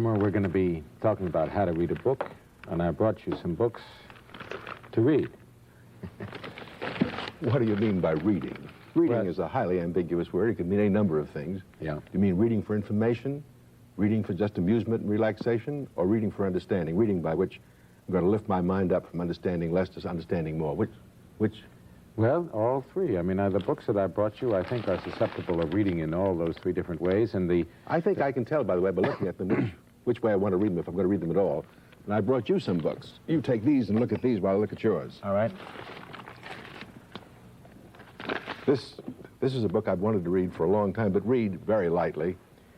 Mortimer, we're going to be talking about how to read a book, and I brought you some books to read. What do you mean by reading? Reading Well, is a highly ambiguous word. It can mean any number of things. Yeah. You mean reading for information, reading for just amusement and relaxation, or reading for understanding? Reading by which I'm going to lift my mind up from understanding less to understanding more. Which? Well, all three. I mean, the books that I brought you, I think, are susceptible of reading in all those three different ways, and I think I can tell, by the way, by looking at them, which way I want to read them, if I'm going to read them at all. And I brought you some books. You take these and look at these while I look at yours. All right. This is a book I've wanted to read for a long time, but read very lightly.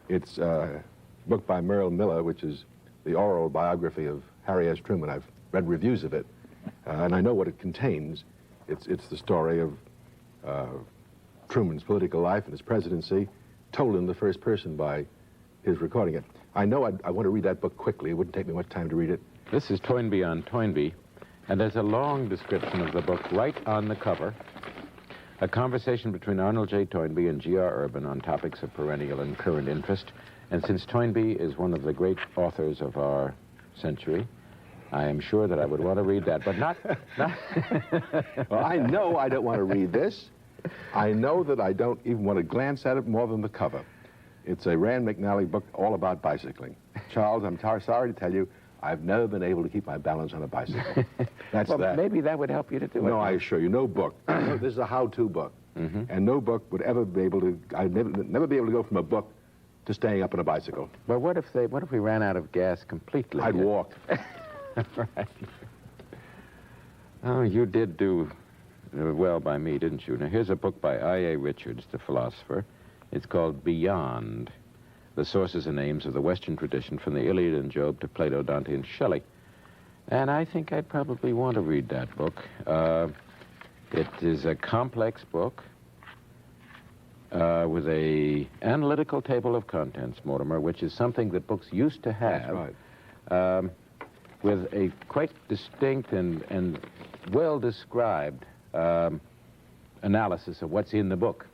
It's a book by Merrill Miller, which is the oral biography of Harry S. Truman. I've read reviews of it, and I know what it contains. It's the story of Truman's political life and his presidency, told in the first person by his recording it. I know I want to read that book quickly. It wouldn't take me much time to read it. This is Toynbee on Toynbee, and there's a long description of the book right on the cover. A conversation between Arnold J. Toynbee and G.R. Urban on topics of perennial and current interest. And since Toynbee is one of the great authors of our century, I am sure that I would want to read that, but not... Well, I know I don't want to read this. I know that I don't even want to glance at it more than the cover. It's a Rand McNally book all about bicycling. Charles, I'm sorry to tell you, I've never been able to keep my balance on a bicycle. That's well, that. Maybe that would help you to do it. No, I assure you, no book. This is a how-to book. And no book would ever be able to, I'd never be able to go from a book to staying up on a bicycle. But what if we ran out of gas completely? I'd walk. Right. Oh, you did do well by me, didn't you? Now, here's a book by I.A. Richards, the philosopher. It's called Beyond, the Sources and Aims of the Western Tradition from the Iliad and Job to Plato, Dante, and Shelley. And I think I'd probably want to read that book. It is a complex book with a analytical table of contents, Mortimer, which is something that books used to have. That's right. With a quite distinct and well-described analysis of what's in the book.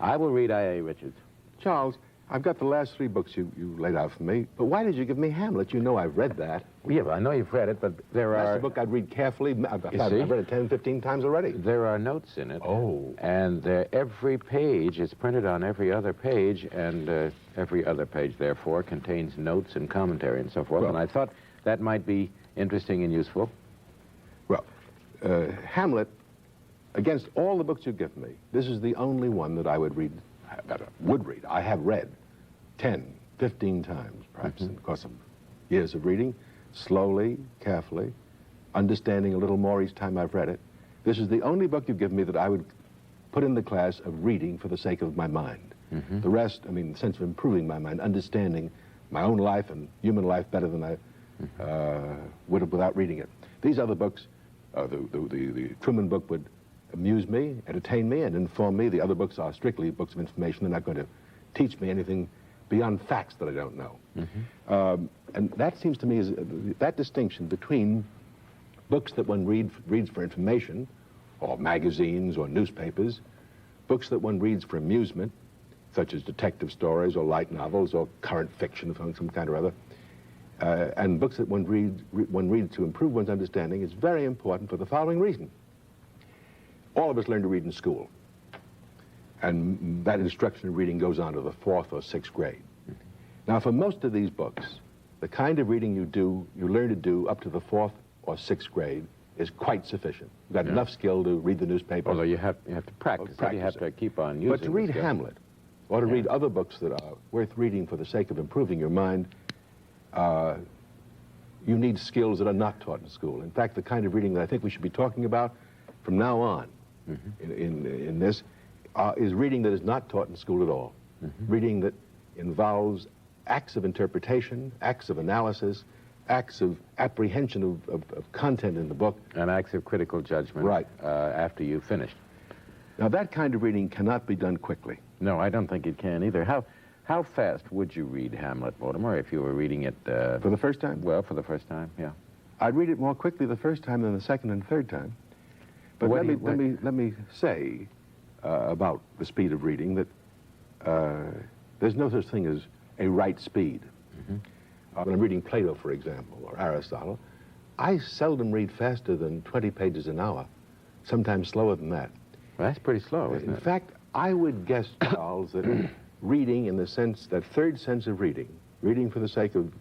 I will read I.A. Richards. Charles, I've got the last three books you laid out for me, but why did you give me Hamlet? You know I've read that. Yeah, well, I know you've read it, but That's a book I'd read carefully. I've read it 10, 15 times already. There are notes in it. Oh. And every page is printed on every other page, and every other page, therefore, contains notes and commentary and so forth. Well, and I thought that might be interesting and useful. Well, Hamlet, against all the books you give me, this is the only one that I would read, I have read 10, 15 times, perhaps, in the course of years of reading, slowly, carefully, understanding a little more each time I've read it. This is the only book you've given me that I would put in the class of reading for the sake of my mind. The rest, I mean, the sense of improving my mind, understanding my own life and human life better than I would have without reading it. These other books, the Truman book would amuse me, entertain me, and inform me. The other books are strictly books of information. They're not going to teach me anything beyond facts that I don't know. And that seems to me is that distinction between books that one reads for information, or magazines or newspapers, books that one reads for amusement, such as detective stories or light novels or current fiction of some kind or other, and books that one reads to improve one's understanding is very important for the following reason. All of us learn to read in school, and that instruction in reading goes on to the 4th or 6th grade. Now, for most of these books, the kind of reading you learn to do up to the 4th or 6th grade is quite sufficient. You've got enough skill to read the newspaper. Although you have to practice it. You have to keep on using it. But to read Hamlet, or to read other books that are worth reading for the sake of improving your mind, you need skills that are not taught in school. In fact, the kind of reading that I think we should be talking about from now on in this is reading that is not taught in school at all. Reading that involves acts of interpretation, acts of analysis, acts of apprehension of content in the book. And acts of critical judgment. Right. After you've finished. Now, that kind of reading cannot be done quickly. No, I don't think it can either. How fast would you read Hamlet, Mortimer, if you were reading it... For the first time? Well, for the first time, yeah. I'd read it more quickly the first time than the second and third time. But let me say about the speed of reading that there's no such thing as a right speed. When I'm reading Plato, for example, or Aristotle, I seldom read faster than 20 pages an hour, sometimes slower than that. Well, that's pretty slow, isn't it? In fact, I would guess, Charles, that reading in the sense, that third sense of reading for the sake of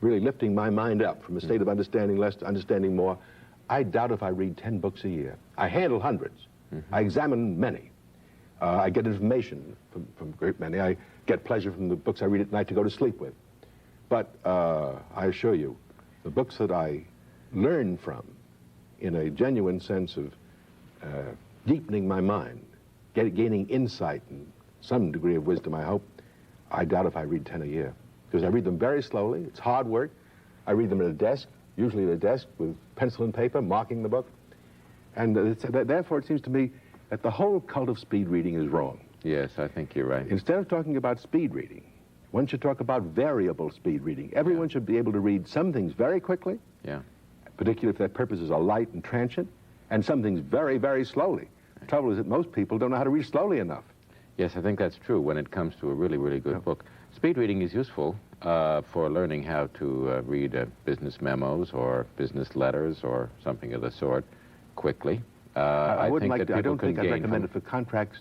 really lifting my mind up from a state of understanding less to understanding more, I doubt if I read 10 books a year. I handle hundreds. I examine many. I get information from a great many. I get pleasure from the books I read at night to go to sleep with. But I assure you, the books that I learn from, in a genuine sense of deepening my mind, gaining insight and some degree of wisdom, I hope, I doubt if I read 10 a year. Because I read them very slowly. It's hard work. I read them at a desk, usually at a desk with pencil and paper, marking the book. And therefore, it seems to me that the whole cult of speed reading is wrong. Yes, I think you're right. Instead of talking about speed reading, one should talk about variable speed reading. Everyone should be able to read some things very quickly, particularly if their purposes are light and transient, and some things very, very slowly. The trouble is that most people don't know how to read slowly enough. Yes, I think that's true when it comes to a really, really good book. Speed reading is useful for learning how to read business memos or business letters or something of the sort quickly. I don't think I'd recommend it for contracts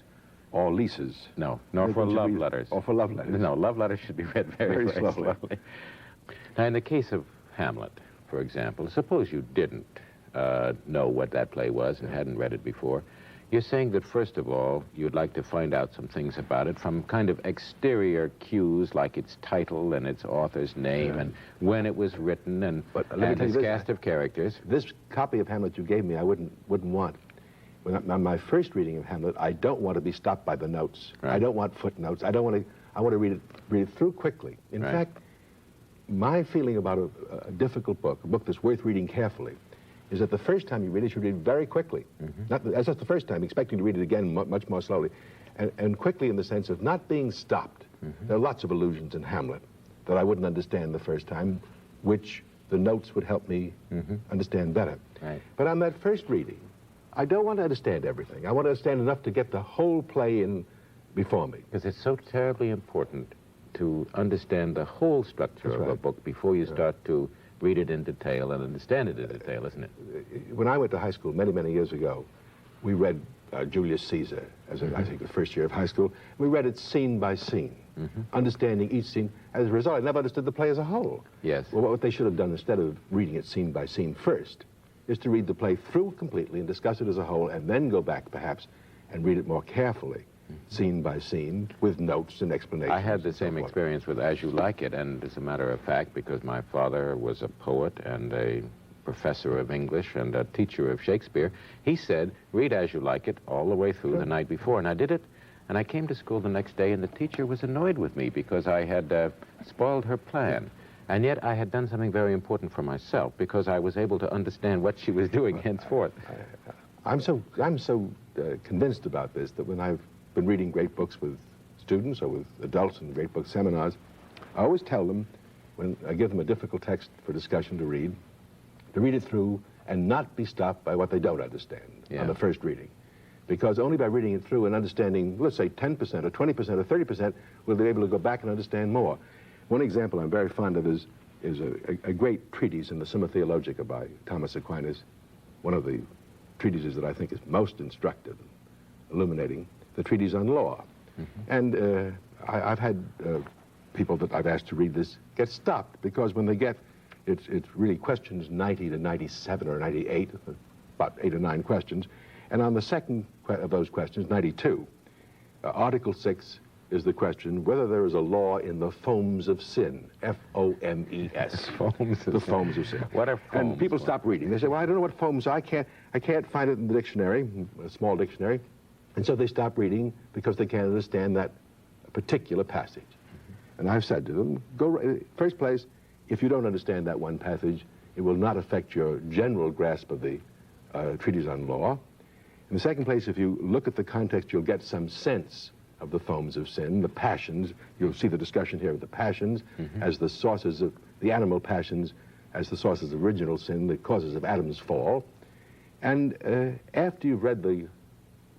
or leases. No, nor for love letters. Or for love letters. No, love letters should be read very, very slowly. Now, in the case of Hamlet, for example, suppose you didn't know what that play was and hadn't read it before. You're saying that, first of all, you'd like to find out some things about it from kind of exterior cues, like its title and its author's name and when it was written and its cast of characters. This copy of Hamlet you gave me, I wouldn't want. On my first reading of Hamlet, I don't want to be stopped by the notes. Right. I don't want footnotes. I want to read it through quickly. In fact, my feeling about a difficult book, a book that's worth reading carefully, is that the first time you read it, you should read very quickly. That's just the first time, expecting to read it again much more slowly. And quickly in the sense of not being stopped. There are lots of allusions in Hamlet that I wouldn't understand the first time, which the notes would help me understand better. Right. But on that first reading, I don't want to understand everything. I want to understand enough to get the whole play in before me. Because it's so terribly important to understand the whole structure of a book before you start to read it in detail and understand it in detail, isn't it? When I went to high school many, many years ago, we read Julius Caesar, as I think the first year of high school. We read it scene by scene, understanding each scene. As a result, I never understood the play as a whole. Yes. Well, what they should have done instead of reading it scene by scene first is to read the play through completely and discuss it as a whole, and then go back, perhaps, and read it more carefully, scene by scene, with notes and explanations. I had the same experience with As You Like It, and as a matter of fact, because my father was a poet and a professor of English and a teacher of Shakespeare, he said, read As You Like It all the way through the night before, and I did it. And I came to school the next day, and the teacher was annoyed with me because I had spoiled her plan. And yet I had done something very important for myself because I was able to understand what she was doing henceforth. I'm so convinced about this that when I've been reading great books with students or with adults in great book seminars, I always tell them, when I give them a difficult text for discussion to read it through and not be stopped by what they don't understand on the first reading. Because only by reading it through and understanding, let's say 10% or 20% or 30%, will they be able to go back and understand more. One example I'm very fond of is a great treatise in the Summa Theologica by Thomas Aquinas, one of the treatises that I think is most instructive, illuminating, the treatise on law. And I've had people that I've asked to read this get stopped because when they get, it's really questions 90 to 97 or 98, about 8 or 9 questions, and on the second of those questions, 92, Article 6 is the question whether there is a law in the foams of sin, F-O-M-E-S. The foams of sin. What are foams? And people stop reading. They say, well, I don't know what foams are. I can't find it in the dictionary, a small dictionary. And so they stop reading because they can't understand that particular passage. And I've said to them, first place, if you don't understand that one passage, it will not affect your general grasp of the treatise on law. In the second place, if you look at the context, you'll get some sense of the foams of sin, the passions. You'll see the discussion here of the passions as the sources of the animal passions, as the sources of original sin, the causes of Adam's fall. And after you've read the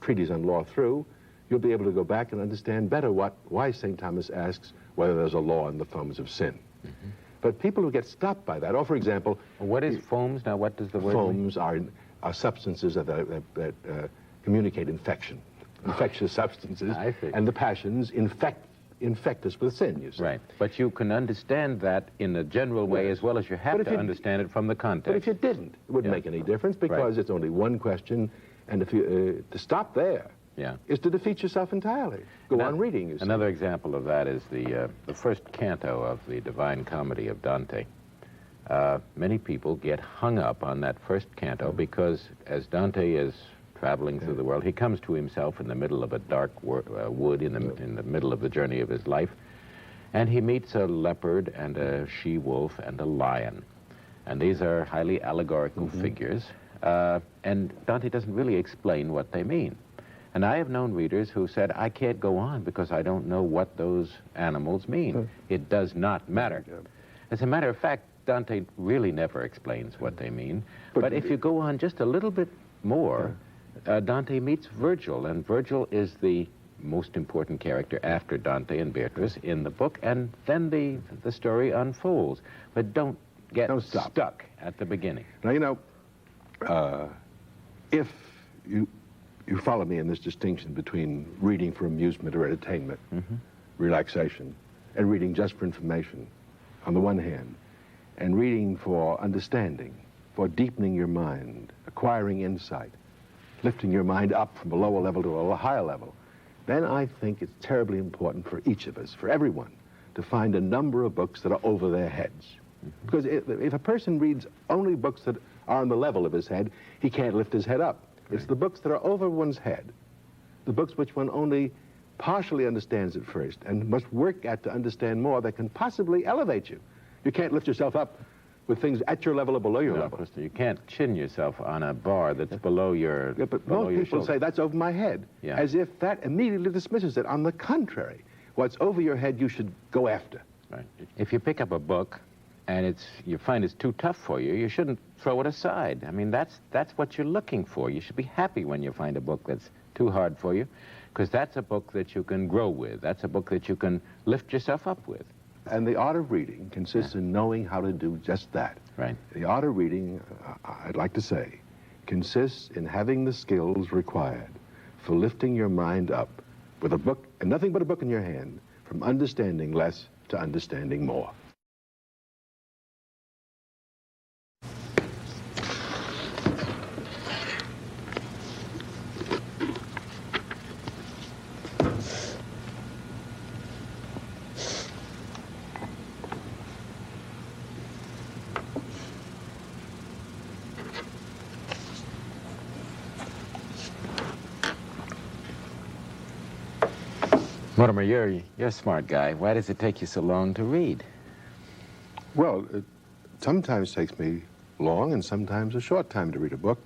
treatise on law through, you'll be able to go back and understand better why St. Thomas asks whether there's a law in the foams of sin. But people who get stopped by that, or for example... What is foams? Now, what does the word mean? Foams are substances that communicate infection. Infectious substances. I see. And the passions infect us with sin, you see. Right. But you can understand that in a general way as well as you have to understand it from the context. But if you didn't, it wouldn't make any difference because it's only one question. And if you, to stop there is to defeat yourself entirely. Go on reading, you see. Another example of that is the first canto of the Divine Comedy of Dante. Many people get hung up on that first canto because as Dante is traveling through the world, he comes to himself in the middle of a dark wood in the middle of the journey of his life, and he meets a leopard and a she-wolf and a lion. And these are highly allegorical figures, and Dante doesn't really explain what they mean. And I have known readers who said, I can't go on because I don't know what those animals mean. It does not matter. As a matter of fact, Dante really never explains what they mean. But if you go on just a little bit more, Dante meets Virgil, and Virgil is the most important character after Dante and Beatrice in the book, and then the story unfolds. But don't get stuck at the beginning. Now, you know, if you follow me in this distinction between reading for amusement or entertainment, relaxation, and reading just for information, on the one hand, and reading for understanding, for deepening your mind, acquiring insight, lifting your mind up from a lower level to a higher level, then I think it's terribly important for each of us, for everyone, to find a number of books that are over their heads. Because if a person reads only books that are on the level of his head, he can't lift his head up. It's the books that are over one's head, the books which one only partially understands at first and must work at to understand more, that can possibly elevate you. You can't lift yourself up with things at your level or below your level. You can't chin yourself on a bar that's below your but most people say, that's over my head, as if that immediately dismisses it. On the contrary, what's over your head you should go after. Right. If you pick up a book and you find it's too tough for you, you shouldn't throw it aside. I mean, that's what you're looking for. You should be happy when you find a book that's too hard for you, because that's a book that you can grow with. That's a book that you can lift yourself up with. And the art of reading consists in knowing how to do just that. Right. The art of reading, I'd like to say, consists in having the skills required for lifting your mind up with a book, and nothing but a book in your hand, from understanding less to understanding more. Mortimer, you're a smart guy. Why does it take you so long to read? Well, it sometimes takes me long and sometimes a short time to read a book.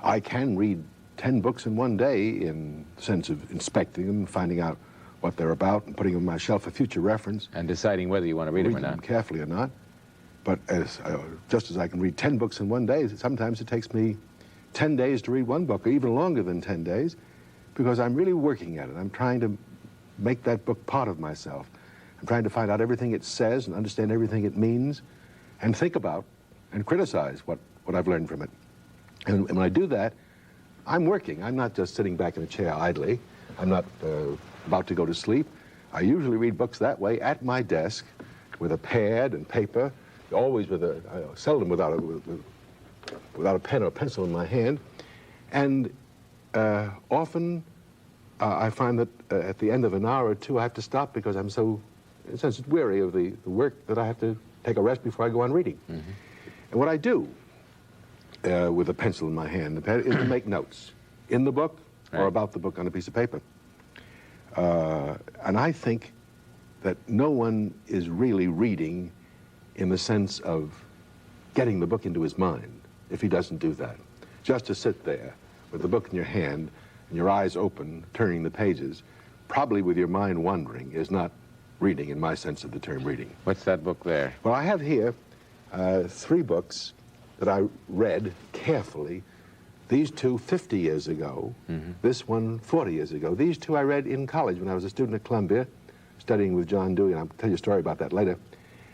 I can read 10 books in one day in the sense of inspecting them, finding out what they're about and putting them on my shelf for future reference. And deciding whether you want to read them or not. Carefully or not. But just as I can read 10 books in one day, sometimes it takes me 10 days to read one book, or even longer than 10 days, because I'm really working at it. I'm trying to make that book part of myself. I'm trying to find out everything it says and understand everything it means and think about and criticize what I've learned from it. And when I do that, I'm working. I'm not just sitting back in a chair idly. I'm not about to go to sleep. I usually read books that way at my desk with a pad and paper, always with seldom without a pen or pencil in my hand. And often I find that at the end of an hour or two, I have to stop because I'm so, in a sense, weary of the work that I have to take a rest before I go on reading. And what I do with a pencil in my hand, the pen, is to make notes in the book or about the book on a piece of paper. And I think that no one is really reading in the sense of getting the book into his mind if he doesn't do that. Just to sit there with the book in your hand and your eyes open, turning the pages, probably with your mind wandering, is not reading in my sense of the term reading. What's that book there? Well, I have here 3 books that I read carefully. These two 50 years ago, this one 40 years ago. These two I read in college when I was a student at Columbia, studying with John Dewey, and I'll tell you a story about that later.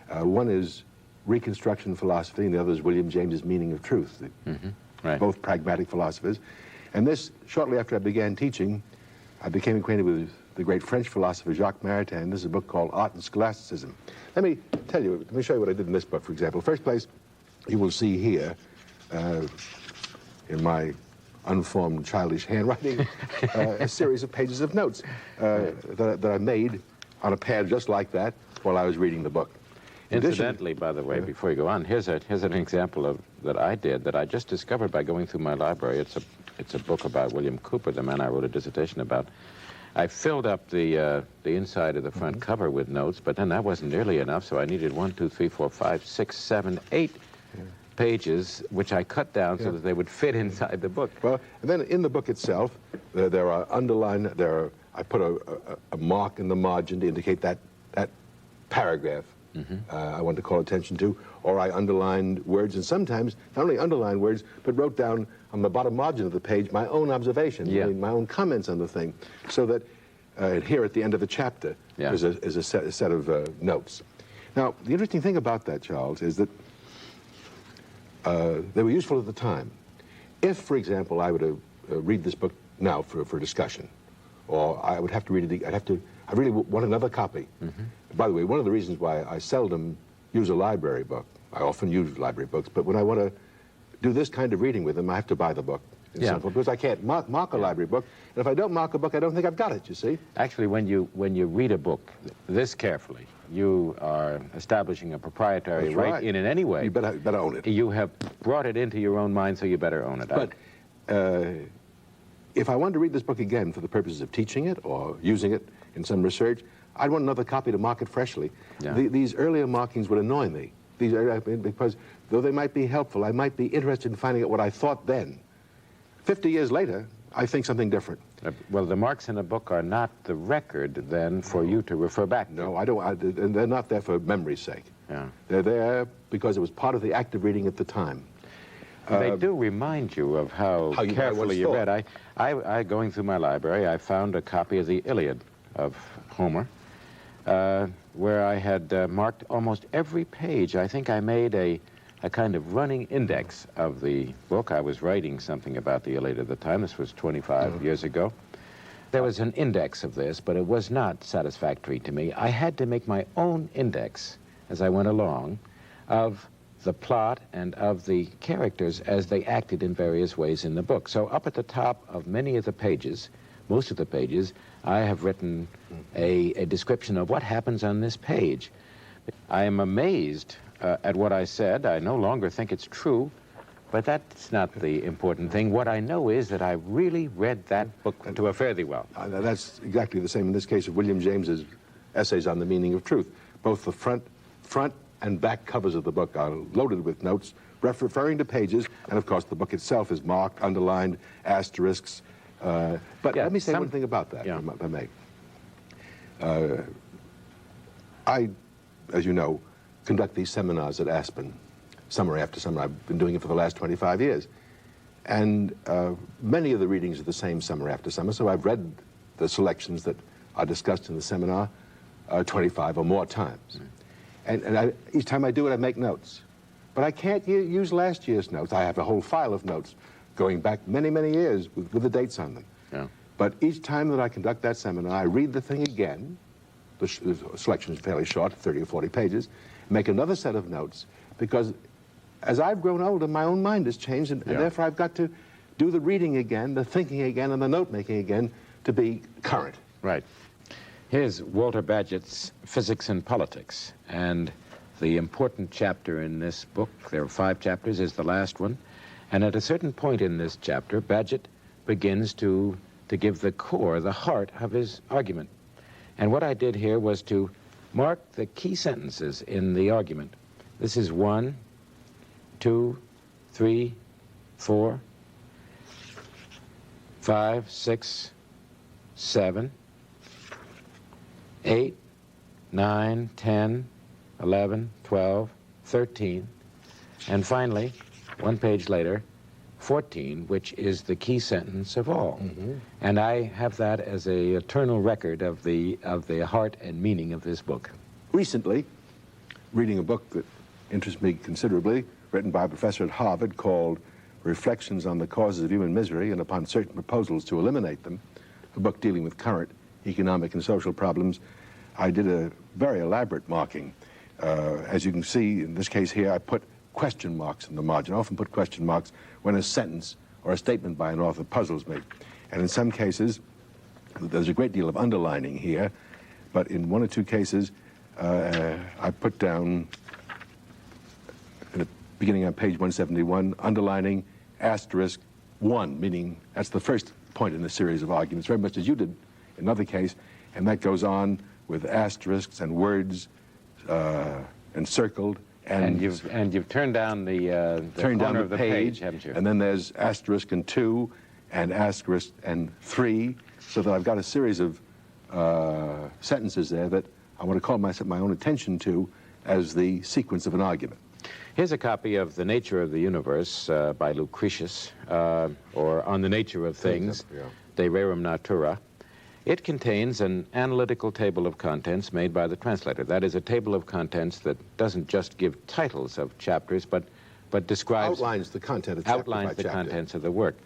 One is Reconstruction philosophy, and the other is William James's Meaning of Truth. Right. Both pragmatic philosophers. And this, shortly after I began teaching, I became acquainted with the great French philosopher Jacques Maritain. This is a book called Art and Scholasticism. Let me tell you, let me show you what I did in this book, for example. First place, you will see here, in my unformed childish handwriting, a series of pages of notes that I made on a pad just like that while I was reading the book. Incidentally, by the way, before you go on, here's an example of that I did that I just discovered by going through my library. It's a book about William Cooper, the man I wrote a dissertation about. I filled up the inside of the front cover with notes, but then that wasn't nearly enough, so I needed 1, 2, 3, 4, 5, 6, 7, 8 pages, which I cut down so that they would fit inside the book. Well, and then in the book itself, there are underlined, I put a mark in the margin to indicate that paragraph I want to call attention to, or I underlined words, and sometimes not only underlined words, but wrote down on the bottom margin of the page my own observations, my own comments on the thing, so that here at the end of the chapter is a set of notes. Now, the interesting thing about that, Charles, is that they were useful at the time. If, for example, I were to read this book now for discussion, or I would have to read it, I really want another copy. By the way, one of the reasons why I seldom use a library book, I often use library books, but when I want to do this kind of reading with them, I have to buy the book. Simple, because I can't mark a library book, and if I don't mark a book, I don't think I've got it, you see? Actually, when you read a book this carefully, you are establishing a proprietary right in it anyway. You better own it. You have brought it into your own mind, so you better own it. But if I wanted to read this book again for the purposes of teaching it or using it in some research, I'd want another copy to mark it freshly. These earlier markings would annoy me, because though they might be helpful, I might be interested in finding out what I thought then. 50 years later, I think something different. Well, the marks in a book are not the record, then, for you to refer back to. No, I don't. And they're not there for memory's sake. They're there because it was part of the act of reading at the time. They do remind you of how carefully you read. I, going through my library, I found a copy of the Iliad of Homer, where I had marked almost every page. I think I made a kind of running index of the book. I was writing something about the Iliad at the time. This was 25 years ago. There was an index of this, but it was not satisfactory to me. I had to make my own index as I went along of the plot and of the characters as they acted in various ways in the book. So up at the top of many of the pages, most of the pages, I have written a description of what happens on this page. I am amazed at what I said. I no longer think it's true, but that's not the important thing. What I know is that I really read that book to a fairly well. That's exactly the same in this case of William James's essays on the meaning of truth. Both the front and back covers of the book are loaded with notes referring to pages, and of course the book itself is marked, underlined, asterisks. But let me say one thing about that, if I may. I, as you know, conduct these seminars at Aspen, summer after summer. I've been doing it for the last 25 years. And many of the readings are the same summer after summer, so I've read the selections that are discussed in the seminar 25 or more times. And each time I do it, I make notes. But I can't use last year's notes. I have a whole file of notes going back many, many years with the dates on them. But each time that I conduct that seminar, I read the thing again. The selection is fairly short, 30 or 40 pages. Make another set of notes, because as I've grown older, my own mind has changed, and therefore I've got to do the reading again, the thinking again, and the note-making again to be current. Right. Here's Walter Bagehot's Physics and Politics, and the important chapter in this book, there are 5 chapters, is the last one, and at a certain point in this chapter, Bagehot begins to give the core, the heart of his argument. And what I did here was to mark the key sentences in the argument. This is 1, 2, 3, 4, 5, 6, 7, 8, 9, 10, 11, 12, 13, and finally, one page later, 14, which is the key sentence of all. And I have that as an eternal record of the heart and meaning of this book. Recently, reading a book that interests me considerably, written by a professor at Harvard called Reflections on the Causes of Human Misery and Upon Certain Proposals to Eliminate Them, a book dealing with current economic and social problems. I did a very elaborate marking. As you can see, in this case here, I put question marks in the margin. I often put question marks when a sentence or a statement by an author puzzles me. And in some cases, there's a great deal of underlining here, but in one or two cases, I put down, in the beginning on page 171, underlining asterisk 1, meaning that's the first point in the series of arguments, very much as you did in another case, and that goes on with asterisks and words encircled. And you've turned down the corner of the page, haven't you? And then there's asterisk and 2 and asterisk and 3, so that I've got a series of sentences there that I want to call my own attention to as the sequence of an argument. Here's a copy of The Nature of the Universe by Lucretius, or On the Nature of Things, De Rerum Natura. It contains an analytical table of contents made by the translator. That is a table of contents that doesn't just give titles of chapters, but describes... Outlines the content of chapter outlines by the chapter. contents of the work.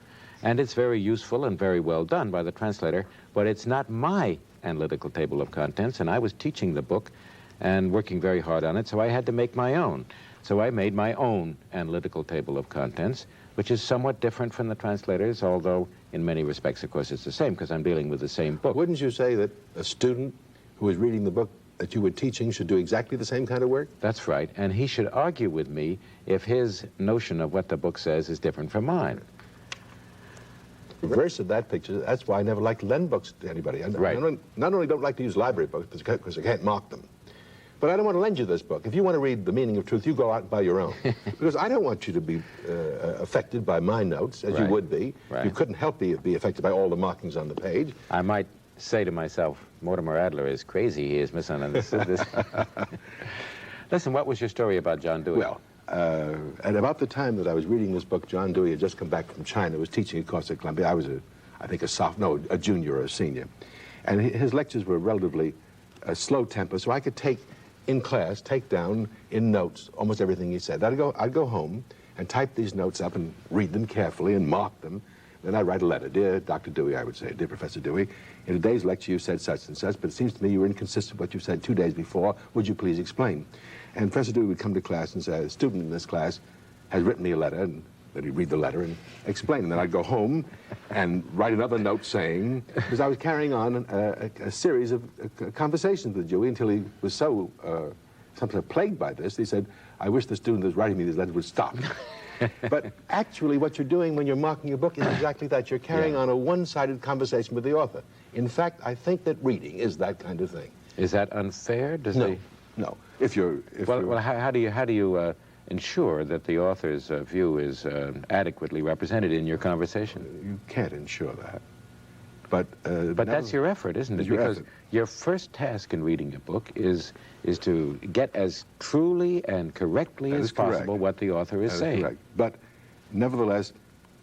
And it's very useful and very well done by the translator, but it's not my analytical table of contents, and I was teaching the book and working very hard on it, so I had to make my own. So I made my own analytical table of contents, which is somewhat different from the translator's, although in many respects, of course, it's the same, because I'm dealing with the same book. Wouldn't you say that a student who is reading the book that you were teaching should do exactly the same kind of work? That's right, and he should argue with me if his notion of what the book says is different from mine. Reverse of that picture, that's why I never like to lend books to anybody. Right. I not only don't like to use library books because I can't mark them, but I don't want to lend you this book. If you want to read The Meaning of Truth, you go out and buy your own. Because I don't want you to be affected by my notes, as you would be. Right. You couldn't help be affected by all the markings on the page. I might say to myself, Mortimer Adler is crazy, he has misunderstood this. Listen, what was your story about John Dewey? Well, at about the time that I was reading this book, John Dewey had just come back from China, was teaching a course at Columbia. I was, I think, a junior or a senior. And his lectures were relatively slow tempo, so I could take down in notes almost everything he said. I'd go home and type these notes up and read them carefully and mark them. Then I'd write a letter. Dear Dr. Dewey, I would say, dear Professor Dewey, in today's lecture you said such and such, but it seems to me you were inconsistent with what you said 2 days before. Would you please explain? And Professor Dewey would come to class and say, a student in this class has written me a letter, and then he'd read the letter and explain. And then I'd go home and write another note saying, because I was carrying on a series of conversations with Dewey until he was so sometimes plagued by this, he said, I wish the student that's writing me these letters would stop. But actually what you're doing when you're marking your book is exactly that. You're carrying on a one-sided conversation with the author. In fact, I think that reading is that kind of thing. Is that unfair? No. How do you ensure that the author's view is adequately represented in your conversation? You can't ensure that. But that's your effort, isn't it? Because your first task in reading a book is to get as truly and correctly as possible what the author is saying. Correct. But nevertheless,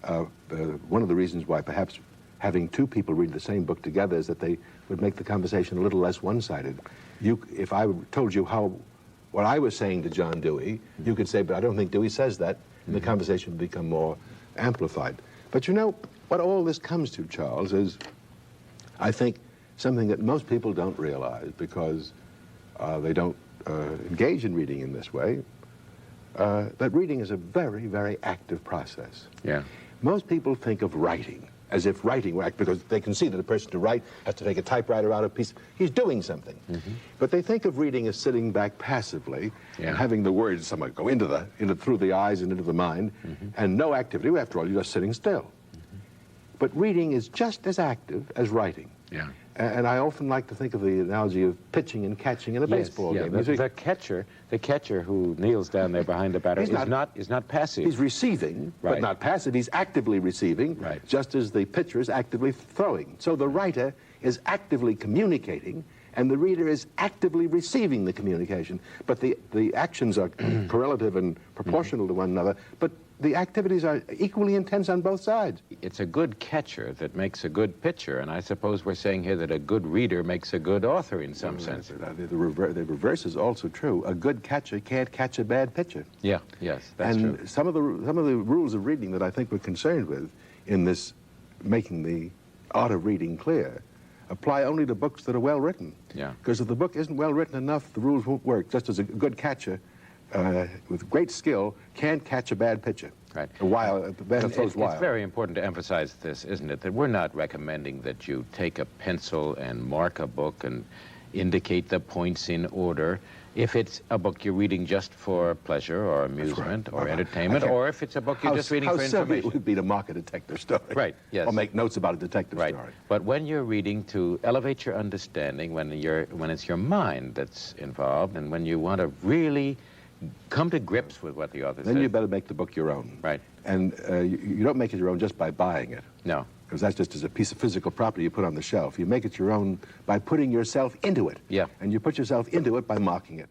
one of the reasons why perhaps having two people read the same book together is that they would make the conversation a little less one-sided. If I told you what I was saying to John Dewey, you could say, but I don't think Dewey says that, and the conversation would become more amplified. But you know, what all this comes to, Charles, is, I think, something that most people don't realize because they don't engage in reading in this way, that reading is a very, very active process. Yeah. Most people think of writing as if writing, because they can see that a person to write has to take a typewriter out of a piece. He's doing something. But they think of reading as sitting back passively and having the words somehow go through the eyes and into the mind, and no activity. After all, you're just sitting still. But reading is just as active as writing. Yeah. And I often like to think of the analogy of pitching and catching in a baseball game. The catcher who kneels down there behind the batter is not passive. He's receiving, but not passive. He's actively receiving, just as the pitcher is actively throwing. So the writer is actively communicating, and the reader is actively receiving the communication. But the actions are correlative and proportional to one another, but the activities are equally intense on both sides. It's a good catcher that makes a good pitcher, and I suppose we're saying here that a good reader makes a good author in some sense. The reverse is also true. A good catcher can't catch a bad pitcher. Yeah, yes, that's true. And some of the rules of reading that I think we're concerned with in this making the art of reading clear apply only to books that are well written. Yeah. Because if the book isn't well written enough, the rules won't work. Just as a good catcher with great skill can't catch a bad pitcher. Right. It's very important to emphasize this, isn't it, that we're not recommending that you take a pencil and mark a book and indicate the points in order if it's a book you're reading just for pleasure or amusement or entertainment, or if it's a book you're just reading for information. How silly it would be to mock a detective story. Right, yes. Or make notes about a detective story. But when you're reading to elevate your understanding, when it's your mind that's involved, and when you want to really come to grips with what the author says. Then you better make the book your own. Right. And you don't make it your own just by buying it. No. Because that's just as a piece of physical property you put on the shelf. You make it your own by putting yourself into it. Yeah. And you put yourself into it by mocking it.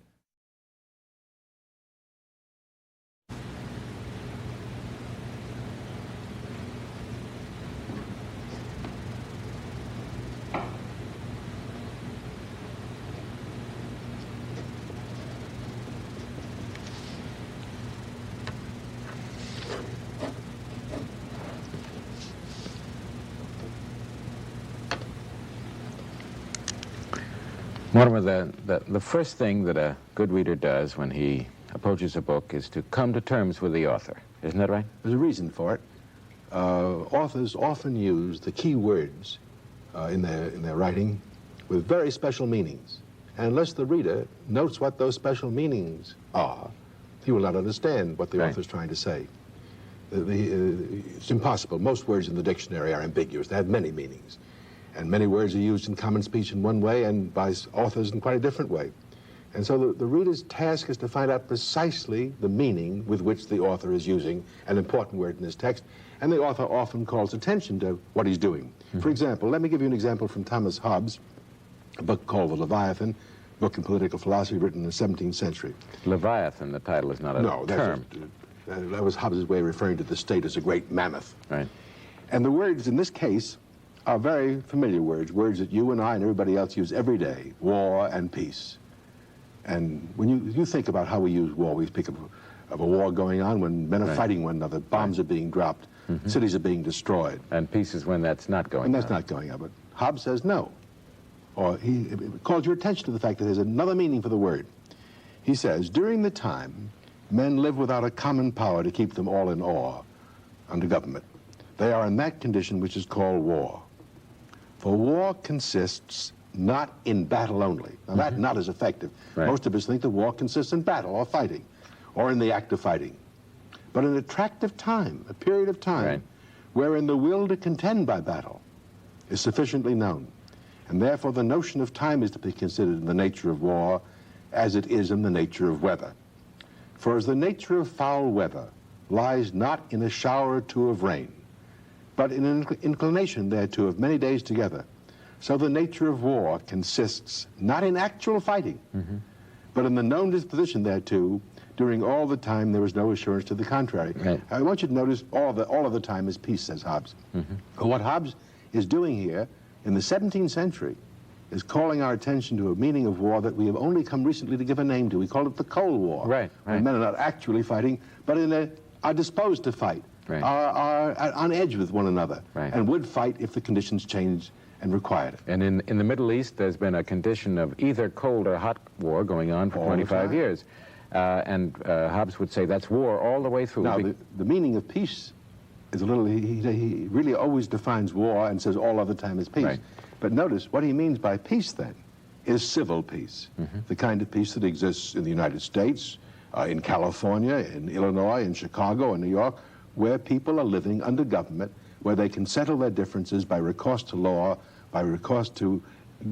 Mortimer, the first thing that a good reader does when he approaches a book is to come to terms with the author. Isn't that right? There's a reason for it. Authors often use the key words in their writing with very special meanings. And unless the reader notes what those special meanings are, he will not understand what the author's trying to say. It's impossible. Most words in the dictionary are ambiguous. They have many meanings. And many words are used in common speech in one way and by authors in quite a different way. And so the reader's task is to find out precisely the meaning with which the author is using an important word in his text, and the author often calls attention to what he's doing. For example, let me give you an example from Thomas Hobbes, a book called The Leviathan, a book in political philosophy written in the 17th century. Leviathan, the title is not a term. No, that was Hobbes' way of referring to the state as a great mammoth. Right. And the words in this case are very familiar words, words that you and I and everybody else use every day: war and peace. And when you think about how we use war, we speak of a war going on when men are fighting one another, bombs are being dropped, cities are being destroyed. And peace is when that's not going on. And that's not going on. But Hobbes says no. Or he calls your attention to the fact that there's another meaning for the word. He says, during the time men live without a common power to keep them all in awe under government, they are in that condition which is called war. For war consists not in battle only. Now that not is effective. Most of us think that war consists in battle or fighting, or in the act of fighting. But an attractive time, a period of time, wherein the will to contend by battle is sufficiently known. And therefore the notion of time is to be considered in the nature of war as it is in the nature of weather. For as the nature of foul weather lies not in a shower or two of rain, but in an inclination thereto of many days together, so the nature of war consists not in actual fighting, but in the known disposition thereto during all the time there is no assurance to the contrary. I want you to notice all of the time is peace, says Hobbes. What Hobbes is doing here in the 17th century is calling our attention to a meaning of war that we have only come recently to give a name to. We call it the Cold War. Where men are not actually fighting, but are disposed to fight. Are on edge with one another, and would fight if the conditions changed and required it. And in the Middle East, there's been a condition of either cold or hot war going on for 25 years. And Hobbes would say that's war all the way through. Now, the meaning of peace is a little, he really always defines war and says all other time is peace. But notice, what he means by peace, then, is civil peace. The kind of peace that exists in the United States, in California, in Illinois, in Chicago, in New York, where people are living under government, where they can settle their differences by recourse to law, by recourse to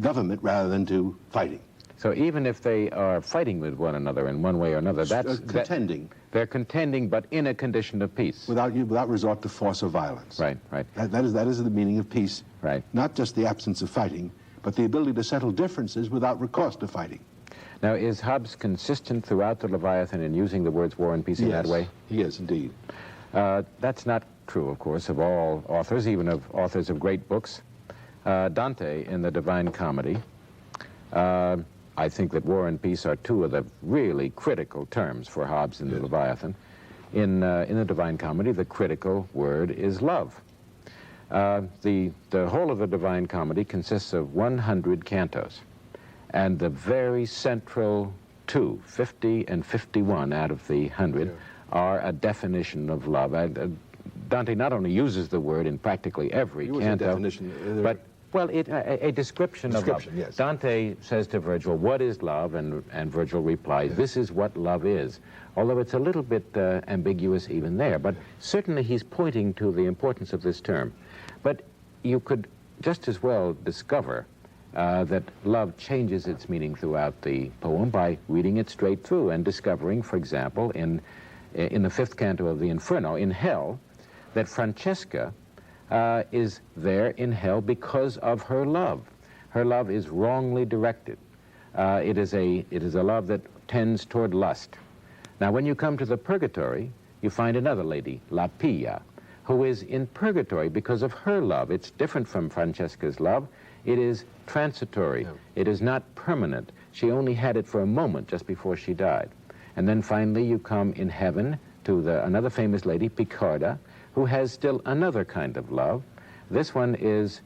government rather than to fighting. So even if they are fighting with one another in one way or another, that's contending. They're contending, but in a condition of peace. Without resort to force or violence. That is the meaning of peace. Not just the absence of fighting, but the ability to settle differences without recourse to fighting. Now, is Hobbes consistent throughout the Leviathan in using the words war and peace in that way? He is, indeed. That's not true, of course, of all authors, even of authors of great books. Dante in the Divine Comedy, I think that war and peace are two of the really critical terms for Hobbes in the Leviathan. In the Divine Comedy, the critical word is love. The whole of the Divine Comedy consists of 100 cantos, and the very central 50 and 51 out of the 100 are a definition of love. Dante not only uses the word in practically every canto, but well, a description of love. Yes. Dante says to Virgil, "What is love?" And Virgil replies, "This is what love is." Although it's a little bit ambiguous even there, but certainly he's pointing to the importance of this term. But you could just as well discover that love changes its meaning throughout the poem by reading it straight through and discovering, for example, in the 5th canto of the Inferno, in hell, that Francesca is there in hell because of her love. Her love is wrongly directed. It is a love that tends toward lust. Now, when you come to the Purgatory, you find another lady, La Pia, who is in purgatory because of her love. It's different from Francesca's love. It is transitory. It is not permanent. She only had it for a moment just before she died. And then finally you come in heaven to another famous lady, Picarda, who has still another kind of love. This one is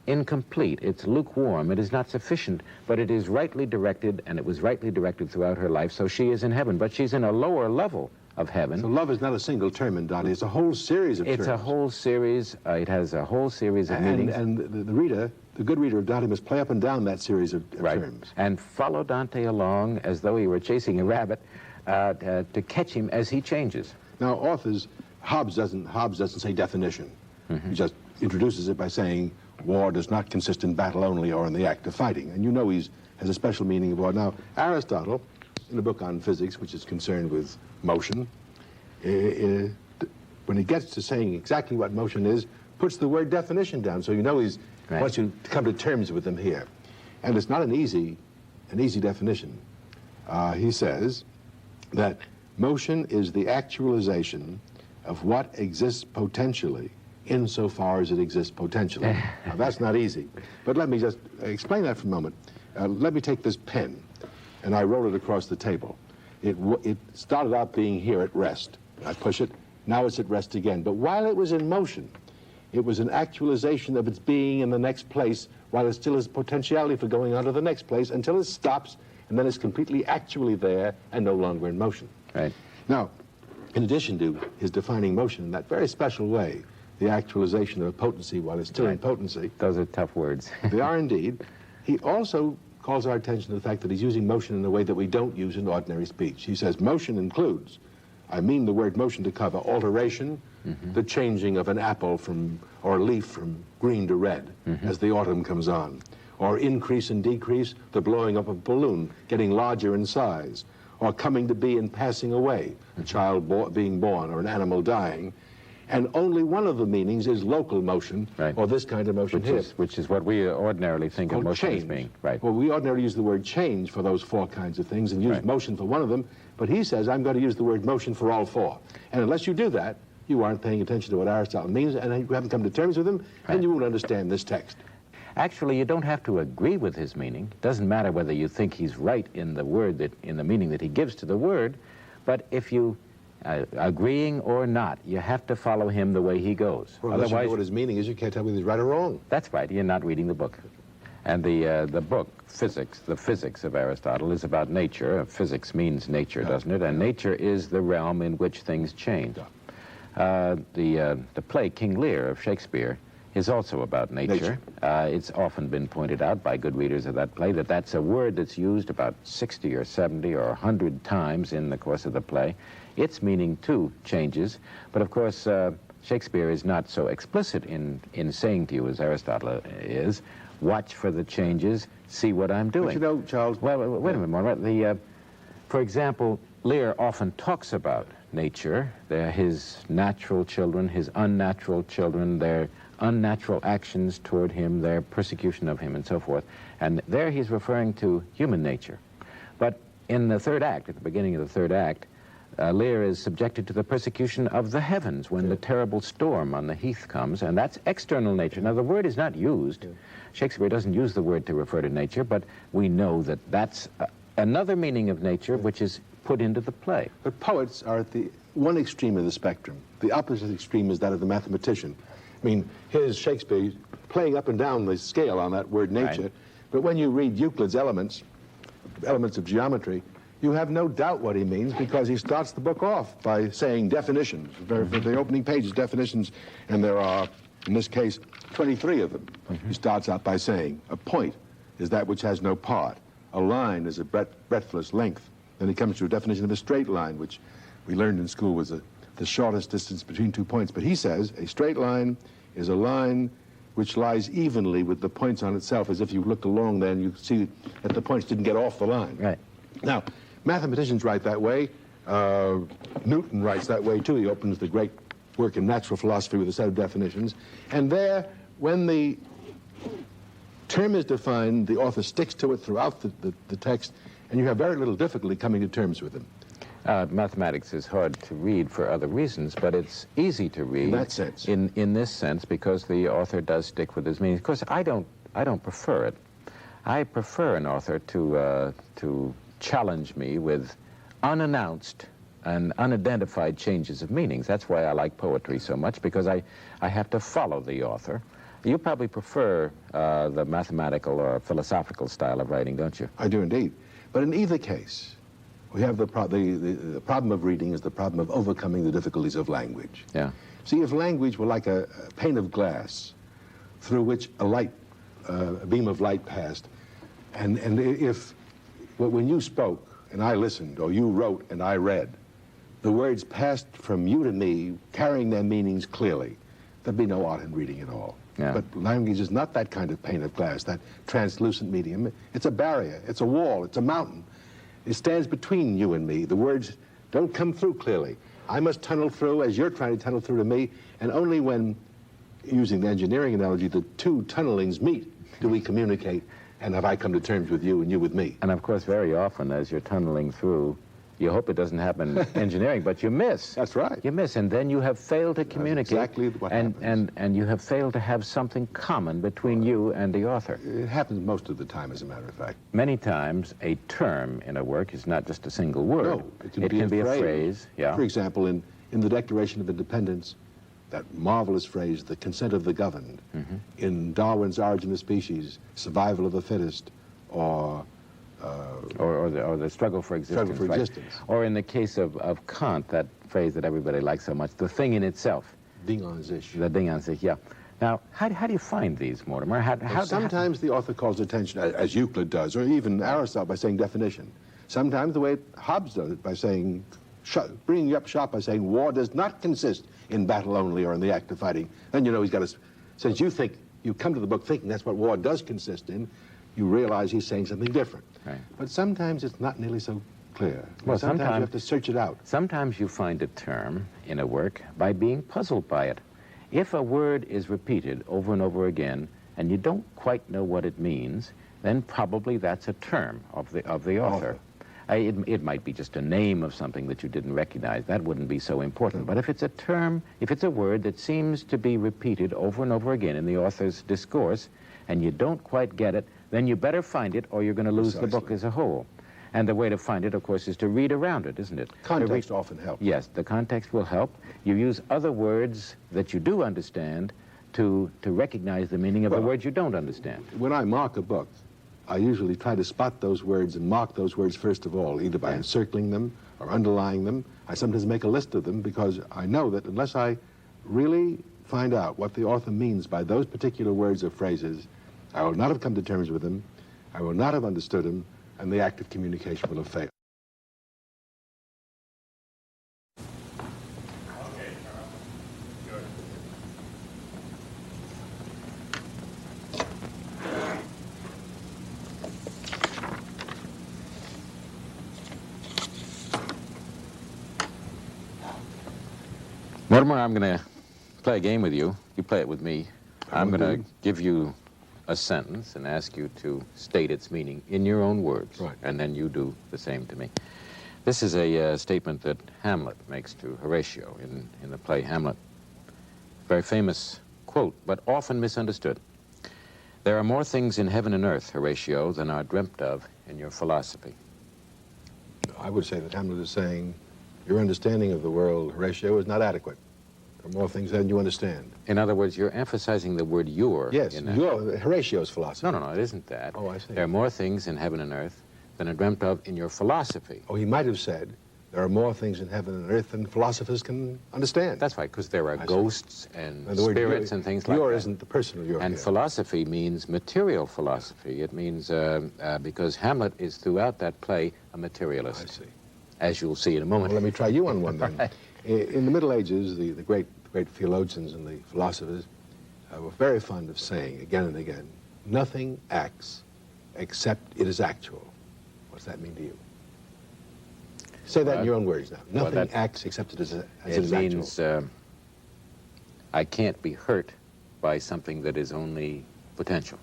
incomplete. It's lukewarm. It is not sufficient, but it is rightly directed, and it was rightly directed throughout her life, so she is in heaven. But she's in a lower level of heaven. So love is not a single term in Dante. It's a whole series of terms. It's a whole series. It has a whole series of meanings. And the reader, the good reader of Dante, must play up and down that series of terms. And follow Dante along as though he were chasing a rabbit to catch him as he changes. Now, authors, Hobbes doesn't say definition. He just introduces it by saying war does not consist in battle only or in the act of fighting. And you know he has a special meaning of war. Now, Aristotle, in the book on physics, which is concerned with motion, when he gets to saying exactly what motion is, puts the word definition down, so you know he wants you to come to terms with him here. And it's not an easy definition. He says that motion is the actualization of what exists potentially insofar as it exists potentially. Now, that's not easy, but let me just explain that for a moment. Let me take this pen, and I roll it across the table. It started out being here at rest. I push it, now it's at rest again. But while it was in motion, it was an actualization of its being in the next place, while it still has potentiality for going on to the next place until it stops, and then it's completely actually there and no longer in motion. Right. Now, in addition to his defining motion in that very special way, the actualization of a potency while it's still in potency. Those are tough words. They are indeed. He also calls our attention to the fact that he's using motion in a way that we don't use in ordinary speech. He says motion includes, I mean the word motion to cover alteration, the changing of an apple or a leaf from green to red as the autumn comes on, or increase and decrease, the blowing up of a balloon, getting larger in size, or coming to be and passing away, a child being born or an animal dying. And only one of the meanings is local motion, or this kind of motion which is what we ordinarily think of motion as being. Right. Well, we ordinarily use the word change for those four kinds of things and use motion for one of them, but he says, I'm going to use the word motion for all four. And unless you do that, you aren't paying attention to what Aristotle means, and you haven't come to terms with him, and you won't understand this text. Actually, you don't have to agree with his meaning. It doesn't matter whether you think he's right in the word, in the meaning that he gives to the word, but if you agreeing or not, you have to follow him the way he goes. Well, unless you know what his meaning is, you can't tell whether he's right or wrong. That's right. You're not reading the book. And the book, Physics, the physics of Aristotle, is about nature. Physics means nature, doesn't it? And nature is the realm in which things change. The play King Lear of Shakespeare is also about nature. It's often been pointed out by good readers of that play that that's a word that's used about 60 or 70 or 100 times in the course of the play. Its meaning, too, changes. But, of course, Shakespeare is not so explicit in saying to you, as Aristotle is, watch for the changes, see what I'm doing. But you know, Charles... Well, wait a minute, Mortimer. For example, Lear often talks about nature, his natural children, his unnatural children, their unnatural actions toward him, their persecution of him, and so forth. And there he's referring to human nature. But in the third act, at the beginning of the third act, Lear is subjected to the persecution of the heavens when the terrible storm on the heath comes, and that's external nature. Now, the word is not used. Shakespeare doesn't use the word to refer to nature, but we know that that's another meaning of nature which is put into the play. But poets are at the one extreme of the spectrum. The opposite extreme is that of the mathematician. I mean, here's Shakespeare playing up and down the scale on that word nature, right. But when you read Euclid's elements of geometry, you have no doubt what he means, because he starts the book off by saying definitions. The opening page is definitions, and there are, in this case, 23 of them. He starts out by saying, a point is that which has no part. A line is a breadthless length. Then he comes to a definition of a straight line, which we learned in school was the shortest distance between 2 points. But he says a straight line is a line which lies evenly with the points on itself, as if you looked along there and you see that the points didn't get off the line. Right. Now, mathematicians write that way. Newton writes that way, too. He opens the great work in natural philosophy with a set of definitions. And there, when the term is defined, the author sticks to it throughout the text, and you have very little difficulty coming to terms with them. Mathematics is hard to read for other reasons, but it's easy to read. In that sense. In this sense, because the author does stick with his meaning. Of course, I don't prefer it. I prefer an author to challenge me with unannounced and unidentified changes of meanings. That's why I like poetry so much, because I have to follow the author. You probably prefer the mathematical or philosophical style of writing, don't you? I do indeed. But in either case, we have the problem of reading is the problem of overcoming the difficulties of language. Yeah. See, if language were like a pane of glass through which a beam of light passed, and if when you spoke and I listened, or you wrote and I read, the words passed from you to me, carrying their meanings clearly, there'd be no art in reading at all. Yeah. But language is not that kind of pane of glass, that translucent medium. It's a barrier, it's a wall, it's a mountain. It stands between you and me. The words don't come through clearly. I must tunnel through as you're trying to tunnel through to me, and only when, using the engineering analogy, the two tunnelings meet do we communicate, and have I come to terms with you and you with me. And of course, very often as you're tunneling through, you hope it doesn't happen in engineering, but you miss. That's right. You miss, and then you have failed to communicate. That's exactly what happens. And you have failed to have something common between you and the author. It happens most of the time, as a matter of fact. Many times, a term in a work is not just a single word. No, it can be a phrase. Yeah. For example, in the Declaration of Independence, that marvelous phrase, the consent of the governed. In Darwin's Origin of Species, survival of the fittest, or the struggle for existence. Struggle for right? existence. Or in the case of Kant, that phrase that everybody likes so much, the thing in itself. Ding an sich. The Ding an sich, yeah. Now, how do you find these, Mortimer? Sometimes the author calls attention, as Euclid does, or even Aristotle, by saying definition. Sometimes the way Hobbes does it, by saying, bringing you up sharp by saying, war does not consist in battle only or in the act of fighting. Then you know he's got to, since you come to the book thinking that's what war does consist in, you realize he's saying something different. Right. But sometimes it's not nearly so clear. Well, sometimes you have to search it out. Sometimes you find a term in a work by being puzzled by it. If a word is repeated over and over again, and you don't quite know what it means, then probably that's a term of the author. It might be just a name of something that you didn't recognize. That wouldn't be so important. But if it's a term, if it's a word that seems to be repeated over and over again in the author's discourse, and you don't quite get it, then you better find it, or you're going to lose the book as a whole. And the way to find it, of course, is to read around it, isn't it? Context often helps. Yes, the context will help. You use other words that you do understand to recognize the meaning of the words you don't understand. When I mark a book, I usually try to spot those words and mark those words first of all, either by encircling them or underlying them. I sometimes make a list of them, because I know that unless I really find out what the author means by those particular words or phrases, I will not have come to terms with them, I will not have understood them, and the act of communication will have failed. Okay, good. Mortimer, I'm going to play a game with you. You play it with me. I'm going to give you a sentence and ask you to state its meaning in your own words. Right. And then you do the same to me. This is a statement that Hamlet makes to Horatio in the play Hamlet. Very famous quote, but often misunderstood. There are more things in heaven and earth, Horatio, than are dreamt of in your philosophy. I would say that Hamlet is saying, your understanding of the world, Horatio, is not adequate. There are more things than you understand. In other words, you're emphasizing the word your. Yes, in that. your, Horatio's philosophy. No, it isn't that. Oh, I see. There are more things in heaven and earth than are dreamt of in your philosophy. Oh, he might have said, there are more things in heaven and earth than philosophers can understand. That's right, because there are ghosts and the word spirits and things like that. Your isn't the personal your. And philosophy means material philosophy. It means, because Hamlet is throughout that play a materialist. I see. As you'll see in a moment. Well, let me try you on one then. Right. In the Middle Ages, the great theologians and the philosophers were very fond of saying again and again, nothing acts except it is actual. What does that mean to you? Say that in your own words now. Nothing acts except it is actual. It means I can't be hurt by something that is only potential.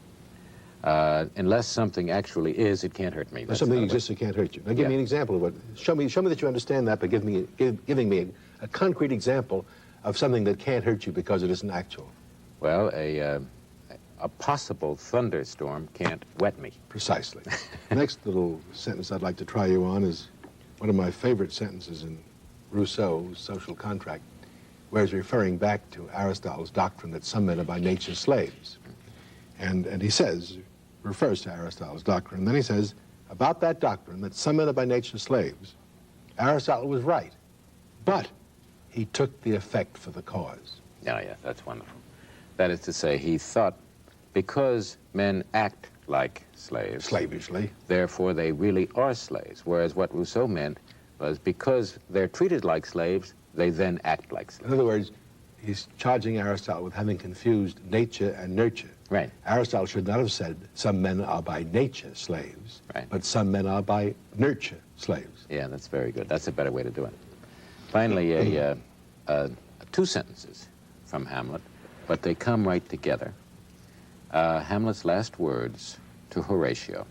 Unless something actually is, it can't hurt me. That's something exists that can't hurt you. Now give me an example of what. Show me that you understand that, but giving me a concrete example of something that can't hurt you because it isn't actual. Well, a possible thunderstorm can't wet me. Precisely. Next little sentence I'd like to try you on is one of my favorite sentences in Rousseau's Social Contract, where he's referring back to Aristotle's doctrine that some men are by nature slaves. And he says, refers to Aristotle's doctrine, and then he says, about that doctrine that some men are by nature slaves, Aristotle was right, but he took the effect for the cause. Yeah, that's wonderful. That is to say, he thought because men act like slaves, Slavishly. therefore they really are slaves, whereas what Rousseau meant was because they're treated like slaves, they then act like slaves. In other words, he's charging Aristotle with having confused nature and nurture. Right. Aristotle should not have said some men are by nature slaves, right, but some men are by nurture slaves. Yeah, that's very good. That's a better way to do it. Finally, two sentences from Hamlet, but they come right together. Hamlet's last words to Horatio.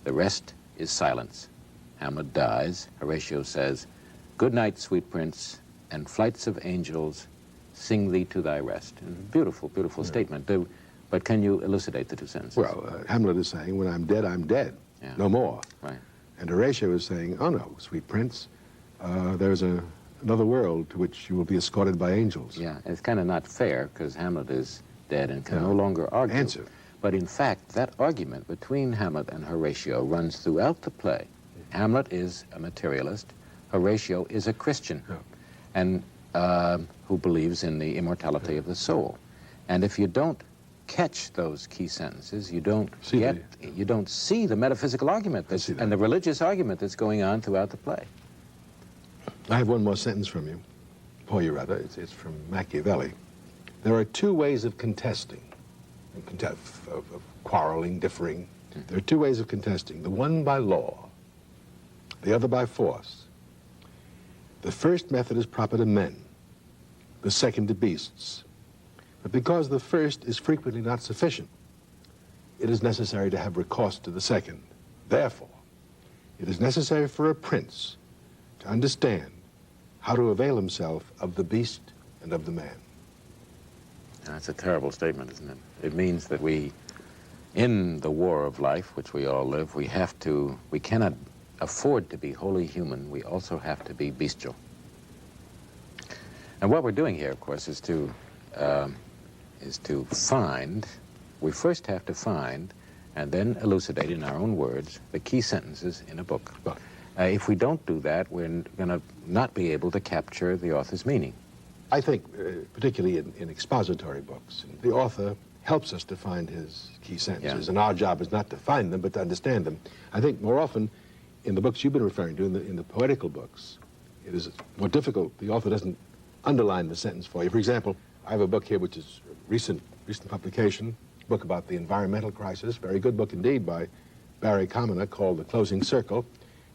The rest is silence. Hamlet dies. Horatio says, good night, sweet prince, and flights of angels sing thee to thy rest. And beautiful, beautiful statement. But can you elucidate the two sentences? Well, Hamlet is saying, when I'm dead, I'm dead. Yeah. No more. Right. And Horatio is saying, oh no, sweet prince, there's another world to which you will be escorted by angels. Yeah, it's kind of not fair because Hamlet is dead and can no longer argue. Answer. But in fact, that argument between Hamlet and Horatio runs throughout the play. Hamlet is a materialist. Horatio is a Christian, and who believes in the immortality of the soul. And if you don't catch those key sentences, you don't see the metaphysical argument and the religious argument that's going on throughout the play. I have one more sentence from you, for you rather. It's from Machiavelli. There are two ways of contesting, of quarreling, differing. There are two ways of contesting, the one by law, the other by force. The first method is proper to men, the second to beasts. But because the first is frequently not sufficient, it is necessary to have recourse to the second. Therefore, it is necessary for a prince to understand how to avail himself of the beast and of the man. That's a terrible statement, isn't it? It means that we, in the war of life, which we all live, we cannot afford to be wholly human. We also have to be bestial. And what we're doing here, of course, is to find, we first have to find and then elucidate in our own words the key sentences in a book. If we don't do that, we're going to not be able to capture the author's meaning. I think, particularly in expository books, the author helps us to find his key sentences, and our job is not to find them, but to understand them. I think more often, in the books you've been referring to, in the poetical books, it is more difficult. The author doesn't underline the sentence for you. For example, I have a book here which is recent publication, a book about the environmental crisis, very good book indeed by Barry Commoner called The Closing Circle.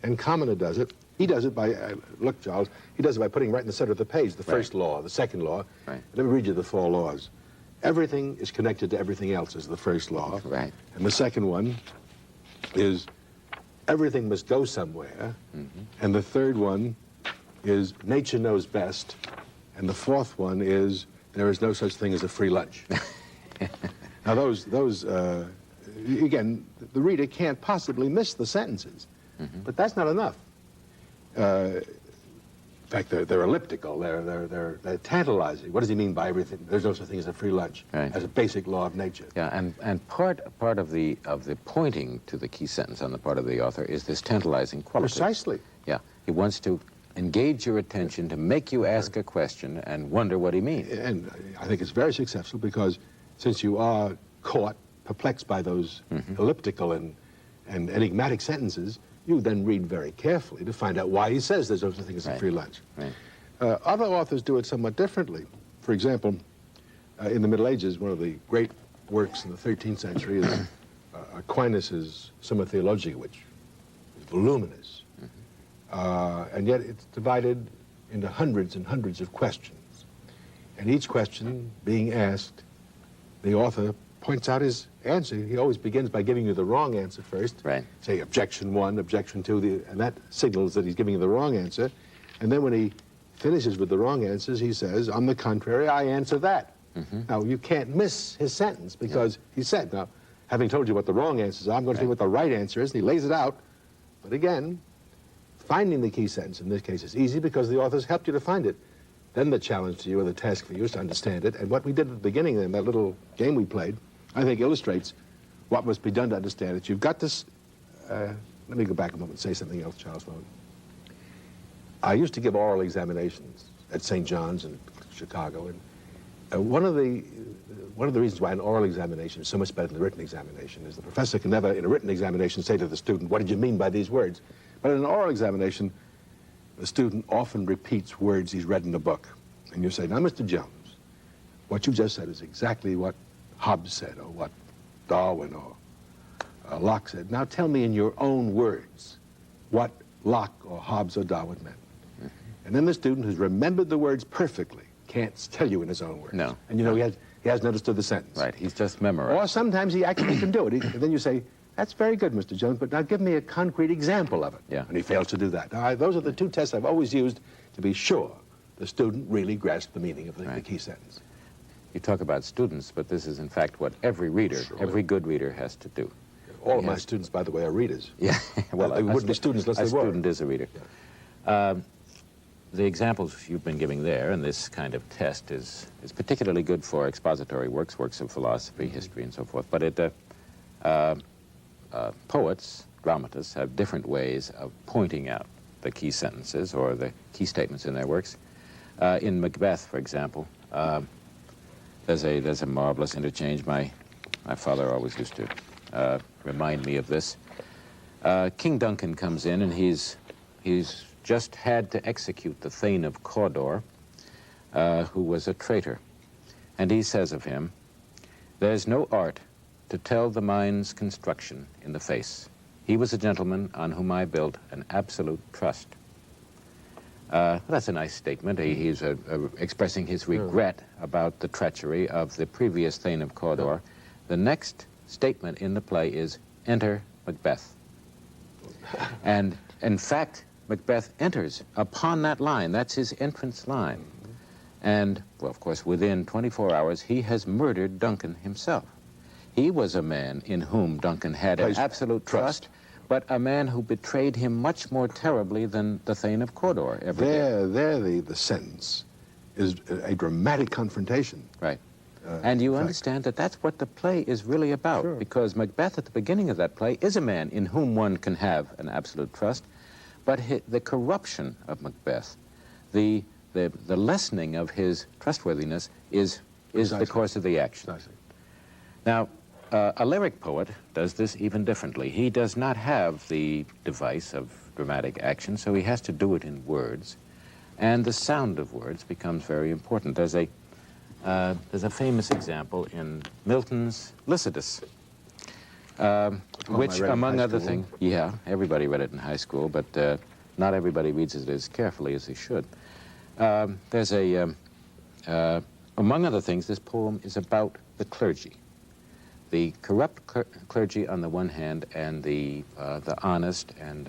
And Commoner does it. He does it by, look, Charles, he does it by putting right in the center of the page the first law, the second law. Right. Let me read you the four laws. Everything is connected to everything else is the first law. Right. And the second one is everything must go somewhere. And the third one is nature knows best. And the fourth one is there is no such thing as a free lunch. Now again, the reader can't possibly miss the sentences, but that's not enough. In fact, they're elliptical, they're tantalizing. What does he mean by everything? There's no such thing as a free lunch, as a basic law of nature. Yeah, and part of the pointing to the key sentence on the part of the author is this tantalizing quality. Precisely. Yeah, he wants to engage your attention, to make you ask a question and wonder what he means. And I think it's very successful because since you are caught, perplexed by those elliptical and enigmatic sentences, you then read very carefully to find out why he says there's no such thing as a free lunch. Other authors do it somewhat differently. For example, in the Middle Ages, one of the great works in the 13th century is Aquinas' Summa Theologica, which is voluminous. And yet it's divided into hundreds and hundreds of questions. And each question being asked, the author points out his answer. He always begins by giving you the wrong answer first. Say objection 1, objection 2, and that signals that he's giving you the wrong answer. And then when he finishes with the wrong answers, he says, on the contrary, I answer that. Now, you can't miss his sentence because he said, now, having told you what the wrong answers are, I'm going to tell you what the right answer is, and he lays it out. But again, finding the key sentence in this case is easy because the author's helped you to find it. Then the challenge to you, or the task for you, is to understand it. And what we did at the beginning in that little game we played, I think illustrates what must be done to understand it. You've got this, let me go back a moment and say something else, Charles Sloan. I used to give oral examinations at St. John's in Chicago, and one of the reasons why an oral examination is so much better than a written examination is the professor can never, in a written examination, say to the student, what did you mean by these words? But in an oral examination, the student often repeats words he's read in a book. And you say, now, Mr. Jones, what you just said is exactly what Hobbes said, or what Darwin or Locke said. Now tell me in your own words what Locke or Hobbes or Darwin meant. And then the student who's remembered the words perfectly can't tell you in his own words. No. And you know he hasn't understood the sentence. Right, he's just memorized. Or sometimes he actually can do it. And then you say, that's very good, Mr. Jones, but now give me a concrete example of it. Yeah. And he fails to do that. Now, those are the two tests I've always used to be sure the student really grasped the meaning of the key sentence. You talk about students, but this is in fact what every reader, every good reader has to do. All of my students, by the way, are readers. Yeah, well, they wouldn't be students unless they were. A student is a reader. Yeah. The examples you've been giving there in this kind of test is particularly good for expository works, works of philosophy, history, and so forth. But poets, dramatists, have different ways of pointing out the key sentences or the key statements in their works. In Macbeth, for example, there's a marvelous interchange. My father always used to remind me of this. King Duncan comes in, and he's just had to execute the Thane of Cawdor, who was a traitor. And he says of him, "There's no art to tell the mind's construction in the face. He was a gentleman on whom I built an absolute trust." That's a nice statement. He's expressing his regret about the treachery of the previous Thane of Cawdor. The next statement in the play is, "Enter Macbeth." And in fact, Macbeth enters upon that line. That's his entrance line. And, well, of course, within 24 hours, he has murdered Duncan himself. He was a man in whom Duncan had an absolute trust, but a man who betrayed him much more terribly than the Thane of Cawdor ever did. There the sentence is a dramatic confrontation. Right. And you understand that that's what the play is really about, because Macbeth at the beginning of that play is a man in whom one can have an absolute trust, but the corruption of Macbeth, the lessening of his trustworthiness is the course of the action. Now, a lyric poet does this even differently. He does not have the device of dramatic action, so he has to do it in words, and the sound of words becomes very important. There's a famous example in Milton's Lycidas, which, among other things, everybody read it in high school, but not everybody reads it as carefully as they should. Among other things, this poem is about the clergy. the corrupt clergy on the one hand and the honest and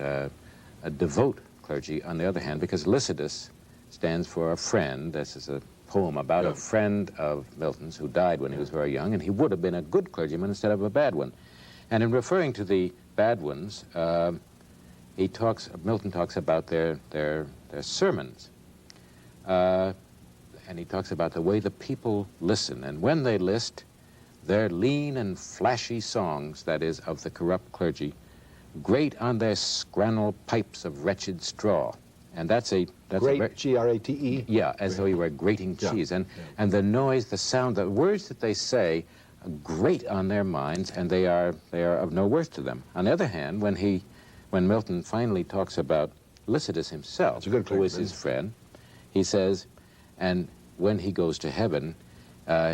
devout clergy on the other hand, because Lycidas stands for a friend. This is a poem about a friend of Milton's who died when he was very young, and he would have been a good clergyman instead of a bad one. And in referring to the bad ones, Milton talks about their sermons. And he talks about the way the people listen. And when they list, their lean and flashy songs, that is, of the corrupt clergy, grate on their scrannel pipes of wretched straw. And that's a G-R-A-T-E? Yeah, as though you were grating cheese. And the noise, the sound, the words that they say grate on their minds, and they are of no worth to them. On the other hand, when Milton finally talks about Lycidas himself, who is his friend, he says, and when he goes to heaven,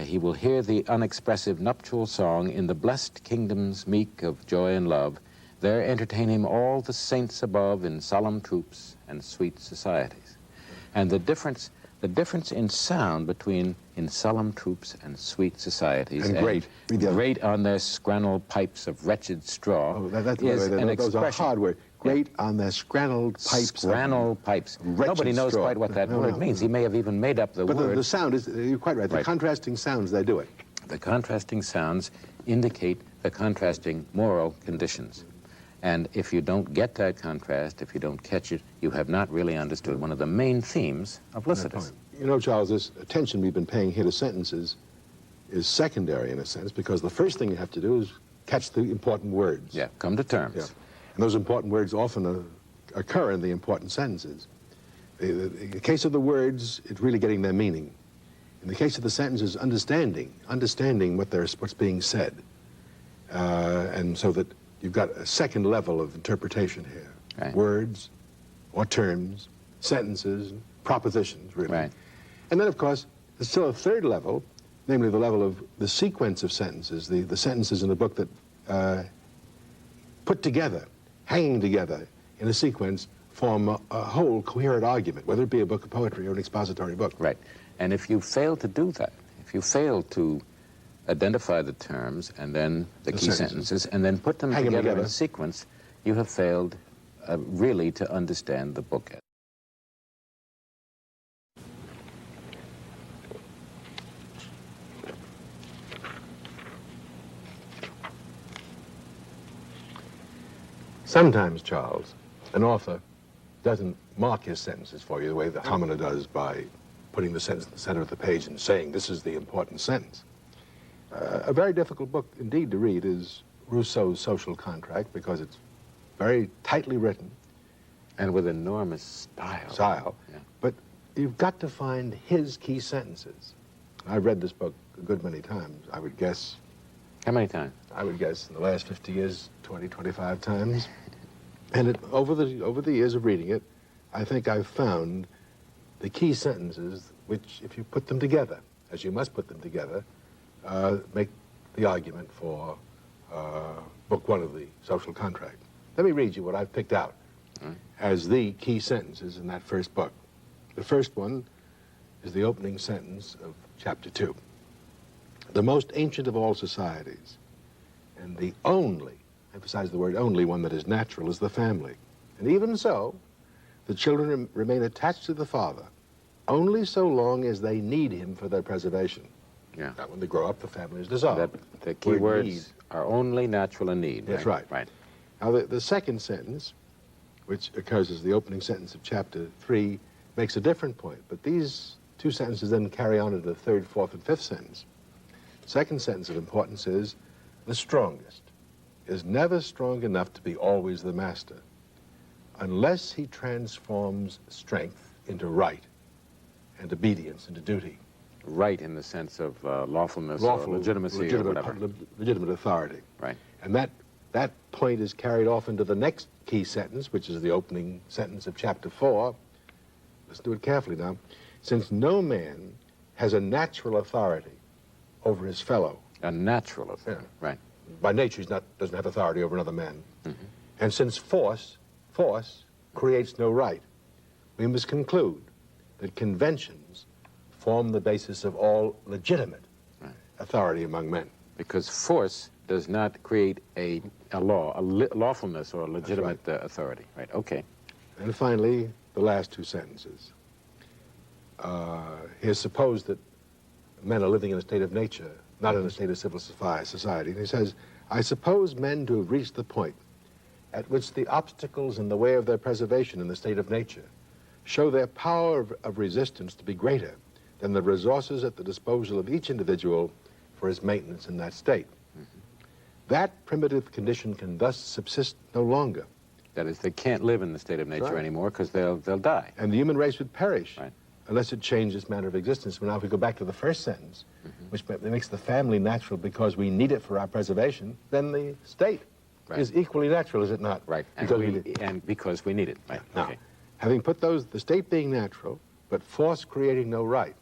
he will hear the unexpressive nuptial song in the blessed kingdoms meek of joy and love. There entertain him all the saints above in solemn troops and sweet societies. And the difference in sound between in solemn troops and sweet societies and grate on their scrannel pipes of wretched straw is an expression. Those are hard words. Grate on their scrannelled pipes. Scrannel pipes. Nobody knows quite what that word means. He may have even made up the word. But the sound is, you're quite right. The contrasting sounds, they do it. The contrasting sounds indicate the contrasting moral conditions. And if you don't get that contrast, if you don't catch it, you have not really understood one of the main themes of Lycidas. You know, Charles, this attention we've been paying here to sentences is secondary in a sense, because the first thing you have to do is catch the important words. Yeah, come to terms. Yeah. And those important words often occur in the important sentences. In the case of the words, it's really getting their meaning. In the case of the sentences, understanding what's being said. And so that you've got a second level of interpretation here. Right. Words or terms, sentences, propositions, really. Right. And then, of course, there's still a third level, namely the level of the sequence of sentences, the sentences in the book that put together, hanging together in a sequence, form a whole coherent argument, whether it be a book of poetry or an expository book. Right. And if you fail to do that, if you fail to identify the terms and then the key sentences and then put them together in a sequence, you have failed really to understand the book. Sometimes, Charles, an author doesn't mark his sentences for you the way the hominer does by putting the sentence in the center of the page and saying, this is the important sentence. A very difficult book indeed to read is Rousseau's Social Contract, because it's very tightly written. And with enormous style. Yeah. But you've got to find his key sentences. I've read this book a good many times, I would guess. How many times? I would guess in the last 50 years, 20, 25 times. And over the years of reading it, I think I've found the key sentences which, if you put them together, as you must put them together, make the argument for Book 1 of the Social Contract. Let me read you what I've picked out as the key sentences in that first book. The first one is the opening sentence of Chapter 2. The most ancient of all societies, and the only, emphasize the word only, one that is natural is the family. And even so, the children remain attached to the father only so long as they need him for their preservation. Yeah. Now, when they grow up, the family is dissolved. The key words are only natural and need. That's right. Right. Now, the second sentence, which occurs as the opening sentence of Chapter 3, makes a different point. But these two sentences then carry on into the third, fourth, and fifth sentence. Second sentence of importance is, the strongest is never strong enough to be always the master, unless he transforms strength into right and obedience into duty. Right in the sense of lawfulness or legitimacy or whatever. Legitimate authority. Right. And that point is carried off into the next key sentence, which is the opening sentence of Chapter 4. Listen to it carefully now. Since no man has a natural authority over his fellow. A natural authority, right. By nature, he doesn't have authority over another man. Mm-hmm. And since force creates no right, we must conclude that conventions form the basis of all legitimate authority among men. Because force does not create a law, lawfulness or a legitimate authority. Right, okay. And finally, the last two sentences. He has supposed that men are living in a state of nature, not in a state of civil society. And he says, I suppose men to have reached the point at which the obstacles in the way of their preservation in the state of nature show their power of resistance to be greater than the resources at the disposal of each individual for his maintenance in that state. That primitive condition can thus subsist no longer. That is, they can't live in the state of nature anymore because they'll die. And the human race would perish right. unless it changed its manner of existence. Well, now, if we go back to the first sentence, which makes the family natural because we need it for our preservation, then the state is equally natural, is it not? Right, and because we need it. Right. Now, okay. Having put those, the state being natural, but force creating no right,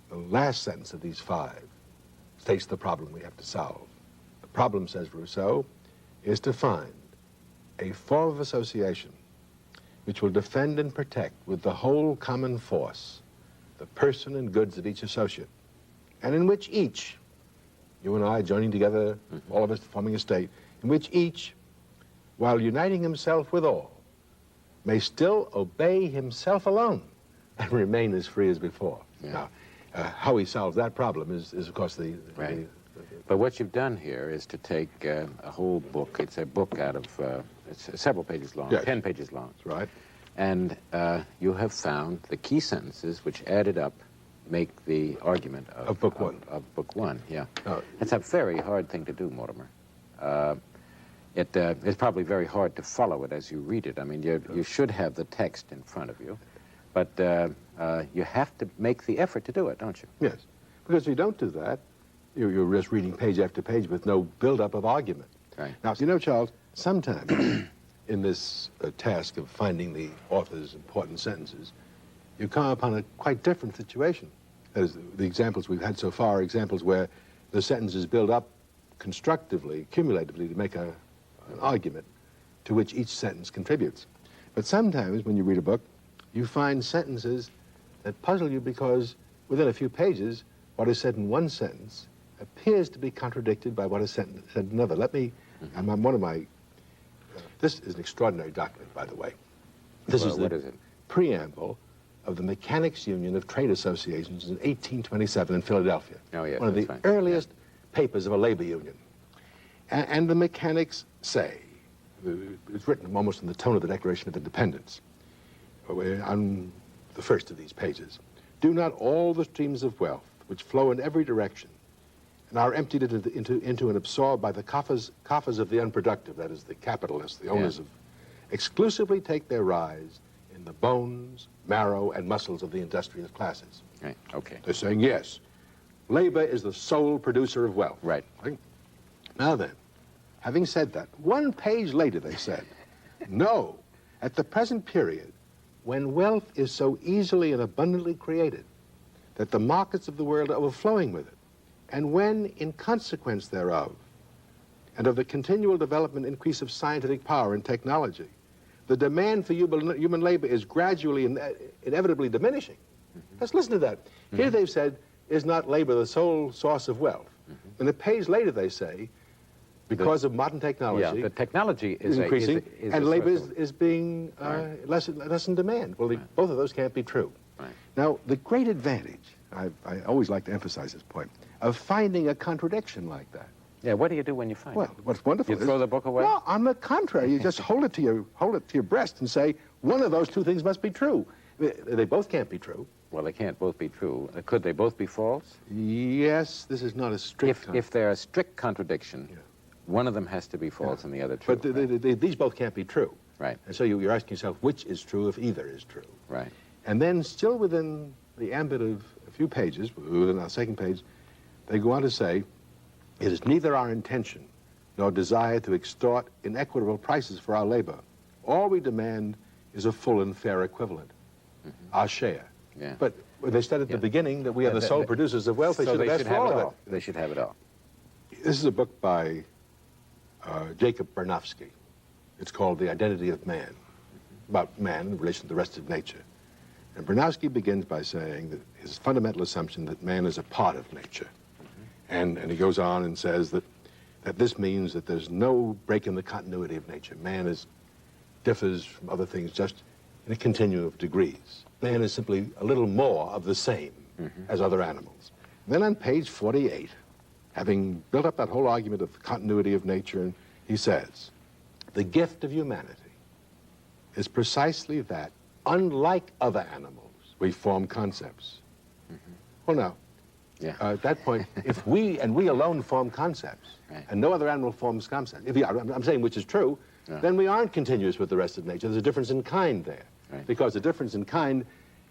the last sentence of these five states the problem we have to solve. The problem, says Rousseau, is to find a form of association which will defend and protect with the whole common force the person and goods of each associate, and in which each, you and I joining together, all of us forming a state, in which each, while uniting himself with all, may still obey himself alone and remain as free as before. Yeah. Now, how he solves that problem is of course, But what you've done here is to take a whole book. It's a book out of, it's several pages long, 10 pages long. That's right. And you have found the key sentences which added up make the argument of book one. Of book one, yeah. It's a very hard thing to do, Mortimer. It's probably very hard to follow it as you read it. I mean, you should have the text in front of you, but you have to make the effort to do it, don't you? Yes, because if you don't do that, you're just reading page after page with no build-up of argument. Right. Now, you know, Charles, sometimes in this task of finding the author's important sentences, you come upon a quite different situation. That is, the examples we've had so far are examples where the sentences build up constructively, cumulatively, to make an argument to which each sentence contributes. But sometimes when you read a book, you find sentences that puzzle you because within a few pages, what is said in one sentence appears to be contradicted by what is said in another. Let me, this is an extraordinary document, by the way. This is the preamble of the Mechanics' Union of Trade Associations in 1827 in Philadelphia. Oh, yes, one of the earliest papers of a labor union. And the mechanics say, it's written almost in the tone of the Declaration of Independence, on the first of these pages, do not all the streams of wealth which flow in every direction and are emptied into and absorbed by the coffers of the unproductive, that is the capitalists, the owners of, exclusively take their rise in the bones, marrow, and muscles of the industrious classes. Right, okay. They're saying, yes, labor is the sole producer of wealth. Right. Now then, having said that, one page later they said, no, at the present period, when wealth is so easily and abundantly created that the markets of the world are overflowing with it, and when, in consequence thereof, and of the continual development and increase of scientific power and technology, the demand for human labor is gradually and inevitably diminishing. Let's listen to that. Here they've said, is not labor the sole source of wealth? And a page later they say, because of modern technology, the technology is increasing, is and labor is being less in demand. Well, both of those can't be true. Right. Now, the great advantage, I always like to emphasize this point, of finding a contradiction like that. Yeah, what do you do when you find it? Well, what's wonderful You throw the book away? No, on the contrary, you just hold it to your breast and say, one of those two things must be true. They both can't be true. Well, they can't both be true. Could they both be false? Yes, this is not a strict... If they're a strict contradiction, one of them has to be false and the other true. But these both can't be true. Right. And so you're asking yourself, which is true if either is true? Right. And then still within the ambit of a few pages, within our second page, they go on to say, it is neither our intention nor desire to extort inequitable prices for our labor. All we demand is a full and fair equivalent, our share. Yeah. But they said at the beginning that we are the sole producers of wealth. They should have asked for all of it. They should have it all. This is a book by Jacob Bernofsky. It's called The Identity of Man, about man in relation to the rest of nature. And Bernofsky begins by saying that his fundamental assumption that man is a part of nature. And he goes on and says that that this means that there's no break in the continuity of nature. Man differs from other things just in a continuum of degrees. Man is simply a little more of the same as other animals. Then on page 48, having built up that whole argument of the continuity of nature, he says, the gift of humanity is precisely that, unlike other animals, we form concepts. Well, now, at that point, if we alone form concepts, and no other animal forms concepts, I'm saying which is true, then we aren't continuous with the rest of nature. There's a difference in kind there. Because the difference in kind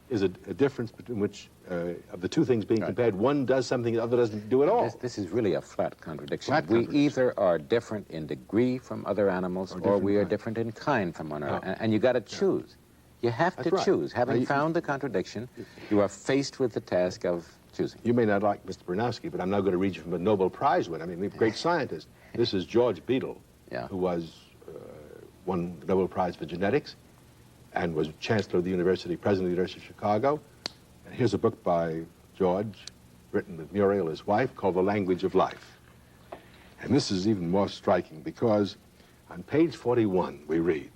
is a difference between which, of the two things being compared, one does something the other doesn't do at all. This is really a flat contradiction. We either are different in degree from other animals, or we are different in kind from one another. And you got to choose. You have to choose. Having found the contradiction, you are faced with the task of choosing. You may not like Mr. Bronowski, but I'm now going to read you from a Nobel Prize winner. I mean, a great scientist. This is George Beadle, who won the Nobel Prize for genetics and was chancellor of the university, president of the University of Chicago. And here's a book by George, written with Muriel, his wife, called The Language of Life. And this is even more striking because on page 41 we read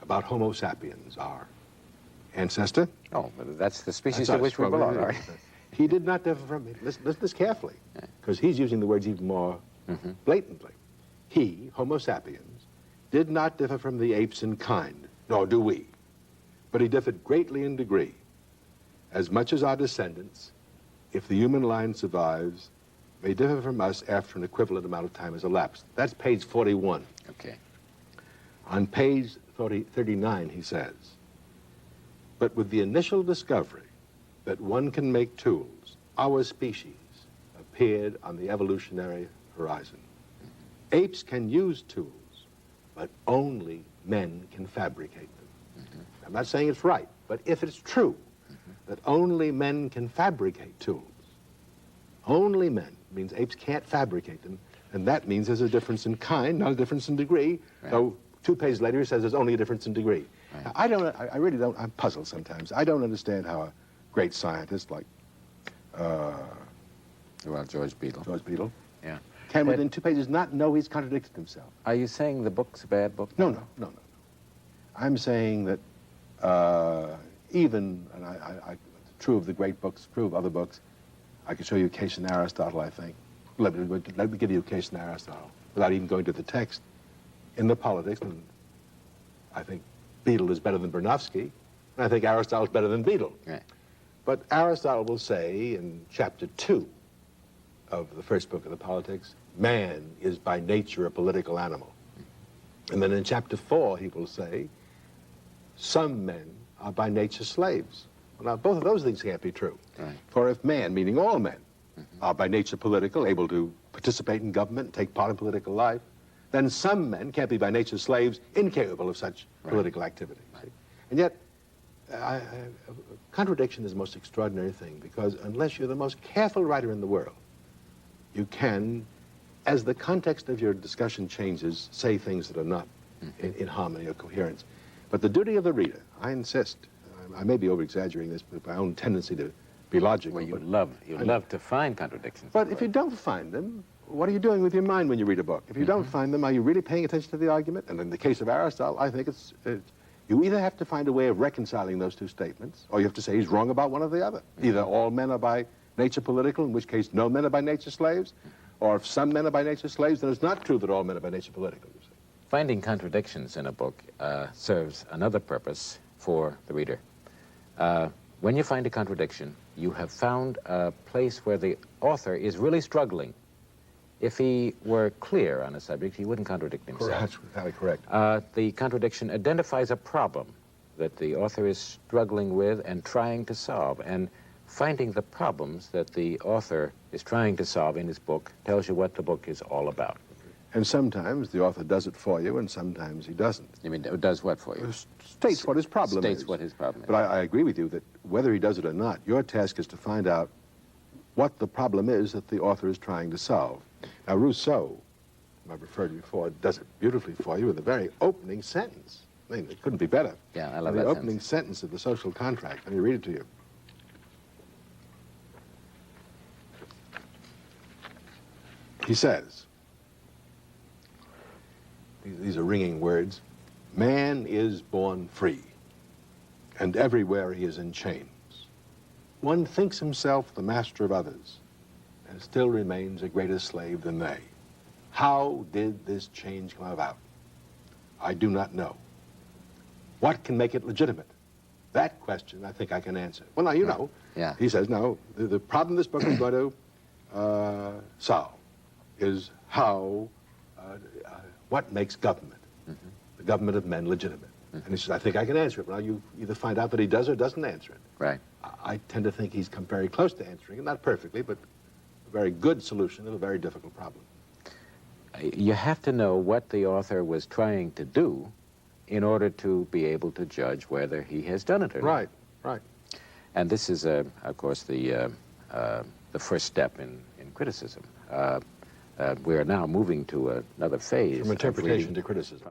about Homo sapiens, our ancestor. Oh, but that's the species to which we belong, right? He did not differ from me. Listen to this carefully, because he's using the words even more blatantly. He, Homo sapiens, did not differ from the apes in kind, nor do we. But he differed greatly in degree, as much as our descendants, if the human line survives, may differ from us after an equivalent amount of time has elapsed. That's page 41. Okay. On page 39, he says, but with the initial discovery that one can make tools, our species appeared on the evolutionary horizon. Apes can use tools, but only men can fabricate them. I'm not saying it's right, but if it's true that only men can fabricate tools, only men, means apes can't fabricate them, and that means there's a difference in kind, not a difference in degree. So 2 pages later he says there's only a difference in degree. Now, I really don't, I'm puzzled sometimes. I don't understand how a great scientist like George Beadle. George Beadle can within 2 pages not know he's contradicted himself. Are you saying the book's a bad book? No. I'm saying that even, and true of the great books, true of other books, I could show you a case in Aristotle, I think. Let me give you a case in Aristotle, without even going to the text. In the politics, and I think Beadle is better than Bronowski, and I think Aristotle is better than Beadle. Right. But Aristotle will say in chapter 2 of the first book of the Politics, man is by nature a political animal. And then in chapter 4 he will say, some men are by nature slaves. Well, now both of those things can't be true. Right. For if man, meaning all men, are by nature political, able to participate in government, and take part in political life, then some men can't be by nature slaves, incapable of such political activity. Right. And yet, contradiction is the most extraordinary thing, because unless you're the most careful writer in the world, you can, as the context of your discussion changes, say things that are not in harmony or coherence. But the duty of the reader, I insist, I may be over-exaggerating this with my own tendency to be logical. Well, you love to find contradictions. But if you don't find them, what are you doing with your mind when you read a book? If you don't find them, are you really paying attention to the argument? And in the case of Aristotle, I think you either have to find a way of reconciling those two statements, or you have to say he's wrong about one or the other. Either all men are by nature political, in which case no men are by nature slaves, or if some men are by nature slaves, then it's not true that all men are by nature political, you see. Finding contradictions in a book serves another purpose for the reader. When you find a contradiction, you have found a place where the author is really struggling. If he were clear on a subject, he wouldn't contradict himself. That's entirely correct. The contradiction identifies a problem that the author is struggling with and trying to solve. And finding the problems that the author is trying to solve in his book tells you what the book is all about. And sometimes the author does it for you, and sometimes he doesn't. You mean, does what for you? States what his problem is. States what his problem is. But I agree with you that whether he does it or not, your task is to find out what the problem is that the author is trying to solve. Now, Rousseau, whom I've referred to before, does it beautifully for you with the very opening sentence. I mean, it couldn't be better. Yeah, I love that the opening sentence of the Social Contract. Let me read it to you. He says, these are ringing words, man is born free, and everywhere he is in chains. One thinks himself the master of others, and still remains a greater slave than they. How did this change come about? I do not know. What can make it legitimate? That question I think I can answer. Well, now, you know, he says, now, the problem this book is going to solve is how, what makes government, the government of men, legitimate. And he says, I think I can answer it. Well, you either find out that he does or doesn't answer it. Right. I tend to think he's come very close to answering it, not perfectly, but a very good solution to a very difficult problem. You have to know what the author was trying to do in order to be able to judge whether he has done it or not. Right, right. And this is, of course, the first step in criticism. We are now moving to another phase. From interpretation to criticism.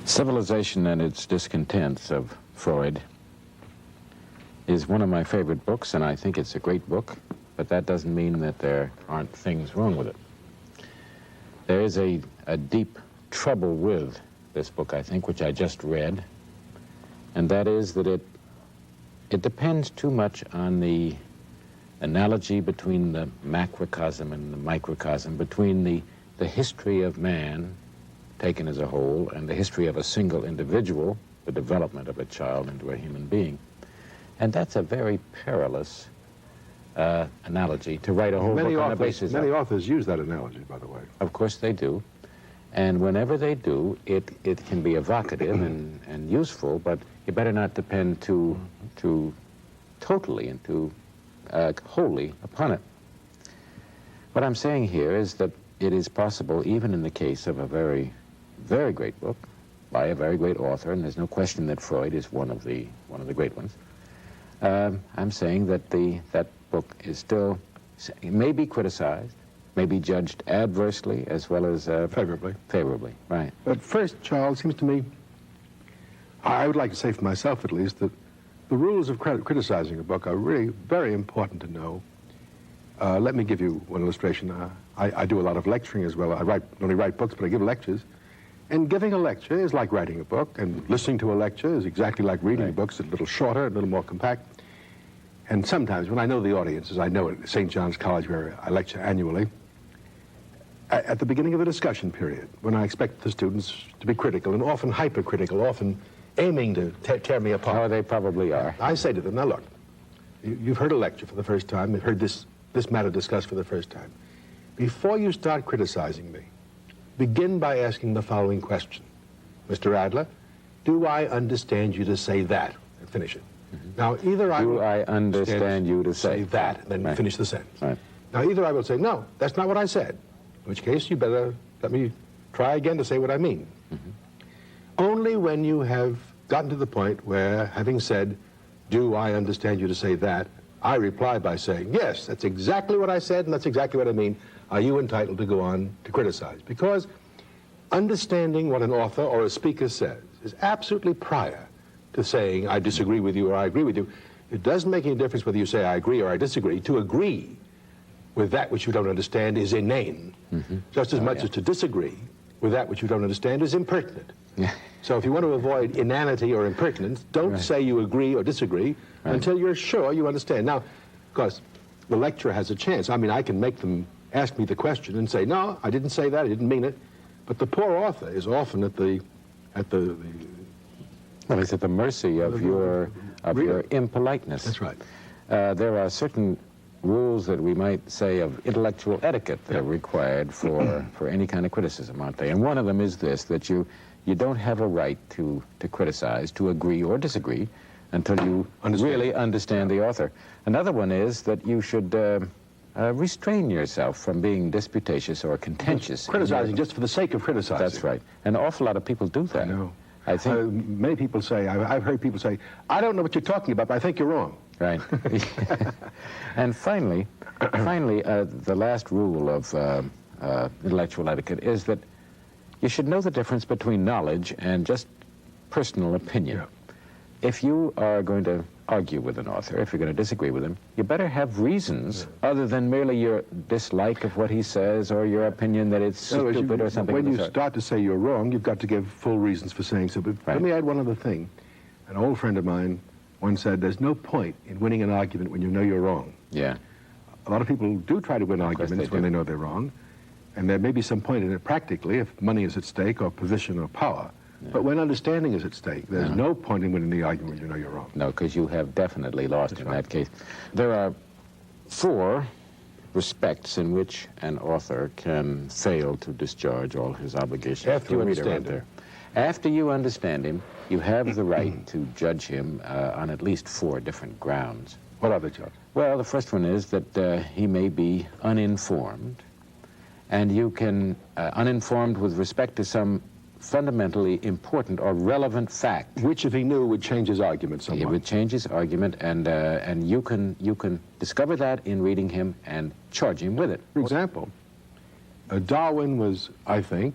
Civilization and Its Discontents of Freud is one of my favorite books, and I think it's a great book, but that doesn't mean that there aren't things wrong with it. There is a deep trouble with this book, I think, which I just read, and that is that it depends too much on the analogy between the macrocosm and the microcosm, between the history of man taken as a whole and the history of a single individual, the development of a child into a human being. And that's a very perilous analogy to write a whole book on the basis of. Many authors use that analogy, by the way. Of course they do. And whenever they do, it can be evocative and useful, but you better not depend too totally and too wholly upon it. What I'm saying here is that it is possible, even in the case of a very, very great book by a very great author, and there's no question that Freud is one of the great ones. I'm saying that that book is still, it may be criticized, may be judged adversely as well as favorably. Favorably, right. But first, Charles, it seems to me, I would like to say for myself at least, that the rules of criticizing a book are really very important to know. Let me give you one illustration. I do a lot of lecturing as well. I not only write books, but I give lectures. And giving a lecture is like writing a book, and listening to a lecture is exactly like reading a book. It's a little shorter, a little more compact. And sometimes, when I know the audience, as I know at St. John's College, where I lecture annually, at the beginning of the discussion period, when I expect the students to be critical, and often hypercritical, often aiming to tear me apart. Oh, they probably are. I say to them, now look, you've heard a lecture for the first time, you've heard this matter discussed for the first time. Before you start criticizing me, begin by asking the following question. Mr. Adler, do I understand you to say that? And finish it. Now, either I do I understand you to say that, and then finish the sentence. Right. Now, either I will say, no, that's not what I said, in which case you better let me try again to say what I mean. Only when you have gotten to the point where, having said, do I understand you to say that, I reply by saying, yes, that's exactly what I said, and that's exactly what I mean, are you entitled to go on to criticize? Because understanding what an author or a speaker says is absolutely prior to saying, I disagree with you or I agree with you. It doesn't make any difference whether you say I agree or I disagree. To agree with that which you don't understand is inane, just as much as to disagree with that which you don't understand is impertinent. So if you want to avoid inanity or impertinence, don't say you agree or disagree until you're sure you understand. Now, of course, the lecturer has a chance. I mean, I can make them ask me the question and say, no, I didn't say that, I didn't mean it. But the poor author is often at the well, he's at the mercy of your impoliteness. That's right. There are certain rules that we might say of intellectual etiquette that are required for any kind of criticism, aren't they? And one of them is this, that you don't have a right to criticize, to agree or disagree, until you really understand the author. Another one is that you should restrain yourself from being disputatious or contentious. Criticizing just for the sake of criticizing. That's right. An awful lot of people do that. I know. I think many people say, I've heard people say, I don't know what you're talking about, but I think you're wrong. Right. And finally, the last rule of intellectual etiquette is that you should know the difference between knowledge and just personal opinion. Yeah. If you are going to argue with an author, if you're going to disagree with him, you better have reasons other than merely your dislike of what he says or your opinion that it's stupid or something. When you start to say you're wrong, you've got to give full reasons for saying so. But Right. let me add one other thing. An old friend of mine once said, there's no point in winning an argument when you know you're wrong. Yeah. A lot of people do try to win course arguments they when do. they know they're wrong. And there may be some point in it practically if money is at stake or position or power. But when understanding is at stake, there's no point in winning the argument when you know you're wrong. No, because you have definitely lost in that case. There are 4 respects in which an author can fail to discharge all his obligations. After you to a reader understand out him. there. After you understand him, you have the right to judge him on at least 4 different grounds. What other judge? Well, the first one is that he may be uninformed, and you can, uninformed with respect to some fundamentally important or relevant fact. Which, if he knew, would change his argument It somewhat. would change his argument, and you can discover that in reading him and charge him with it. For example, Darwin was, I think,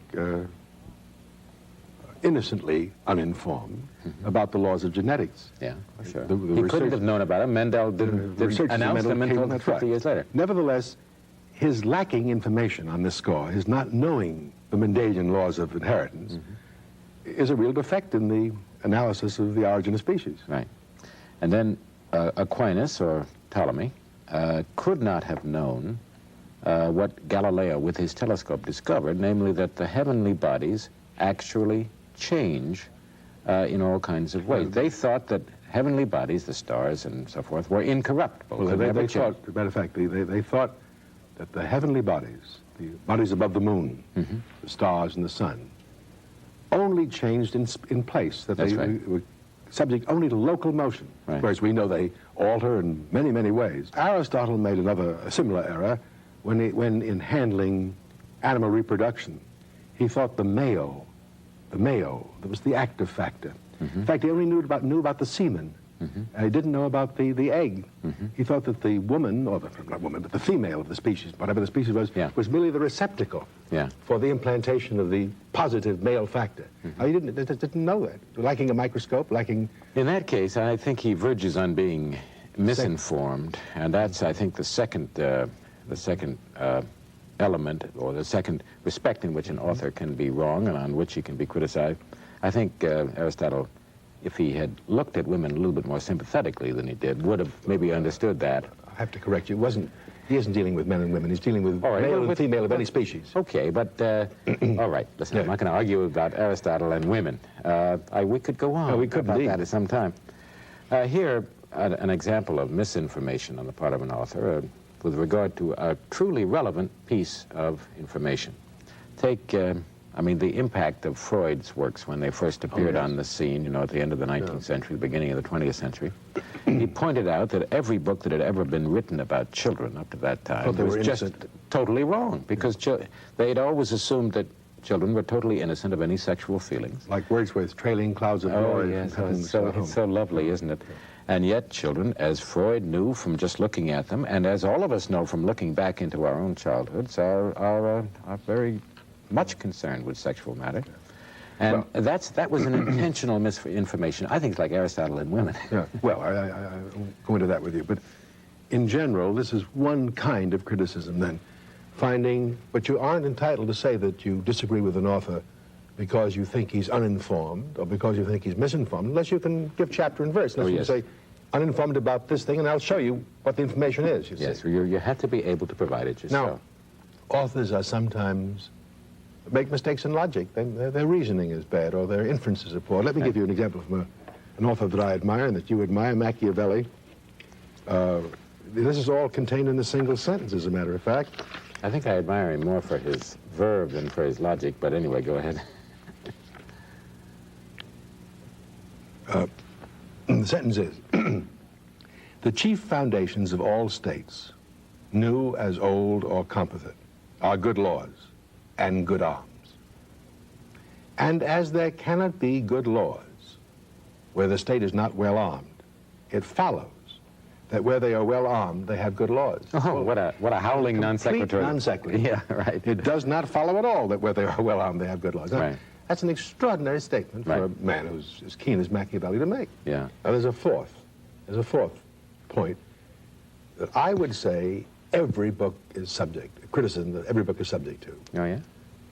innocently uninformed about the laws of genetics. Yeah, sure. The He couldn't research- have known about it. Mendel didn't research announce them until 50 years later. Nevertheless, his lacking information on this score, his not knowing the Mendelian laws of inheritance, is a real defect in the analysis of the origin of species. Right. And then Aquinas, or Ptolemy, could not have known what Galileo, with his telescope, discovered, namely that the heavenly bodies actually change in all kinds of ways. They thought that heavenly bodies, the stars and so forth, were incorruptible. Well, Could never they change. thought, as a matter of fact, they thought that the heavenly bodies, the bodies above the moon, the stars and the sun, only changed in place, that That's they right. were subject only to local motion. Right. Whereas we know they alter in many, many ways. Aristotle made a similar error when in handling animal reproduction. He thought the male, that was the active factor. In fact, he only knew about the semen. He didn't know about the egg. He thought that the woman, or not woman, but the female of the species, whatever the species Yeah. was merely the receptacle Yeah. for the implantation of the positive male factor. He didn't know that. Lacking a microscope, lacking... In that case, I think he verges on being misinformed, and that's, I think, the second element, or the second respect in which an author can be wrong and on which he can be criticized. I think Aristotle, if he had looked at women a little bit more sympathetically than he did, would have maybe understood that. I have to correct you. He isn't dealing with men and women. He's dealing with All right, male well, and female of any species. Okay, but all right. Listen, I'm not going to argue about Aristotle and women. We could go on No, we could about indeed. that at some time. Here, an example of misinformation on the part of an author with regard to a truly relevant piece of information. Take, the impact of Freud's works when they first appeared yes. on the scene, at the end of the 19th century, the beginning of the 20th century. He pointed out that every book that had ever been written about children up to that time Thought they was were just innocent. totally wrong, because they'd always assumed that children were totally innocent of any sexual feelings. Like Wordsworth's trailing clouds of Oh, glory. yes, from heaven's home. it's so lovely, isn't it? And yet children, as Freud knew from just looking at them, and as all of us know from looking back into our own childhoods, are very much concerned with sexual matter. And that was an intentional misinformation. I think it's like Aristotle and women. Yeah. Well, I won't go into that with you, but in general, this is one kind of criticism then. But you aren't entitled to say that you disagree with an author because you think he's uninformed or because you think he's misinformed, unless you can give chapter and verse. Unless you yes. can say, uninformed about this thing, and I'll show you what the information is, you Yes, see. you have to be able to provide it yourself. Now, authors are sometimes make mistakes in logic. Their reasoning is bad or their inferences are poor. Let me give you an example from an author that I admire and that you admire, Machiavelli. This is all contained in a single sentence, as a matter of fact. I think I admire him more for his verve than for his logic, but anyway, go ahead. The sentence is, the chief foundations of all states, new as old or composite, are good laws and good arms. And as there cannot be good laws where the state is not well armed, it follows that where they are well armed, they have good laws. Oh, what a howling non sequitur. Non sequitur. Yeah, right. It does not follow at all that where they are well armed, they have good laws. Now, Right. that's an extraordinary statement for a man who's as keen as Machiavelli to make. Yeah. Now, there's a fourth point that I would say every book is subject, a criticism that every book is subject to. Oh, yeah?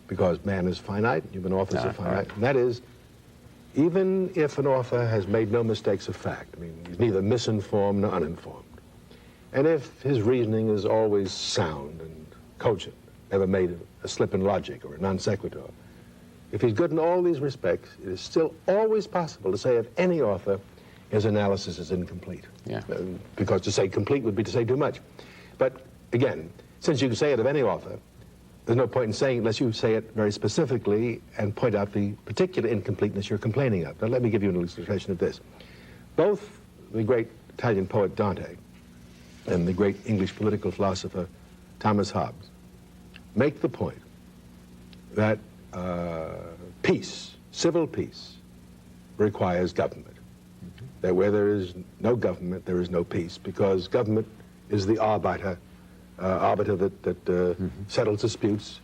Because man is finite, human authors are finite, right. and that is, even if an author has made no mistakes of fact, I mean, he's neither misinformed nor uninformed, and if his reasoning is always sound and cogent, never made a slip in logic or a non sequitur, if he's good in all these respects, it is still always possible to say of any author, his analysis is incomplete. Yeah. Because to say complete would be to say too much. But again, since you can say it of any author, there's no point in saying it unless you say it very specifically and point out the particular incompleteness you're complaining of. Now, let me give you an illustration of this. Both the great Italian poet Dante and the great English political philosopher Thomas Hobbes make the point that peace, civil peace, requires government. That where there is no government, there is no peace, because government is the arbiter that settles disputes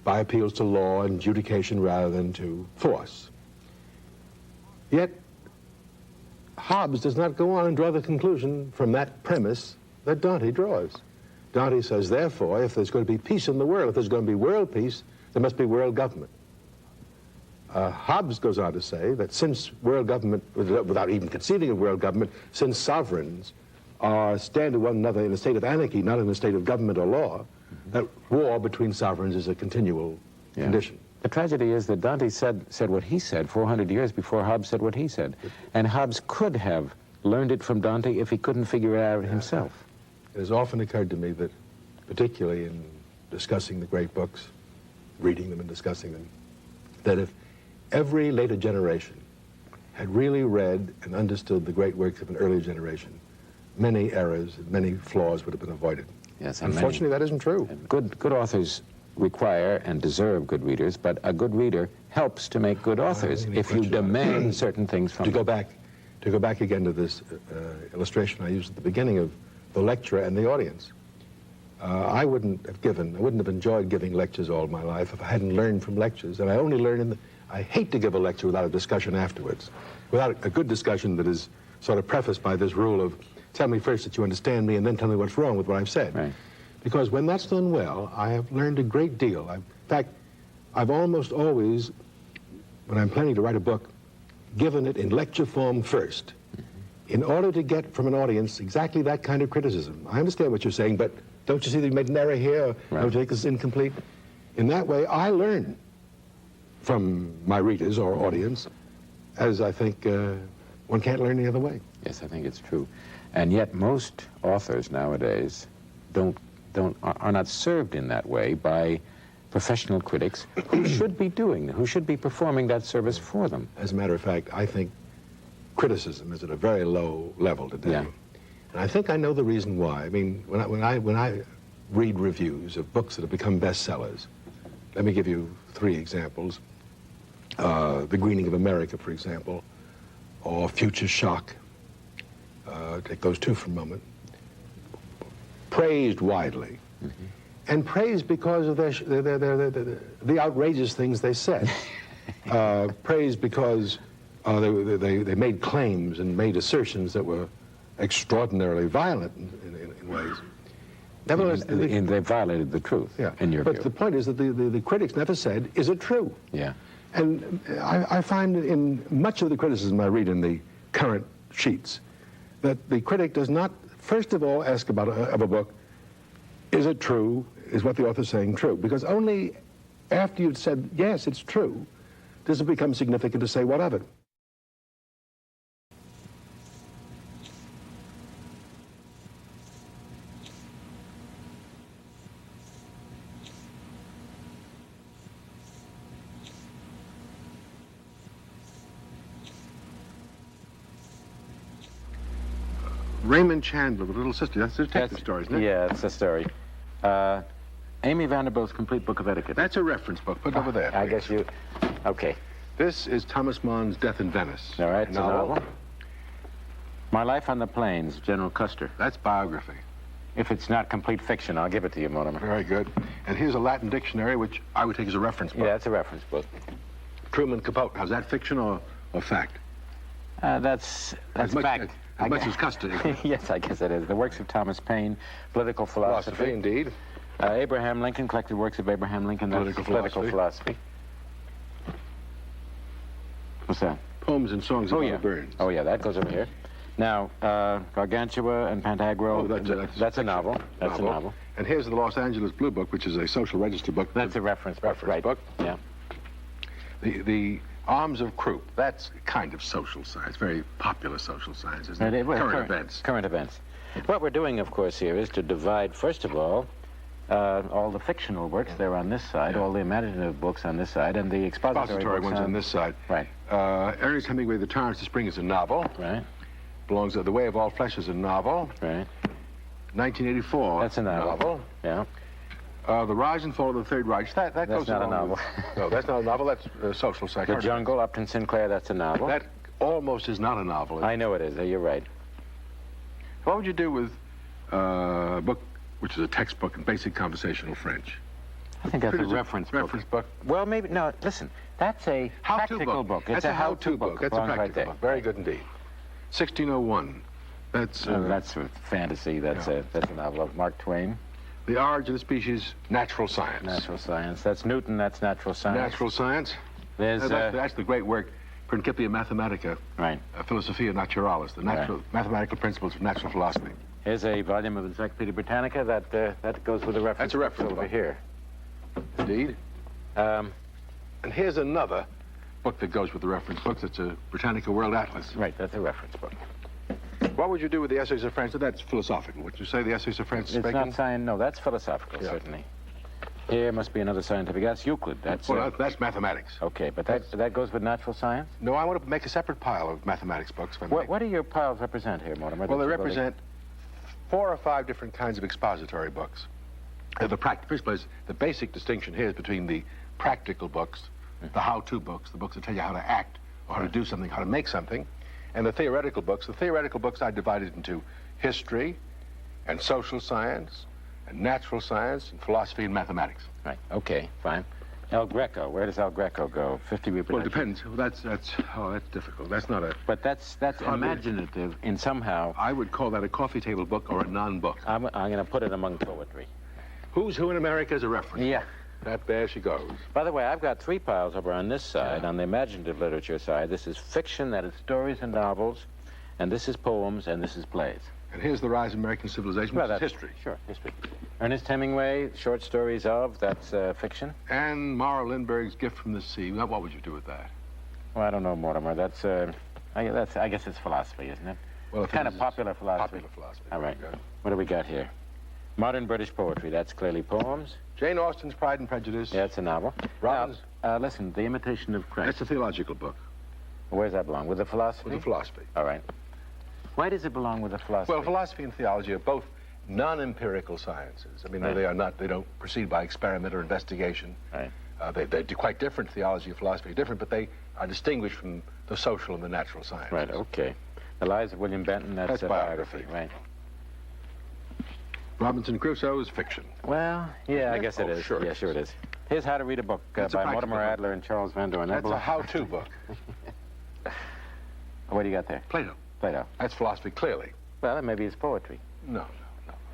by appeals to law and adjudication rather than to force. Yet, Hobbes does not go on and draw the conclusion from that premise that Dante draws. Dante says, therefore, if there's going to be peace in the world, if there's going to be world peace, there must be world government. Hobbes goes on to say that since world government, without even conceiving of world government, since sovereigns stand to one another in a state of anarchy, not in a state of government or law, that war between sovereigns is a continual condition. The tragedy is that Dante said what he said 400 years before Hobbes said what he said. And Hobbes could have learned it from Dante if he couldn't figure it out himself. It has often occurred to me that, particularly in discussing the great books, reading them and discussing them, that if every later generation had really read and understood the great works of an earlier generation, many errors and many flaws would have been avoided. Yes, unfortunately, that isn't true. Good authors require and deserve good readers, but a good reader helps to make good authors if you demand certain things from them. To go back again to this illustration I used at the beginning of the lecturer and the audience. I wouldn't have enjoyed giving lectures all my life if I hadn't learned from lectures, and I only learn I hate to give a lecture without a discussion afterwards, without a good discussion that is sort of prefaced by this rule of tell me first that you understand me and then tell me what's wrong with what I've said. Right. Because when that's done well, I have learned a great deal. In fact, I've almost always, when I'm planning to write a book, given it in lecture form first, in order to get from an audience exactly that kind of criticism. I understand what you're saying, but don't you see that you made an error here? Right. Don't you think this is incomplete? In that way, I learn from my readers or audience, as I think one can't learn any other way. Yes, I think it's true. And yet most authors nowadays are not served in that way by professional critics who should be performing that service for them. As a matter of fact, I think criticism is at a very low level today. Yeah. And I think I know the reason why. I mean, when I read reviews of books that have become bestsellers, let me give you 3 examples. The Greening of America, for example, or Future Shock. Take those 2 for a moment. Praised widely. And praised because of the outrageous things they said. Praised because they made claims and made assertions that were extraordinarily violent in ways. Nevertheless, And they violated the truth, in your view. But the point is that the critics never said, is it true? Yeah. And I find in much of the criticism I read in the current sheets that the critic does not, first of all, ask about of a book, is it true? Is what the author's saying true? Because only after you've said, yes, it's true, does it become significant to say what of it. Raymond Chandler, the little sister. That's a detective story, isn't it? Yeah, it's a story. Amy Vanderbilt's Complete Book of Etiquette. That's a reference book. Put it over there. I guess you... Okay. This is Thomas Mann's Death in Venice. All right, it's a novel. My Life on the Plains, General Custer. That's biography. If it's not complete fiction, I'll give it to you, Mortimer. Very good. And here's a Latin dictionary, which I would take as a reference book. Yeah, that's a reference book. Truman Capote. How's that fiction or fact? That's As much fact. as much as Custer. Yes, I guess it is. The works of Thomas Paine, political philosophy. Indeed. Abraham Lincoln, collected works of Abraham Lincoln. That's Political philosophy. What's that? Poems and songs of Oliver Burns. Oh, yeah, that goes over here. Now, Gargantua and Pantagruel, that's a novel. That's a novel. And here's the Los Angeles Blue Book, which is a social register book. That's a reference book, right. book. Yeah. The Arms of Croup, that's kind of social science, very popular social science, isn't it? Current events. Current events. What we're doing, of course, here is to divide, first of all the fictional works, they're on this side, all the imaginative books on this side, and the expository ones on this side. Right. Ernest Hemingway, The Torrents of Spring is a novel. Right. Belongs to The Way of All Flesh is a novel. Right. 1984. That's a novel. Yeah. The Rise and Fall of the Third Reich. That that's goes not a along novel. No, that's not a novel. That's social psychology. The Jungle, Upton Sinclair, that's a novel. That almost is not a novel. I know it is. You're right. What would you do with a book which is a textbook in basic conversational French? I think that's a reference book. Well, maybe, no, listen, that's a practical book. It's a how-to book. That's a practical book. Very good indeed. 1601. That's fantasy. That's a novel of Mark Twain. The Origin of Species, Natural Science. Natural Science. That's Newton. That's Natural Science. Natural Science. There's that's the great work, Principia Mathematica. Right. Philosophia Naturalis, the mathematical principles of natural philosophy. Here's a volume of Encyclopedia Britannica that goes with a reference. That's a reference over here. Indeed. And here's another book that goes with the reference books. It's a Britannica World Atlas. Right. That's a reference book. What would you do with the Essays of Francis? That's philosophical. Would you say the Essays of Francis Bacon? It's not science. No, that's philosophical, certainly. Here must be another scientific. That's Euclid. That's that's mathematics. Okay, but that goes with natural science? No, I want to make a separate pile of mathematics books. What do your piles represent here, Mortimer? Well, they represent 4 or 5 different kinds of expository books. First place, the basic distinction here is between the practical books, the how-to books, the books that tell you how to act or how to do something, how to make something, and the theoretical books. The theoretical books I divided into history and social science and natural science and philosophy and mathematics. Right. Okay, fine. El Greco. Where does El Greco go? 50 reproductions. Well, it depends. Well, that's difficult. That's not a... But that's imaginative in somehow... I would call that a coffee table book or a non-book. I'm going to put it among poetry. Who's Who in America is a reference. Yeah. There she goes. By the way, I've got 3 piles over on this side, on the imaginative literature side. This is fiction, that is stories and novels, and this is poems, and this is plays. And here's The Rise of American Civilization, which is history. Sure, history. Ernest Hemingway, short stories of, that's fiction. And Mara Lindbergh's Gift from the Sea. What would you do with that? Well, I don't know, Mortimer. I guess it's philosophy, isn't it? Well, it's kind of popular philosophy. Popular philosophy. All right. What do we got here? Modern British poetry. That's clearly poems. Jane Austen's Pride and Prejudice. Yeah, it's a novel. Robbins. Now, listen, The Imitation of Christ. That's a theological book. Where does that belong? With the philosophy? With the philosophy. All right. Why does it belong with the philosophy? Well, philosophy and theology are both non-empirical sciences. I mean, they don't proceed by experiment or investigation. Right. They're quite different. Theology and philosophy are different, but they are distinguished from the social and the natural sciences. Right, okay. The Lives of William Benton, that's a biography. Right. Robinson Crusoe is fiction. Well, yeah, I guess it is. Sure yeah, sure it is. Here's How to Read a Book by Mortimer Adler and Charles Van Doren. That's a how-to book. What do you got there? Plato. Plato. That's philosophy, clearly. Well, maybe it's poetry. No,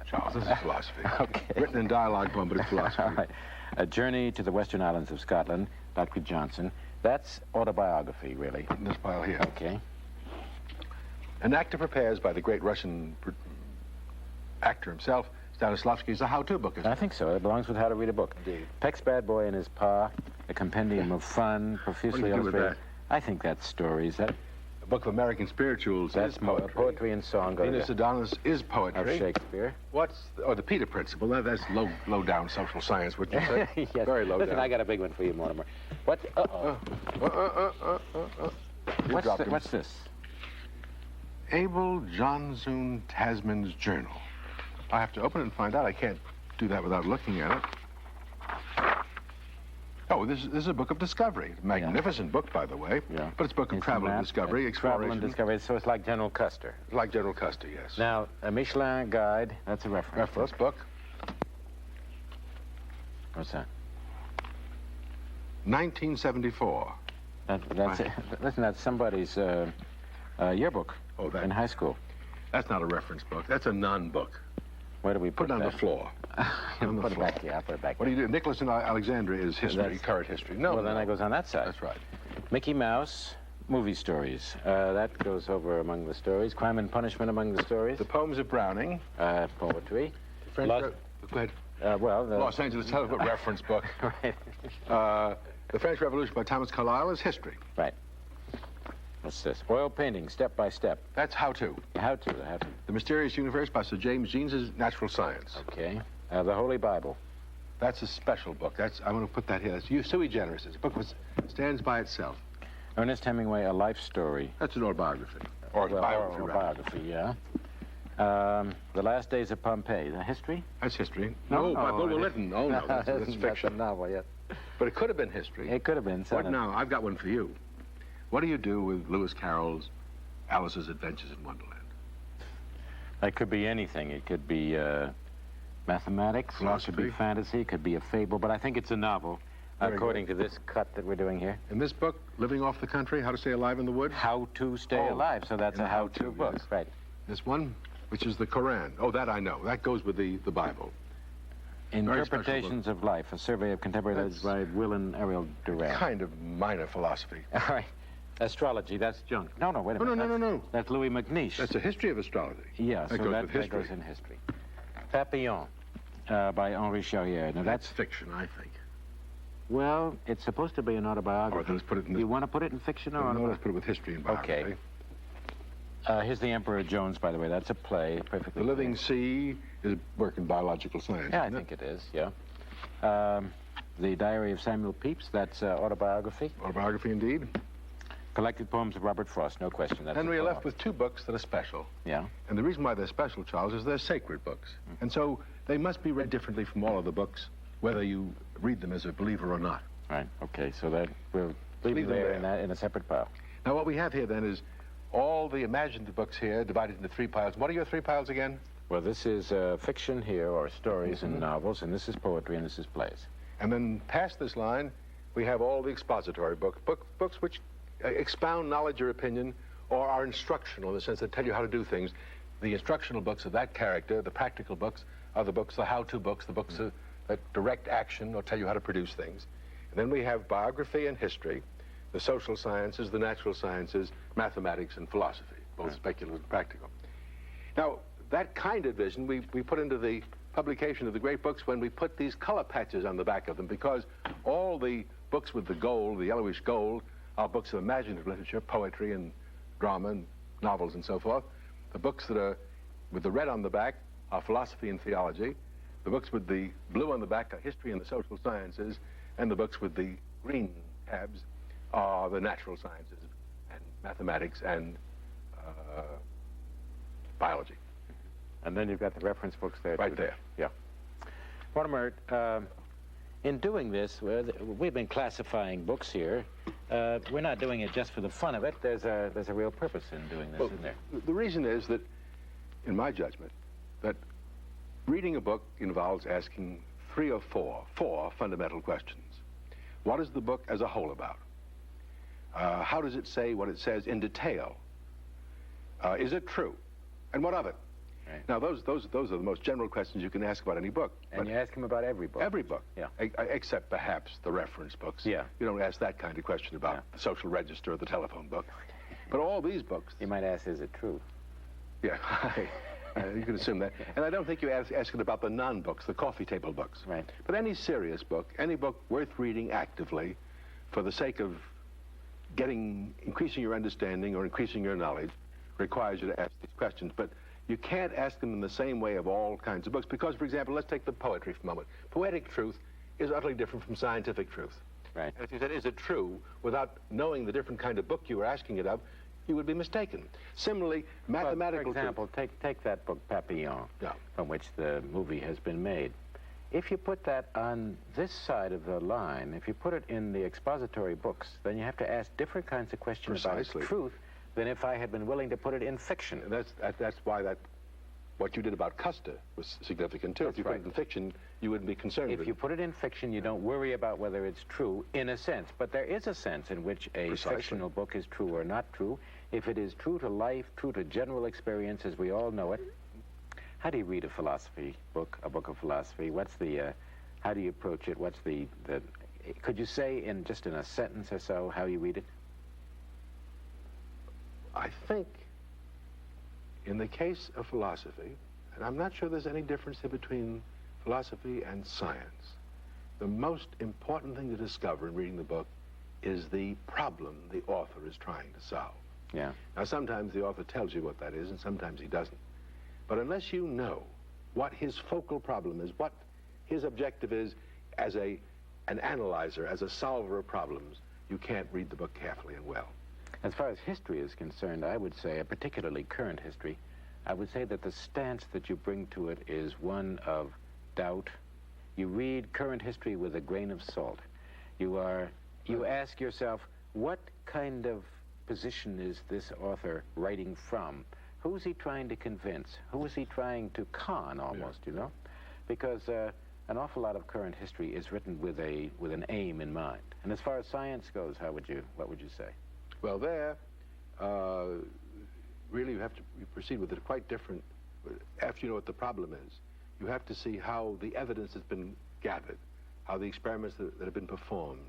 Charles, this is philosophy. Okay. Written in dialogue poem, but it's philosophy. All right. A Journey to the Western Islands of Scotland, Dr. Johnson. That's autobiography, really. In this pile here. Okay. An actor prepares by the great Russian actor himself, Stanislavski, is a how-to book, isn't it? I think so. It belongs with How to Read a Book. Indeed. Peck's Bad Boy and His Pa, a compendium of fun, profusely illustrated. With that? I think that's stories. A book of American spirituals That's is poetry. Poetry and song. Venus Adonis is poetry. Of Shakespeare. The Peter Principle? That's low-down social science, wouldn't you say? Yes. Very low Listen, down. I got a big one for you, Mortimer. What? What's this? Abel Johnson Tasman's Journal. I have to open it and find out. I can't do that without looking at it. Oh, this is a book of discovery. Magnificent book, by the way. Yeah. But it's a book of travel and discovery, exploration. Travel and discovery, so it's like General Custer. Like General Custer, yes. Now, a Michelin guide, that's a reference book. What's that? 1974. That's it. Listen, that's somebody's yearbook in high school. That's not a reference book. That's a non-book. Where do we put it on that? the floor. Put it back here. I'll put it back. What do you do? Nicholas and Alexandria is history, current history. No, well, then that goes on that side. That's right. Mickey Mouse, movie stories. That goes over among the stories. Crime and Punishment among the stories. The poems of Browning. Poetry. Go ahead. Los Angeles Telephone reference book. Right. The French Revolution by Thomas Carlyle is history. Right. What's this? Oil painting, step by step. That's how-to. How-to. The Mysterious Universe by Sir James Jeans is natural science. Okay. The Holy Bible. That's a special book. I'm going to put that here. That's sui generis. It's a book that stands by itself. Ernest Hemingway, A Life Story. That's an autobiography. Autobiography, yeah. The Last Days of Pompeii. Is that history? That's history. No, by Bulwer Lytton. Oh, no, that's fiction. That's a novel, yet. But it could have been history. It could have been. What now? I've got one for you. What do you do with Lewis Carroll's Alice's Adventures in Wonderland? It could be anything. It could be mathematics, philosophy. It could be fantasy, it could be a fable, but I think it's a novel, according to this cut that we're doing here. In this book, Living Off the Country, How to Stay Alive in the Woods? How to Stay Alive, so that's a how-to book. Yes. Right. This one, which is the Koran. Oh, that I know. That goes with the Bible. Interpretations of Life, a survey of contemporary lives by Will and Ariel Durant. Kind of minor philosophy. All right. Astrology, that's junk. No, wait a minute. No. That's Louis MacNeice. That's a history of astrology. Yeah, that goes in history. Papillon by Henri Charrière. Now that's fiction, I think. Well, it's supposed to be an autobiography. Let's put it in You want to put it in fiction or no, let's put it with history and biography. Okay. Here's The Emperor Jones, by the way. That's a play, perfectly. The Living Sea is work in biological science. Yeah, I think it is, yeah. The Diary of Samuel Pepys, that's autobiography. Autobiography, indeed. Collected Poems of Robert Frost, no question. That's and we are left with two books that are special. Yeah. And the reason why they're special, Charles, is they're sacred books. And so they must be read differently from all other books, whether you read them as a believer or not. Right, okay, so that we'll leave them there in a separate pile. Now, what we have here, then, is all the imaginative books here divided into three piles. What are your three piles again? Well, this is fiction here, or stories and novels, and this is poetry, and this is plays. And then past this line, we have all the expository books which expound knowledge or opinion, or are instructional in the sense that tell you how to do things. The instructional books of that character, the practical books, are the books, the how-to books, the books that direct action or tell you how to produce things. And then we have biography and history, the social sciences, the natural sciences, mathematics, and philosophy, both speculative and practical. Now, that kind of vision we put into the publication of the great books when we put these color patches on the back of them, because all the books with the gold, the yellowish gold, are books of imaginative literature, poetry and drama and novels and so forth. The books that are with the red on the back are philosophy and theology. The books with the blue on the back are history and the social sciences. And the books with the green tabs are the natural sciences and mathematics and biology. And then you've got the reference books there. Right there. Yeah. Mortimer, in doing this, we've been classifying books here. We're not doing it just for the fun of it. There's a real purpose in doing this, isn't there? The reason is that, in my judgment, that reading a book involves asking three or four fundamental questions. What is the book as a whole about? How does it say what it says in detail? Is it true? And what of it? Right. Now, those are the most general questions you can ask about any book. And you ask them about every book. Every book. Yeah. Except perhaps the reference books. Yeah. You don't ask that kind of question about the social register or the telephone book. But all these books. You might ask, is it true? Yeah. You can assume that. And I don't think you ask it about the non-books, the coffee table books. Right. But any serious book, any book worth reading actively for the sake of increasing your understanding or increasing your knowledge requires you to ask these questions. But you can't ask them in the same way of all kinds of books because, for example, let's take the poetry for a moment. Poetic truth is utterly different from scientific truth. Right. And if you said, is it true, without knowing the different kind of book you were asking it of, you would be mistaken. Similarly, mathematical For example, take that book, Papillon, from which the movie has been made. If you put that on this side of the line, if you put it in the expository books, then you have to ask different kinds of questions Precisely. about truth than if I had been willing to put it in fiction. And that's why what you did about Custer was significant, too. That's if you right. put it in fiction, you wouldn't be concerned If with you put it in fiction, you don't worry about whether it's true, in a sense. But there is a sense in which a Precisely. fictional book is true or not true. If it is true to life, true to general experience as we all know it. How do you read a philosophy book, a book of philosophy? What's the, how do you approach it? What's the, could you say in just in a sentence or so how you read it? I think in the case of philosophy, and I'm not sure there's any difference in between philosophy and science, the most important thing to discover in reading the book is the problem the author is trying to solve. Yeah. Now, sometimes the author tells you what that is, and sometimes he doesn't. But unless you know what his focal problem is, what his objective is as an analyzer, as a solver of problems, you can't read the book carefully and well. As far as history is concerned, I would say, particularly current history, I would say that the stance that you bring to it is one of doubt. You read current history with a grain of salt. You ask yourself, what kind of position is this author writing from? Who is he trying to convince? Who is he trying to con, almost, you know? Because an awful lot of current history is written with an aim in mind. And as far as science goes, what would you say? Well, there, really you proceed with it quite different. After you know what the problem is, you have to see how the evidence has been gathered, how the experiments that have been performed,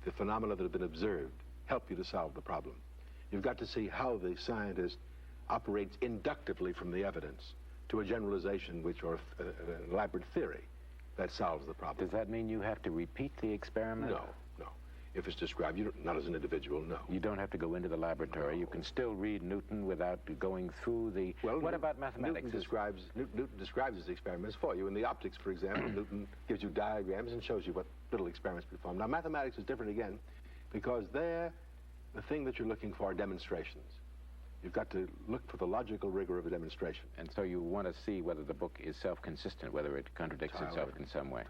the phenomena that have been observed, help you to solve the problem. You've got to see how the scientist operates inductively from the evidence to a generalization or an elaborate theory that solves the problem. Does that mean you have to repeat the experiment? No. If it's described, not as an individual, no. You don't have to go into the laboratory. No. You can still read Newton without going through the... Well, what about mathematics? Newton describes his experiments for you. In the optics, for example, Newton gives you diagrams and shows you what little experiments performed. Now, mathematics is different again, because there, the thing that you're looking for are demonstrations. You've got to look for the logical rigor of a demonstration. And so you want to see whether the book is self-consistent, whether it contradicts itself in some way.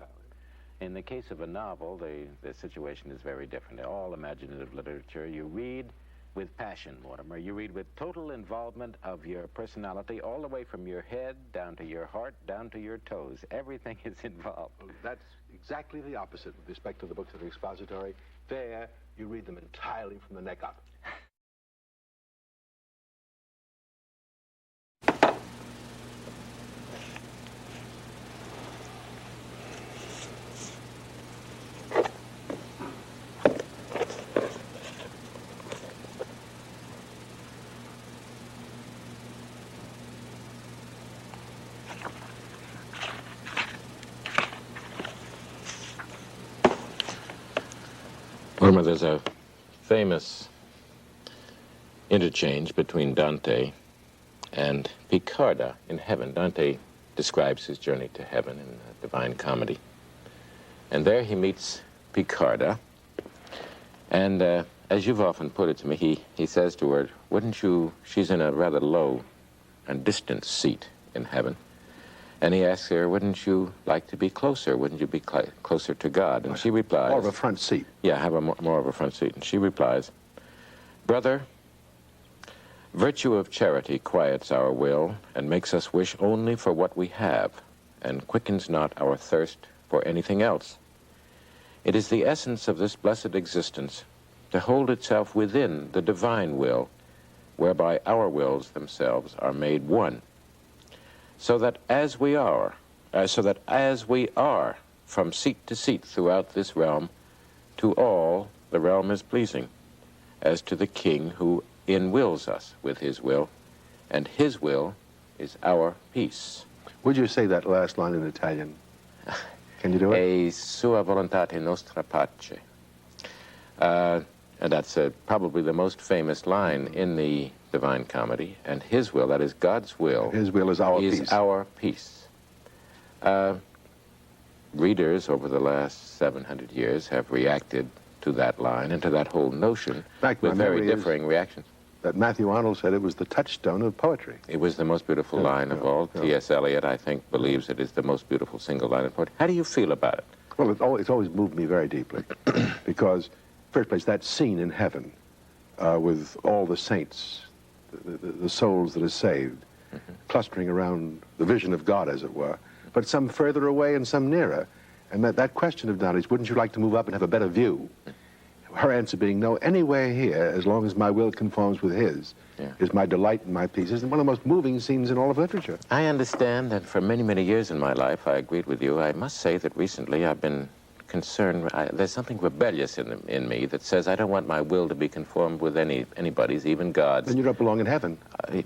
In the case of a novel, the situation is very different. All imaginative literature, you read with passion, Mortimer. You read with total involvement of your personality, all the way from your head, down to your heart, down to your toes. Everything is involved. Well, that's exactly the opposite with respect to the books that are expository. There, you read them entirely from the neck up. Mortimer, there's a famous interchange between Dante and Piccarda in heaven. Dante describes his journey to heaven in the Divine Comedy. And there he meets Piccarda. And as you've often put it to me, he says to her, she's in a rather low and distant seat in heaven. And he asks her, wouldn't you like to be closer? Wouldn't you be closer to God? And she replies... More of a front seat. Yeah, have more of a front seat. And she replies, brother, virtue of charity quiets our will and makes us wish only for what we have and quickens not our thirst for anything else. It is the essence of this blessed existence to hold itself within the divine will, whereby our wills themselves are made one. So that as we are from seat to seat throughout this realm, to all the realm is pleasing, as to the king who inwills us with his will, and his will is our peace. Would you say that last line in Italian? Can you do it? E sua volontate nostra pace. And that's probably the most famous line in the Divine Comedy. And his will, that is God's will, his will is our peace. Is our peace. Readers over the last 700 years have reacted to that line and to that whole notion with very differing reactions. that Matthew Arnold said it was the touchstone of poetry. It was the most beautiful line of all. T.S. Eliot, I think, believes it is the most beautiful single line of poetry. How do you feel about it? Well, it's always moved me very deeply because, first place, that scene in heaven with all the saints, the souls that are saved, clustering around the vision of God, as it were, but some further away and some nearer. And that question of Donnie's, wouldn't you like to move up and have a better view? Her answer being, no, anywhere here, as long as my will conforms with his, is my delight and my peace. It's one of the most moving scenes in all of literature. I understand that for many, many years in my life, I agreed with you. I must say that recently I've been concerned. There's something rebellious in me that says I don't want my will to be conformed with anybody's, even God's. Then you don't belong in heaven.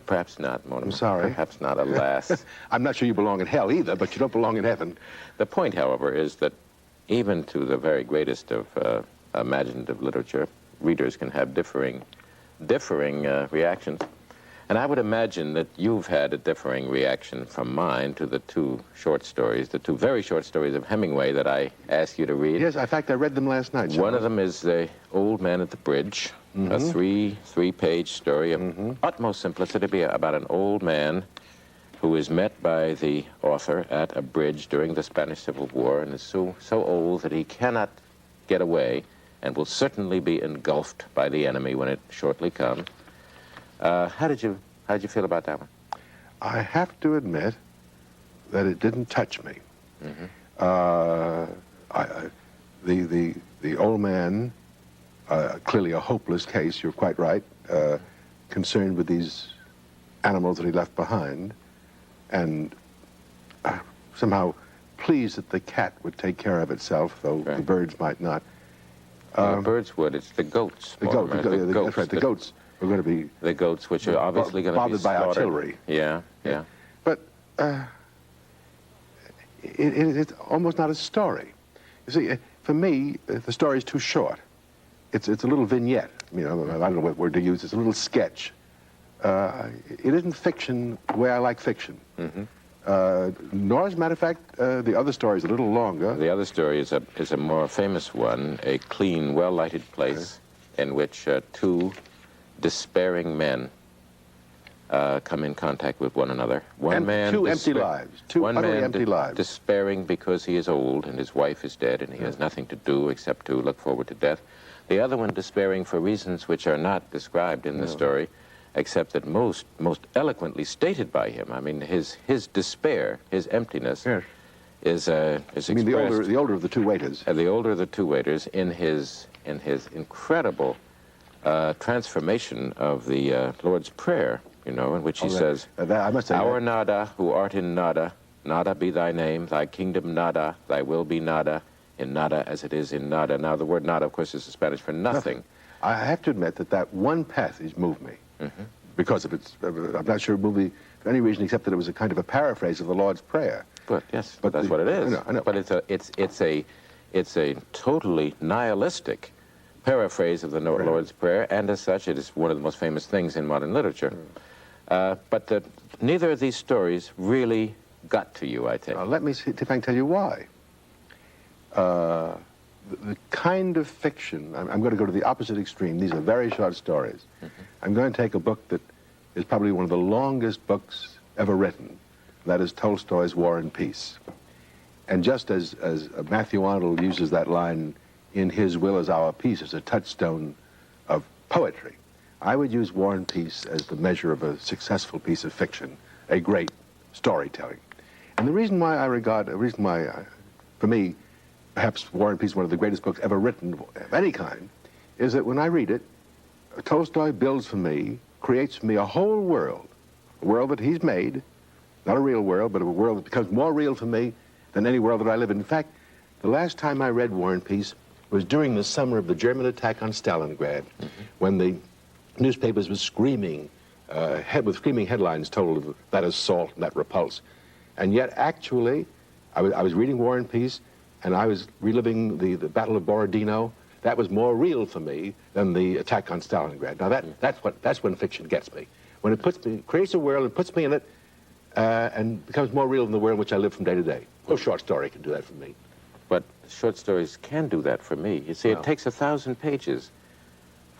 Perhaps not, Mortimer. I'm sorry. Perhaps not, alas. I'm not sure you belong in hell either, but you don't belong in heaven. The point, however, is that even to the very greatest of imaginative literature, readers can have differing reactions. And I would imagine that you've had a differing reaction from mine to the two short stories, the two very short stories of Hemingway that I asked you to read. Yes, in fact, I read them last night. One of them is The Old Man at the Bridge, a three-page story of utmost simplicity about an old man who is met by the author at a bridge during the Spanish Civil War and is so old that he cannot get away and will certainly be engulfed by the enemy when it shortly comes. How did you feel about that one? I have to admit that it didn't touch me. The old man, clearly a hopeless case, you're quite right, concerned with these animals that he left behind, and somehow pleased that the cat would take care of itself, though the birds might not. The birds would. It's the goats. The goats. That's right. The goats are going to be the goats, which are obviously going to be bothered by artillery. Yeah. But it's almost not a story. You see, for me, the story is too short. It's a little vignette. You know, I don't know what word to use. It's a little sketch. It isn't fiction the way I like fiction. Nor, as a matter of fact, the other story is a little longer. The other story is a more famous one, a clean, well-lighted place in which two despairing men come in contact with one another. One man, two empty lives. Two utterly empty lives. Despairing because he is old and his wife is dead and he has nothing to do except to look forward to death. The other one despairing for reasons which are not described in the story, except that most eloquently stated by him. I mean, his despair, his emptiness, is expressed. I mean, the older of the two waiters. The older of the two waiters in his incredible transformation of the Lord's Prayer, you know, in which he says, I must say Our nada, who art in nada, nada be thy name, thy kingdom nada, thy will be nada, in nada as it is in nada. Now, the word nada, of course, is the Spanish for nothing. I have to admit that one passage moved me. Because of its, I'm not sure it moved me for any reason except that it was a kind of a paraphrase of the Lord's Prayer. But yes, but that's what it is. I know. But it's a totally nihilistic paraphrase of the Lord's Prayer, and as such, it is one of the most famous things in modern literature. But neither of these stories really got to you, I think. Let me see if I can tell you why. The kind of fiction, I'm going to go to the opposite extreme. These are very short stories. I'm going to take a book that is probably one of the longest books ever written. That is Tolstoy's War and Peace. And just as Matthew Arnold uses that line, in his will is our peace, as a touchstone of poetry, I would use War and Peace as the measure of a successful piece of fiction, a great storytelling. And the reason why for me, perhaps War and Peace is one of the greatest books ever written of any kind, is that when I read it, Tolstoy builds for me, creates for me a whole world, a world that he's made, not a real world, but a world that becomes more real for me than any world that I live in. In fact, the last time I read War and Peace was during the summer of the German attack on Stalingrad, when the newspapers were screaming, with screaming headlines told of that assault and that repulse. And yet, actually, I was reading War and Peace, and I was reliving the Battle of Borodino. That was more real for me than the attack on Stalingrad. Now that's when fiction gets me. When it creates a world and puts me in it, and becomes more real than the world in which I live from day to day. No short story can do that for me. But short stories can do that for me. You see, it takes 1,000 pages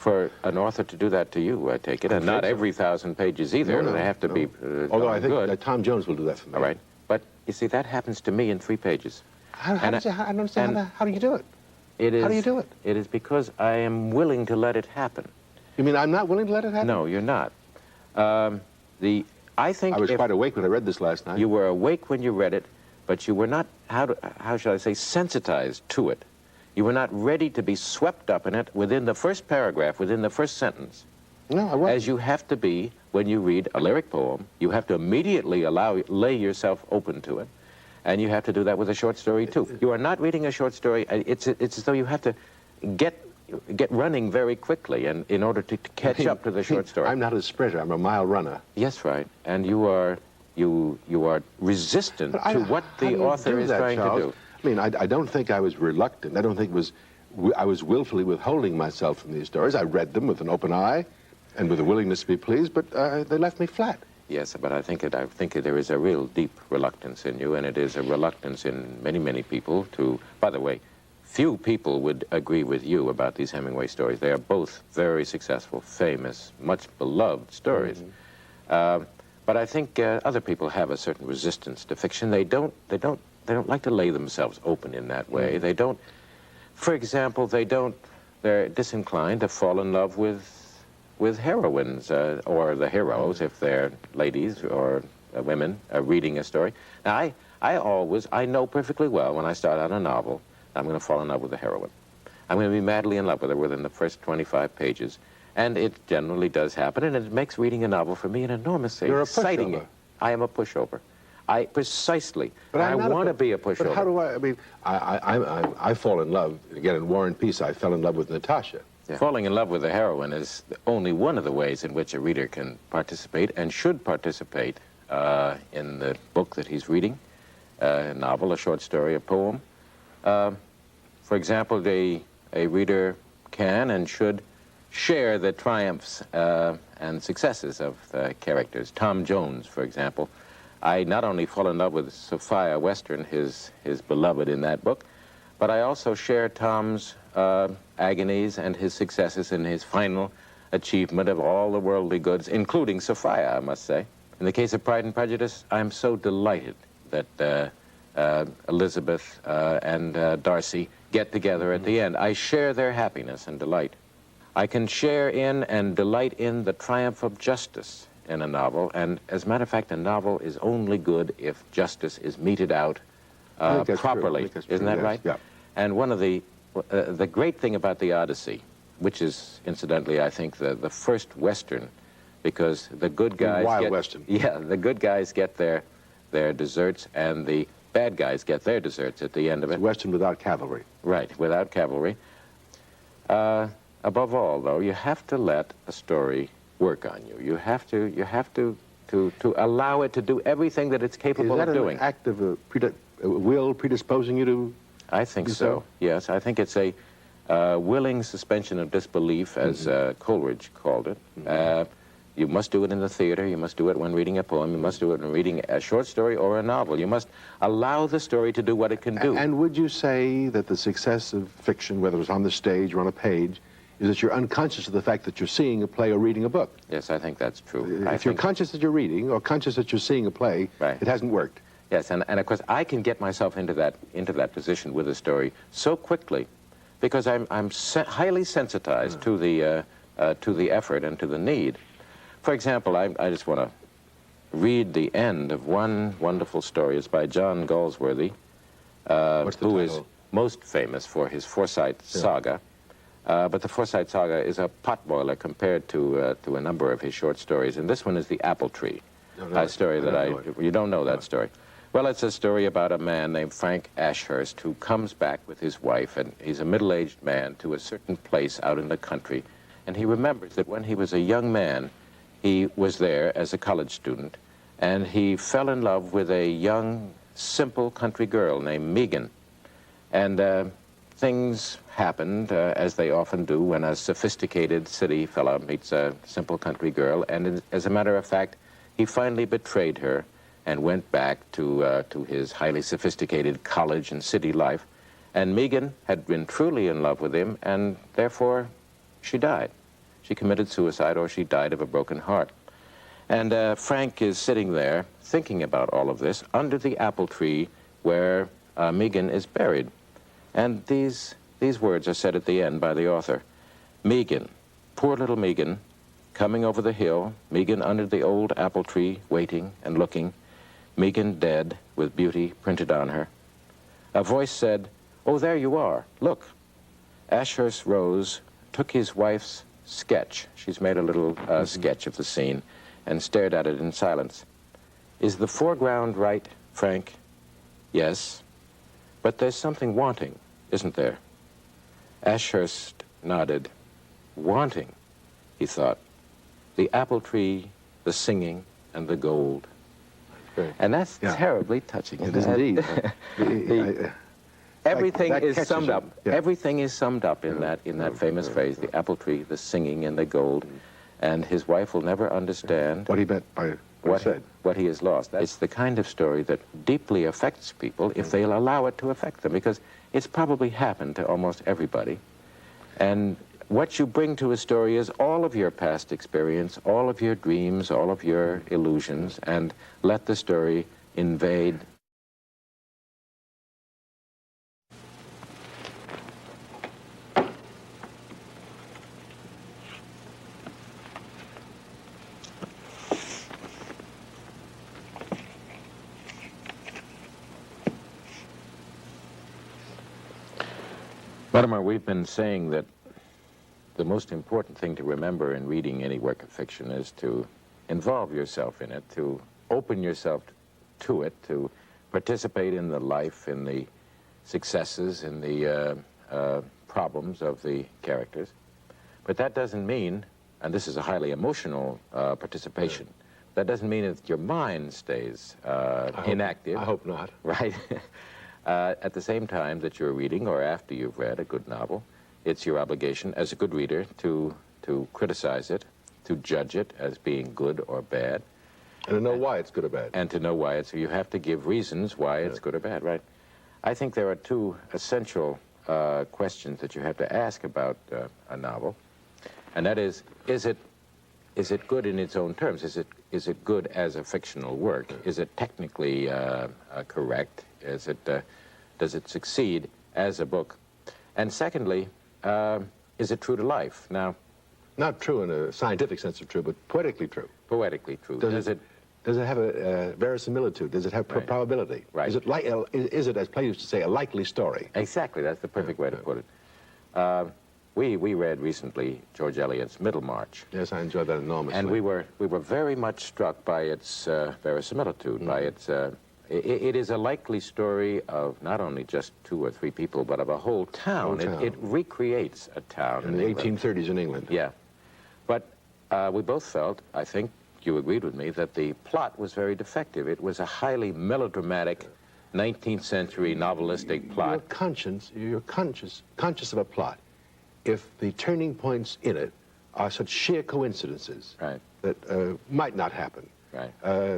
for an author to do that to you, I take it, and not every 1,000 pages either. No, they have to no. be Although I think good. that Tom Jones will do that for me. All right. But, you see, that happens to me in 3 pages. I don't understand how do you do it? How do you do it? It is because I am willing to let it happen. You mean I'm not willing to let it happen? No, you're not. I think I was quite awake when I read this last night. you were awake when you read it, but you were not, how shall I say, sensitized to it. You were not ready to be swept up in it within the first paragraph, within the first sentence. No, I wasn't. As you have to be when you read a lyric poem. You have to immediately lay yourself open to it. And you have to do that with a short story, too. You are not reading a short story. It's as though you have to get running very quickly and in order to catch up to the short story. I'm not a sprinter. I'm a mile runner. Yes, right. And you are resistant to what the author is trying to do. I mean, I don't think I was reluctant. I don't think I was willfully withholding myself from these stories. I read them with an open eye and with a willingness to be pleased, but they left me flat. Yes, but I think there is a real deep reluctance in you, and it is a reluctance in many, many people to, by the way, few people would agree with you about these Hemingway stories. They are both very successful, famous, much beloved stories. Mm-hmm. But I think other people have a certain resistance to fiction. They don't like to lay themselves open in that way. They don't, for example, they're disinclined to fall in love with heroines or the heroes if they're ladies or women reading a story. Now, I know perfectly well when I start out a novel, I'm going to fall in love with the heroine. I'm going to be madly in love with her within the first 25 pages. And it generally does happen, and it makes reading a novel for me an enormously exciting. Pushover. I am a pushover. Precisely. But I want to be a pushover. But how do I mean, I fall in love, again, in War and Peace, I fell in love with Natasha. Yeah. Falling in love with a heroine is only one of the ways in which a reader can participate and should participate in the book that he's reading, a novel, a short story, a poem. For example, a reader can and should share the triumphs and successes of the characters. Tom Jones, for example. I not only fall in love with Sophia Western, his beloved in that book, but I also share Tom's agonies and his successes in his final achievement of all the worldly goods, including Sophia, I must say. In the case of Pride and Prejudice, I'm so delighted that Elizabeth and Darcy get together at the end. I share their happiness and delight. I can share in and delight in the triumph of justice in a novel, and as a matter of fact, a novel is only good if justice is meted out properly. Isn't that right? Yeah. And one of the great thing about the Odyssey, which is incidentally, I think, the first Western, because the good guys Western. Yeah, the good guys get their desserts, and the bad guys get their desserts at the end of it. It's Western without cavalry. Right, without cavalry. Above all, though, you have to let a story work on you. You have to allow it to do everything that it's capable of doing. Is that an act of will predisposing you to? I think so. Yes, I think it's a willing suspension of disbelief, as Coleridge called it. You must do it in the theater. You must do it when reading a poem. You must do it when reading a short story or a novel. You must allow the story to do what it can do. And would you say that the success of fiction, whether it's on the stage or on a page, is that you're unconscious of the fact that you're seeing a play or reading a book? Yes, I think that's true. If you're conscious that you're reading or conscious that you're seeing a play, it hasn't worked. Yes, and of course I can get myself into that position with a story so quickly because I'm highly sensitized to the effort and to the need. For example, I just want to read the end of one wonderful story. It's by John Galsworthy, who is most famous for his Forsyte Saga. But the Forsyte Saga is a potboiler compared to a number of his short stories. And this one is The Apple Tree, a story that you don't know that story. Well, it's a story about a man named Frank Ashurst who comes back with his wife, and he's a middle-aged man, to a certain place out in the country. And he remembers that when he was a young man, he was there as a college student, and he fell in love with a young, simple country girl named Megan. And things happened, as they often do when a sophisticated city fellow meets a simple country girl, and as a matter of fact, he finally betrayed her and went back to his highly sophisticated college and city life. And Megan had been truly in love with him, and therefore she died. She committed suicide or she died of a broken heart. And Frank is sitting there thinking about all of this under the apple tree where Megan is buried. And these words are said at the end by the author. Megan, poor little Megan, coming over the hill, Megan under the old apple tree, waiting and looking, Megan dead with beauty printed on her. A voice said, "Oh, there you are, look." Ashurst rose, took his wife's sketch. She's made a little sketch of the scene, and stared at it in silence. "Is the foreground right, Frank?" "Yes. But there's something wanting, isn't there?" Ashurst nodded. "Wanting," he thought. "The apple tree, the singing, and the gold." And that's terribly touching. It is indeed. Everything that is catches summed him. up. Yeah. Everything is summed up in that famous phrase, the apple tree, the singing, and the gold. And his wife will never understand What he meant by what he has lost. It's the kind of story that deeply affects people if they'll allow it to affect them, because it's probably happened to almost everybody. And what you bring to a story is all of your past experience, all of your dreams, all of your illusions, and let the story invade. Mortimer, we've been saying that the most important thing to remember in reading any work of fiction is to involve yourself in it, to open yourself to it, to participate in the life, in the successes, in the problems of the characters. But that doesn't mean, and this is a highly emotional participation, that doesn't mean that your mind stays inactive. I hope not. Right? At the same time that you're reading, or after you've read a good novel, it's your obligation as a good reader to criticize it, to judge it as being good or bad. And to know why it's good or bad. And to know why it's, you have to give reasons why it's good or bad, right? I think there are two essential questions that you have to ask about a novel. And that is it good in its own terms? Is it good as a fictional work? Is it technically correct? Does it succeed as a book? And secondly, is it true to life? Now, not true in a scientific sense of true, but poetically true. Poetically true. Does it have a verisimilitude? Does it have probability? Right. Is it, as Plato used to say, a likely story? Exactly. That's the perfect way to put it. We read recently George Eliot's Middlemarch. Yes, I enjoyed that enormously. And we were very much struck by its verisimilitude, by its. It is a likely story of not only just 2 or 3 people, but of a whole town. It recreates a town in the 1830s in England. Yeah. But we both felt, I think you agreed with me, that the plot was very defective. It was a highly melodramatic 19th century novelistic plot. You're conscious of a plot if the turning points in it are such sheer coincidences that might not happen. Right.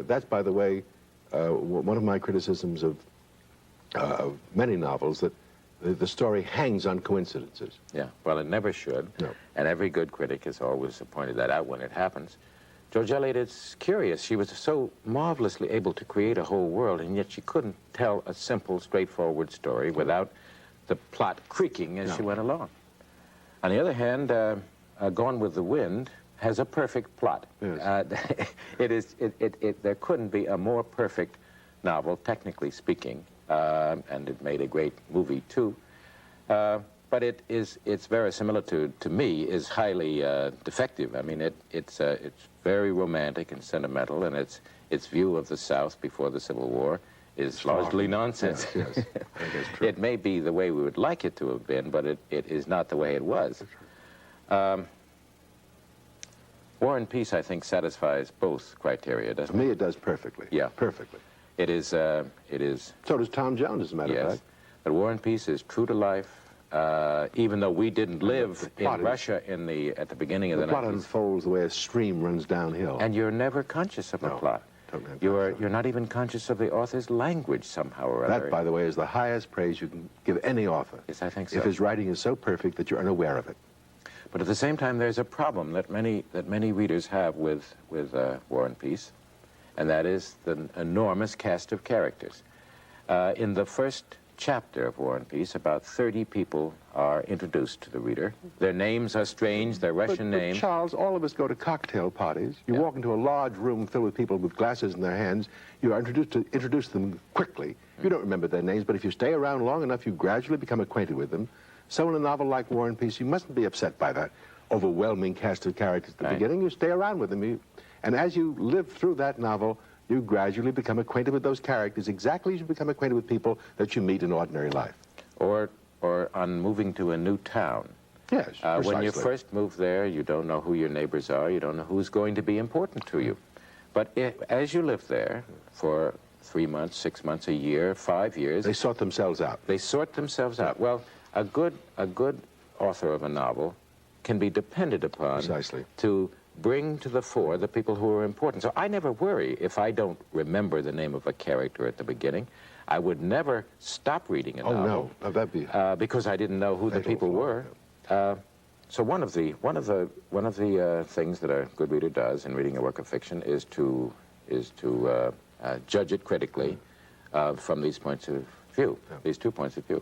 That's, by the way, one of my criticisms of many novels, that the story hangs on coincidences. Yeah, well, it never should. No. And every good critic has always pointed that out when it happens. George Eliot is curious. She was so marvelously able to create a whole world, and yet she couldn't tell a simple, straightforward story without the plot creaking as she went along. On the other hand, Gone with the Wind has a perfect plot. Yes. There couldn't be a more perfect novel, technically speaking, and it made a great movie too. But its verisimilitude to me is highly defective. I mean, it's very romantic and sentimental, and its view of the South before the Civil War is largely nonsense. Yes, yes. I think that's true. It may be the way we would like it to have been, but it is not the way it was. War and Peace, I think, satisfies both criteria, doesn't it? For me, it does perfectly. Yeah. Perfectly. It is. So does Tom Jones, as a matter of fact. But War and Peace is true to life, even though we didn't live in Russia at the beginning of the 90s. The plot unfolds the way a stream runs downhill. And you're never conscious of the plot. Totally You're not even conscious of the author's language somehow or other. That, by the way, is the highest praise you can give any author. Yes, I think so. If his writing is so perfect that you're unaware of it. But at the same time, there's a problem that many readers have with War and Peace, and that is the enormous cast of characters. In the first chapter of War and Peace, about 30 people are introduced to the reader. Their names are strange, they're Russian names. But Charles, all of us go to cocktail parties. You walk into a large room filled with people with glasses in their hands. You are introduced to them quickly. You don't remember their names, but if you stay around long enough, you gradually become acquainted with them. So in a novel like War and Peace, you mustn't be upset by that overwhelming cast of characters at the beginning. You stay around with them. And as you live through that novel, you gradually become acquainted with those characters exactly as you become acquainted with people that you meet in ordinary life. Or on moving to a new town. Yes, precisely. When you first move there, you don't know who your neighbors are, you don't know who's going to be important to you. But as you live there for 3 months, 6 months, a year, 5 years... They sort themselves out. They sort themselves out. Well, a good author of a novel can be depended upon to bring to the fore the people who are important. So I never worry if I don't remember the name of a character at the beginning. I would never stop reading a novel. Oh, no, that'd be because I didn't know who the people were. So one of the things that a good reader does in reading a work of fiction is to judge it critically from these points of view, these 2 points of view.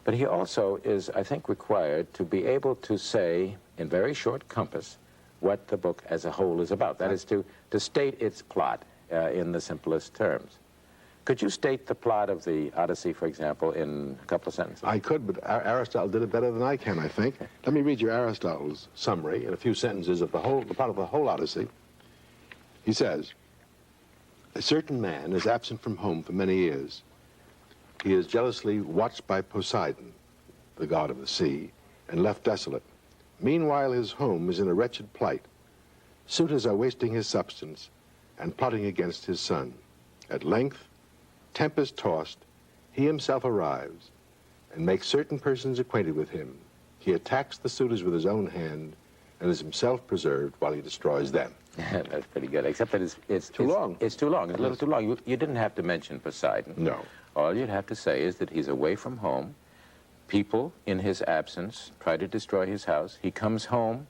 But he also is, I think, required to be able to say in very short compass what the book as a whole is about. That is to state its plot in the simplest terms. Could you state the plot of the Odyssey, for example, in a couple of sentences? I could, but Aristotle did it better than I can, I think. Let me read you Aristotle's summary in a few sentences of the plot of the whole Odyssey. He says, a certain man is absent from home for many years. He is jealously watched by Poseidon, the god of the sea, and left desolate. Meanwhile, his home is in a wretched plight. Suitors are wasting his substance and plotting against his son. At length, tempest-tossed, he himself arrives and makes certain persons acquainted with him. He attacks the suitors with his own hand and is himself preserved while he destroys them. That's pretty good, except that it's too long. It's too long. It's a little too long. You didn't have to mention Poseidon. No. All you'd have to say is that he's away from home. People, in his absence, try to destroy his house. He comes home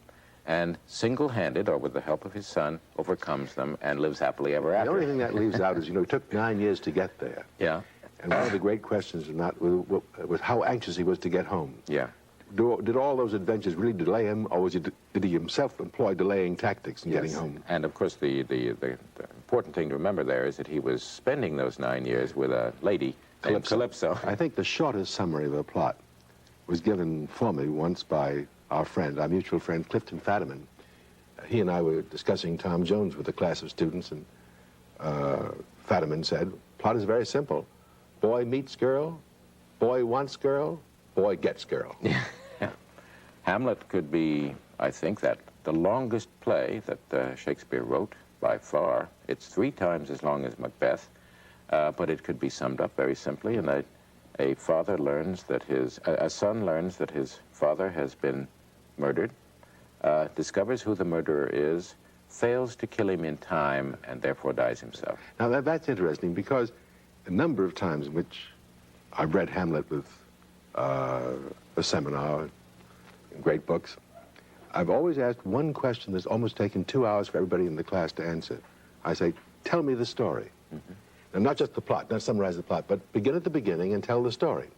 and single-handed, or with the help of his son, overcomes them and lives happily ever after. The only thing that leaves out is, it took 9 years to get there. Yeah. And one of the great questions was how anxious he was to get home. Yeah. Did all those adventures really delay him, or did he himself employ delaying tactics in getting home? And of course, the important thing to remember there is that he was spending those 9 years with a lady named Calypso. I think the shortest summary of the plot was given for me once by our mutual friend, Clifton Fadiman. He and I were discussing Tom Jones with a class of students, and Fadiman said, plot is very simple. Boy meets girl, boy wants girl, boy gets girl. Yeah. Hamlet could be, I think, that the longest play that Shakespeare wrote by far. It's 3 times as long as Macbeth, but it could be summed up very simply in that a son learns that his father has been murdered, discovers who the murderer is, fails to kill him in time, and therefore dies himself. Now that's interesting, because a number of times in which I've read Hamlet with a seminar, great books, I've always asked one question that's almost taken 2 hours for everybody in the class to answer. I say, tell me the story. Mm-hmm. And not just the plot, not summarize the plot, but begin at the beginning and tell the story.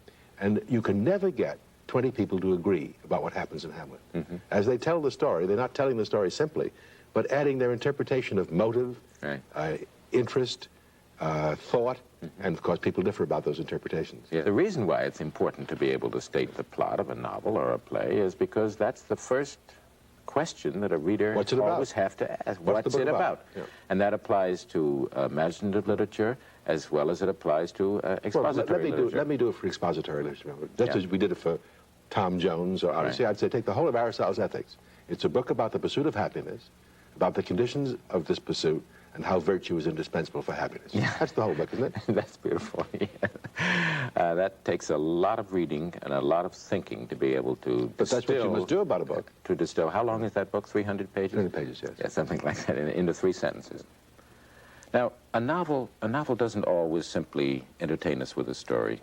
And you can never get 20 people to agree about what happens in Hamlet. Mm-hmm. As they tell the story, they're not telling the story simply, but adding their interpretation of motive, interest, thought, and of course people differ about those interpretations. Yeah, the reason why it's important to be able to state the plot of a novel or a play is because that's the first question that a reader always have to ask. What's it about? Yeah. And that applies to imaginative literature as well as it applies to expository literature. Let me do it for expository literature. Just as we did it for Tom Jones or Odyssey, I'd say take the whole of Aristotle's Ethics. It's a book about the pursuit of happiness, about the conditions of this pursuit, and how virtue is indispensable for happiness. Yeah. That's the whole book, isn't it? That's beautiful. Yeah. That takes a lot of reading and a lot of thinking to be able to But that's what you must do about a book. To distill. How long is that book? 300 pages? 300 pages, yes. Yeah, something like that, into 3 sentences. Now, a novel doesn't always simply entertain us with a story.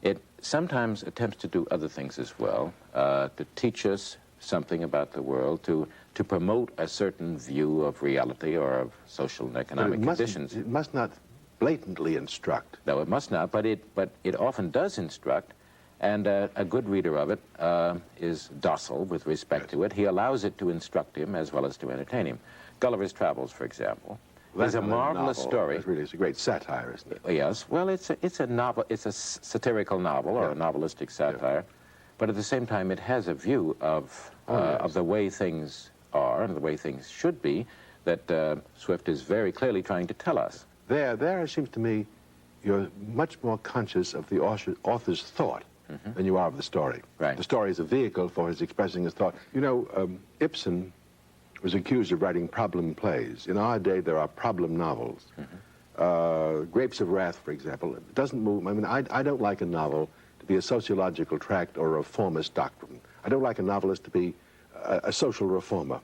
It sometimes attempts to do other things as well, to teach us something about the world, to promote a certain view of reality or of social and economic conditions. It must not blatantly instruct. No, it must not, but it often does instruct, and a good reader of it is docile with respect to it. He allows it to instruct him as well as to entertain him. Gulliver's Travels, for example, is a marvelous story. It's a great satire, isn't it? Yes, well, it's a novel. It's a satirical novel or a novelistic satire, but at the same time, it has a view of the way things are and the way things should be that Swift is very clearly trying to tell us. There, it seems to me, you're much more conscious of the author's thought than you are of the story. Right. The story is a vehicle for his expressing his thought. You know, Ibsen was accused of writing problem plays. In our day, there are problem novels. Grapes of Wrath, for example, doesn't move. I mean, I don't like a novel to be a sociological tract or a reformist doctrine. I don't like a novelist to be a social reformer,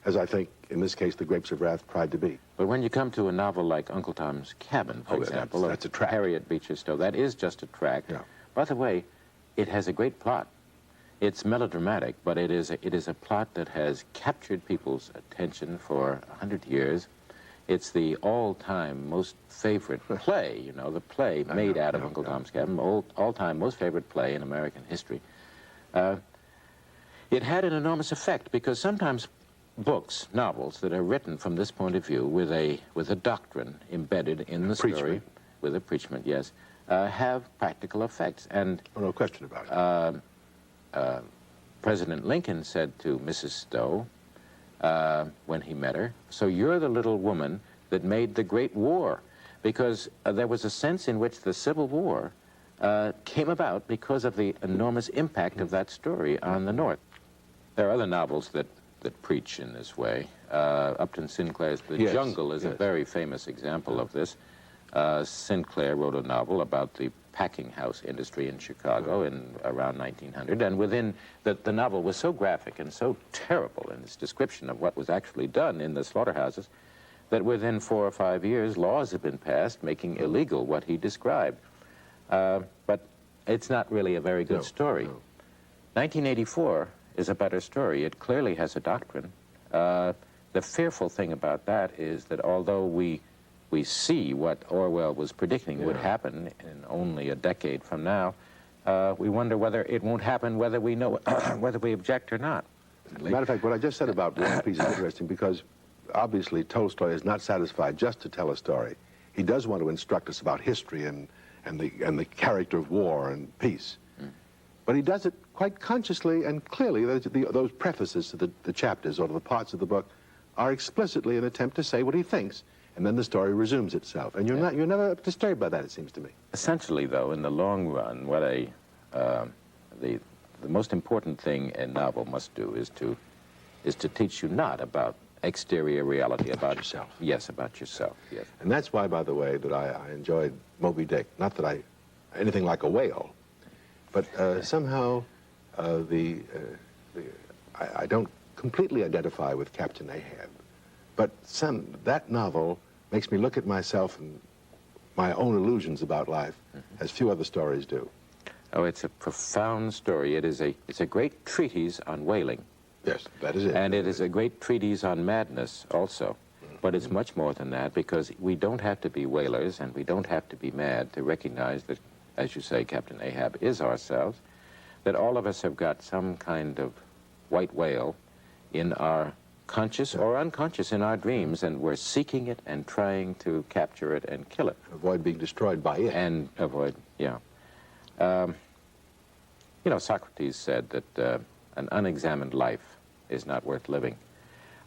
as I think, in this case, the Grapes of Wrath tried to be. But when you come to a novel like Uncle Tom's Cabin, for example, that's a tract. Harriet Beecher Stowe, that is just a tract. Yeah. By the way, it has a great plot. It's melodramatic, but it is a plot that has captured people's attention for 100 years. It's the all-time most favorite play, you know, the play made out of Uncle Tom's Cabin, all-time most favorite play in American history. It had an enormous effect because sometimes books, novels that are written from this point of view with a doctrine embedded in the story, with a preachment, yes, have practical effects. And no question about it. President Lincoln said to Mrs. Stowe when he met her, "So you're the little woman that made the Great War," because there was a sense in which the Civil War came about because of the enormous impact of that story on the North. There are other novels that preach in this way. Upton Sinclair's The Jungle is a very famous example of this. Sinclair wrote a novel about the packing house industry in Chicago in around 1900, and within the novel was so graphic and so terrible in its description of what was actually done in the slaughterhouses that within 4 or 5 years laws have been passed making illegal what he described. But it's not really a very good story. 1984 is a better story. It clearly has a doctrine. The fearful thing about that is that although we see what Orwell was predicting would happen in only a decade from now, we wonder whether it won't happen whether we know whether we object or not. As a matter of fact, what I just said about War and Peace is interesting because obviously Tolstoy is not satisfied just to tell a story. He does want to instruct us about history and the character of war and peace. But he does it quite consciously and clearly. Those prefaces to the chapters or the parts of the book are explicitly an attempt to say what he thinks, and then the story resumes itself. And you're never disturbed by that, it seems to me. Essentially, though, in the long run, what the most important thing a novel must do is to teach you not about exterior reality, about yourself. Yes, about yourself. Yes. And that's why, by the way, that I enjoyed Moby Dick. Not that anything like a whale, but somehow I don't completely identify with Captain Ahab, but that novel makes me look at myself and my own illusions about life as few other stories do. Oh, it's a profound story. It's a great treatise on whaling. Yes, that is it. And it is a great treatise on madness also. But it's much more than that, because we don't have to be whalers and we don't have to be mad to recognize that, as you say, Captain Ahab is ourselves, that all of us have got some kind of white whale in our conscious or unconscious in our dreams, and we're seeking it and trying to capture it and kill it. Avoid being destroyed by it. And avoid, yeah. You know, Socrates said that an unexamined life is not worth living.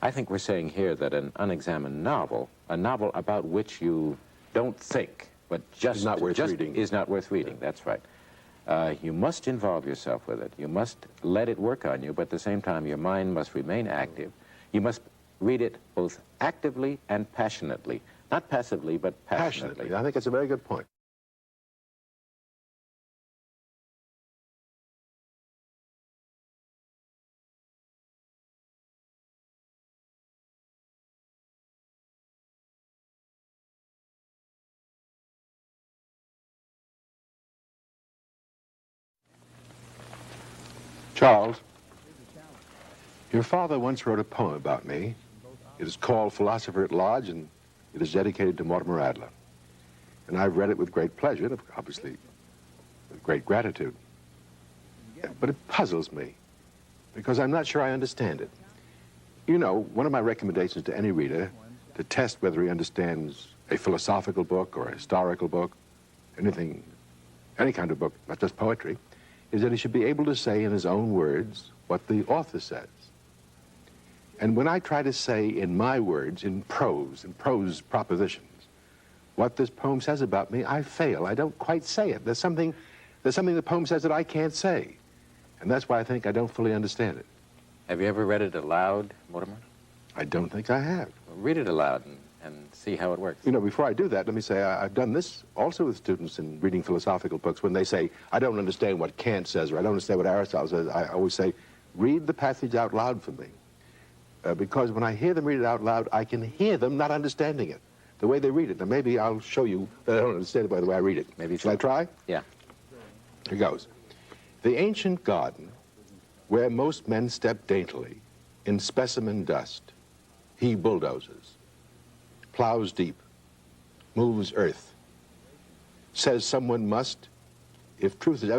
I think we're saying here that an unexamined novel, a novel about which you don't think, but just is not worth reading. Is not worth reading. That's right. You must involve yourself with it. You must let it work on you, but at the same time, your mind must remain active. You must read it both actively and passionately. Not passively, but passionately. I think that's a very good point. Charles? Your father once wrote a poem about me. It is called Philosopher at Large, and it is dedicated to Mortimer Adler. And I've read it with great pleasure, and obviously with great gratitude. But it puzzles me, because I'm not sure I understand it. You know, one of my recommendations to any reader to test whether he understands a philosophical book or a historical book, anything, any kind of book, not just poetry, is that he should be able to say in his own words what the author says. And when I try to say in my words, in prose propositions, what this poem says about me, I fail. I don't quite say it. There's something the poem says that I can't say. And that's why I think I don't fully understand it. Have you ever read it aloud, Mortimer? I don't think I have. Well, read it aloud and see how it works. You know, before I do that, let me say I've done this also with students in reading philosophical books. When they say, I don't understand what Kant says, or I don't understand what Aristotle says, I always say, read the passage out loud for me. Because when I hear them read it out loud, I can hear them not understanding it, the way they read it. Now, maybe I'll show you that I don't understand it by the way I read it. Maybe Shall I try? Yeah. Here goes. The ancient garden, where most men step daintily, in specimen dust, he bulldozes, plows deep, moves earth, says someone must, if truth is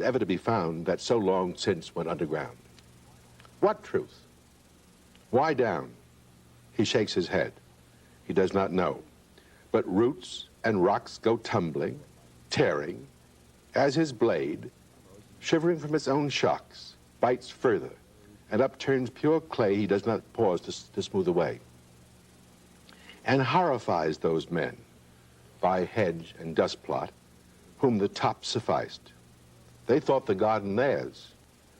ever to be found, that so long since went underground. What truth? Why down? He shakes his head. He does not know. But roots and rocks go tumbling, tearing, as his blade, shivering from its own shocks, bites further, and upturns pure clay he does not pause to smooth away, and horrifies those men by hedge and dust plot, whom the top sufficed. They thought the garden theirs,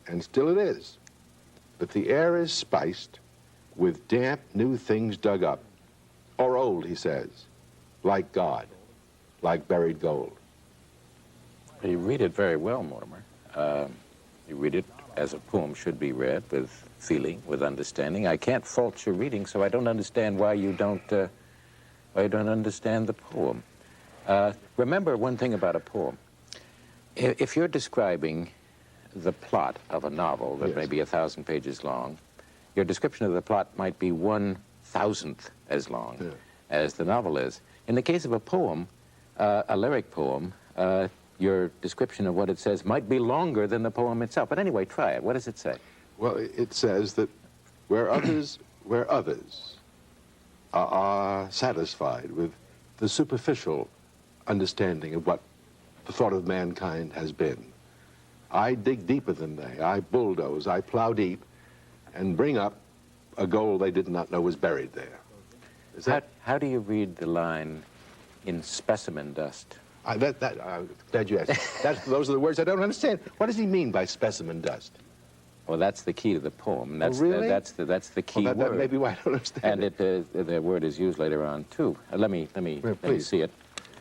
and still it is, but the air is spiced with damp new things dug up, or old, he says, like God, like buried gold. You read it very well, Mortimer. You read it as a poem should be read, with feeling, with understanding. I can't fault your reading, so I don't understand why you don't understand the poem. Remember one thing about a poem. If you're describing the plot of a novel that may be 1,000 pages long, your description of the plot might be 1,000th as long as the novel is. In the case of a poem, a lyric poem, your description of what it says might be longer than the poem itself. But anyway, try it. What does it say? Well, it says that where others are satisfied with the superficial understanding of what the thought of mankind has been, I dig deeper than they. I bulldoze, I plow deep, and bring up a gold they did not know was buried there. Is that? How do you read the line, in specimen dust? Glad you asked. Those are the words I don't understand. What does he mean by specimen dust? Well, that's the key to the poem. That's really? That's the key word. That may be why I don't understand and the word is used later on, too. Let me see it.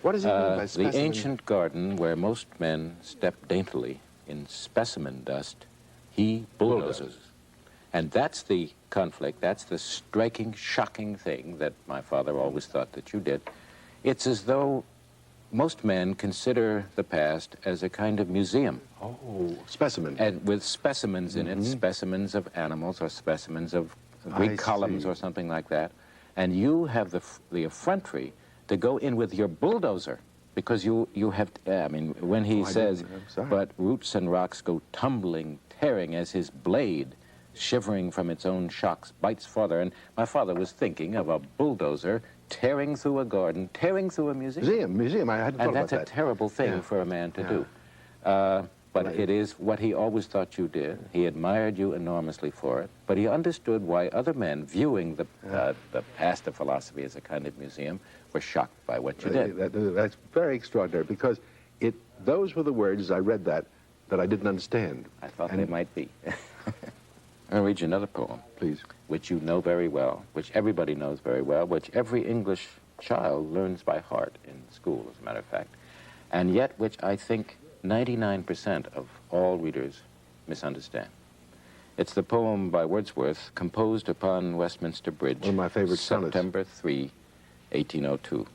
What does he mean by specimen? The ancient garden where most men step daintily in specimen dust, he bulldozes. And that's the conflict, that's the striking, shocking thing that my father always thought that you did. It's as though most men consider the past as a kind of museum. Oh, specimen. And with specimens in it, specimens of animals or specimens of Greek columns or something like that. And you have the effrontery to go in with your bulldozer, because you have, when he says, but roots and rocks go tumbling, tearing as his blade, shivering from its own shocks, bites farther. And my father was thinking of a bulldozer tearing through a garden, tearing through a museum. I hadn't thought about that. And that's a terrible thing for a man to do. But it is what he always thought you did. He admired you enormously for it. But he understood why other men, viewing the past of philosophy as a kind of museum, were shocked by what you did. That's very extraordinary, because those were the words, as I read that I didn't understand. I thought they might be. I'll read you another poem. Please. Which you know very well, which everybody knows very well, which every English child learns by heart in school, as a matter of fact, and yet which I think 99% of all readers misunderstand. It's the poem by Wordsworth, composed upon Westminster Bridge. One of my favorite sonnets. September 3, 1802.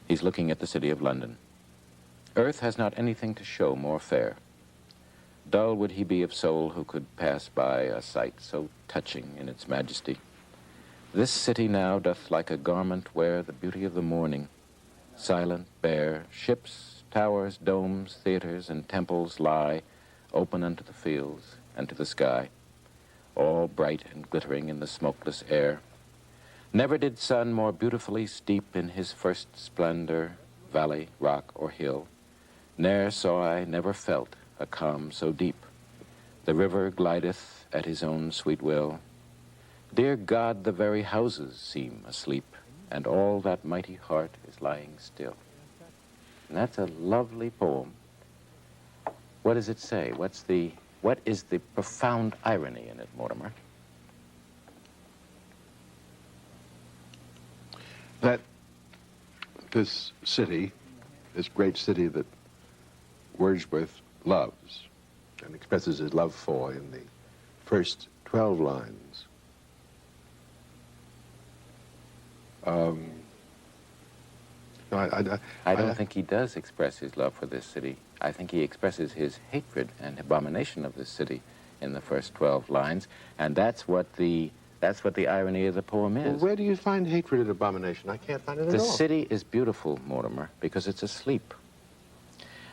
He's looking at the city of London. Earth has not anything to show more fair. Dull would he be of soul who could pass by a sight so touching in its majesty. This city now doth like a garment wear the beauty of the morning. Silent, bare, ships, towers, domes, theaters, and temples lie open unto the fields and to the sky, all bright and glittering in the smokeless air. Never did sun more beautifully steep in his first splendor valley, rock, or hill. Ne'er saw I, never felt a calm so deep. The river glideth at his own sweet will. Dear God, the very houses seem asleep, and all that mighty heart is lying still. And that's a lovely poem. What does it say? What is the profound irony in it, Mortimer? That this city, this great city that Wordsworth loves and expresses his love for in the first 12 lines, I don't think he does express his love for this city. I think he expresses his hatred and abomination of this city in the first 12 lines, and that's what the irony of the poem is. well, where do you find hatred and abomination? I can't find it at The all. city is beautiful, Mortimer, because it's asleep.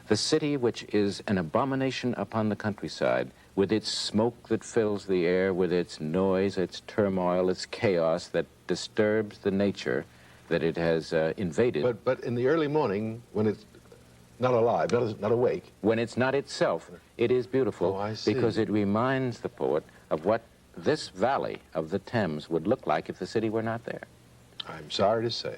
The city, which is an abomination upon the countryside, with its smoke that fills the air, with its noise, its turmoil, its chaos that disturbs the nature that it has invaded. But in the early morning, when it's not alive, not awake. When it's not itself, it is beautiful. Oh, I see. Because it reminds the poet of what this valley of the Thames would look like if the city were not there. I'm sorry to say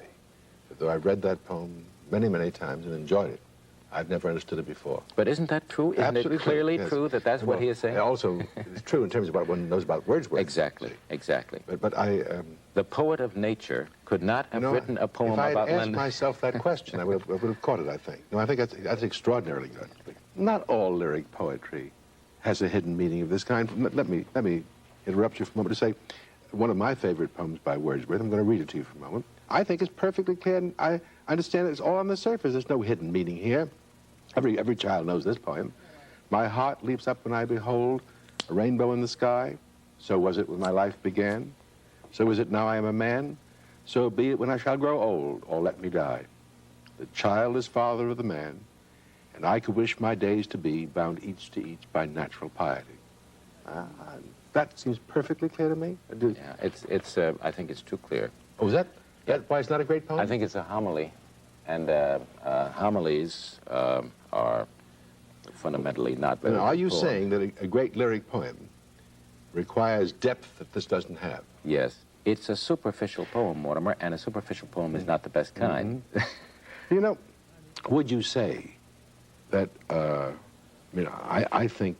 that though I've read that poem many, many times and enjoyed it, I've never understood it before. But isn't that true? Isn't Absolutely it clearly yes. true that that's what he is saying? Also, it's true in terms of what one knows about Wordsworth. Exactly, exactly. But I... The poet of nature could not have written a poem if I about had asked London. myself that question, I would have caught it, I think. No, I think that's extraordinarily good. Not all lyric poetry has a hidden meaning of this kind. Let me interrupt you for a moment to say one of my favorite poems by Wordsworth. I'm going to read it to you for a moment. I think it's perfectly clear, and I understand it's all on the surface. There's no hidden meaning here. Every child knows this poem. My heart leaps up when I behold a rainbow in the sky. So was it when my life began. So is it now I am a man. So be it when I shall grow old, or let me die. The child is father of the man, and I could wish my days to be bound each to each by natural piety. That seems perfectly clear to me. Yeah, I think it's too clear. Oh, is that why it's not a great poem? I think it's a homily, and homilies are fundamentally not very Now, are you poem. saying that a great lyric poem requires depth that this doesn't have? Yes. It's a superficial poem, Mortimer, and a superficial poem is not the best kind. You know, would you say that, I think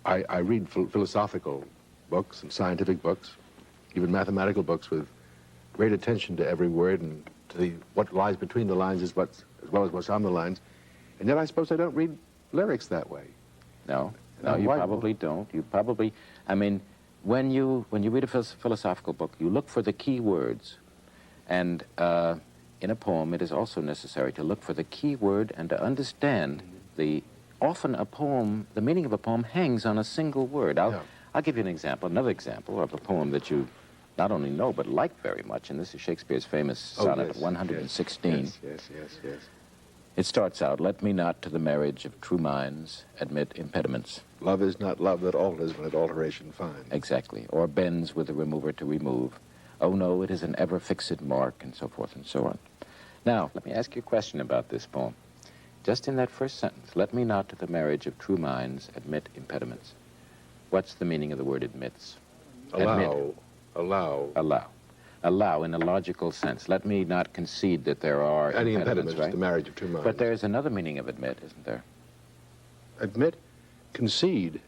I read philosophical books and scientific books, even mathematical books, with great attention to every word and to what lies between the lines as well as what's on the lines. And yet I suppose I don't read lyrics that way. No, you probably don't. You probably, I mean, when you read a philosophical book, you look for the key words. And in a poem, it is also necessary to look for the key word and to understand often a poem, the meaning of a poem hangs on a single word. I'll give you another example of a poem that you not only know, but like very much, and this is Shakespeare's famous sonnet 116. Yes. It starts out, let me not to the marriage of true minds admit impediments. Love is not love that alters when it alteration finds. Exactly, or bends with the remover to remove. Oh no, it is an ever-fixed mark, and so forth and so on. Now, let me ask you a question about this poem. Just in that first sentence, let me not to the marriage of true minds admit impediments. What's the meaning of the word admits? Allow. Allow in a logical sense. Let me not concede that there are Any impediments, impediments right? to marriage of two minds. But there's another meaning of admit, isn't there? Admit? Concede?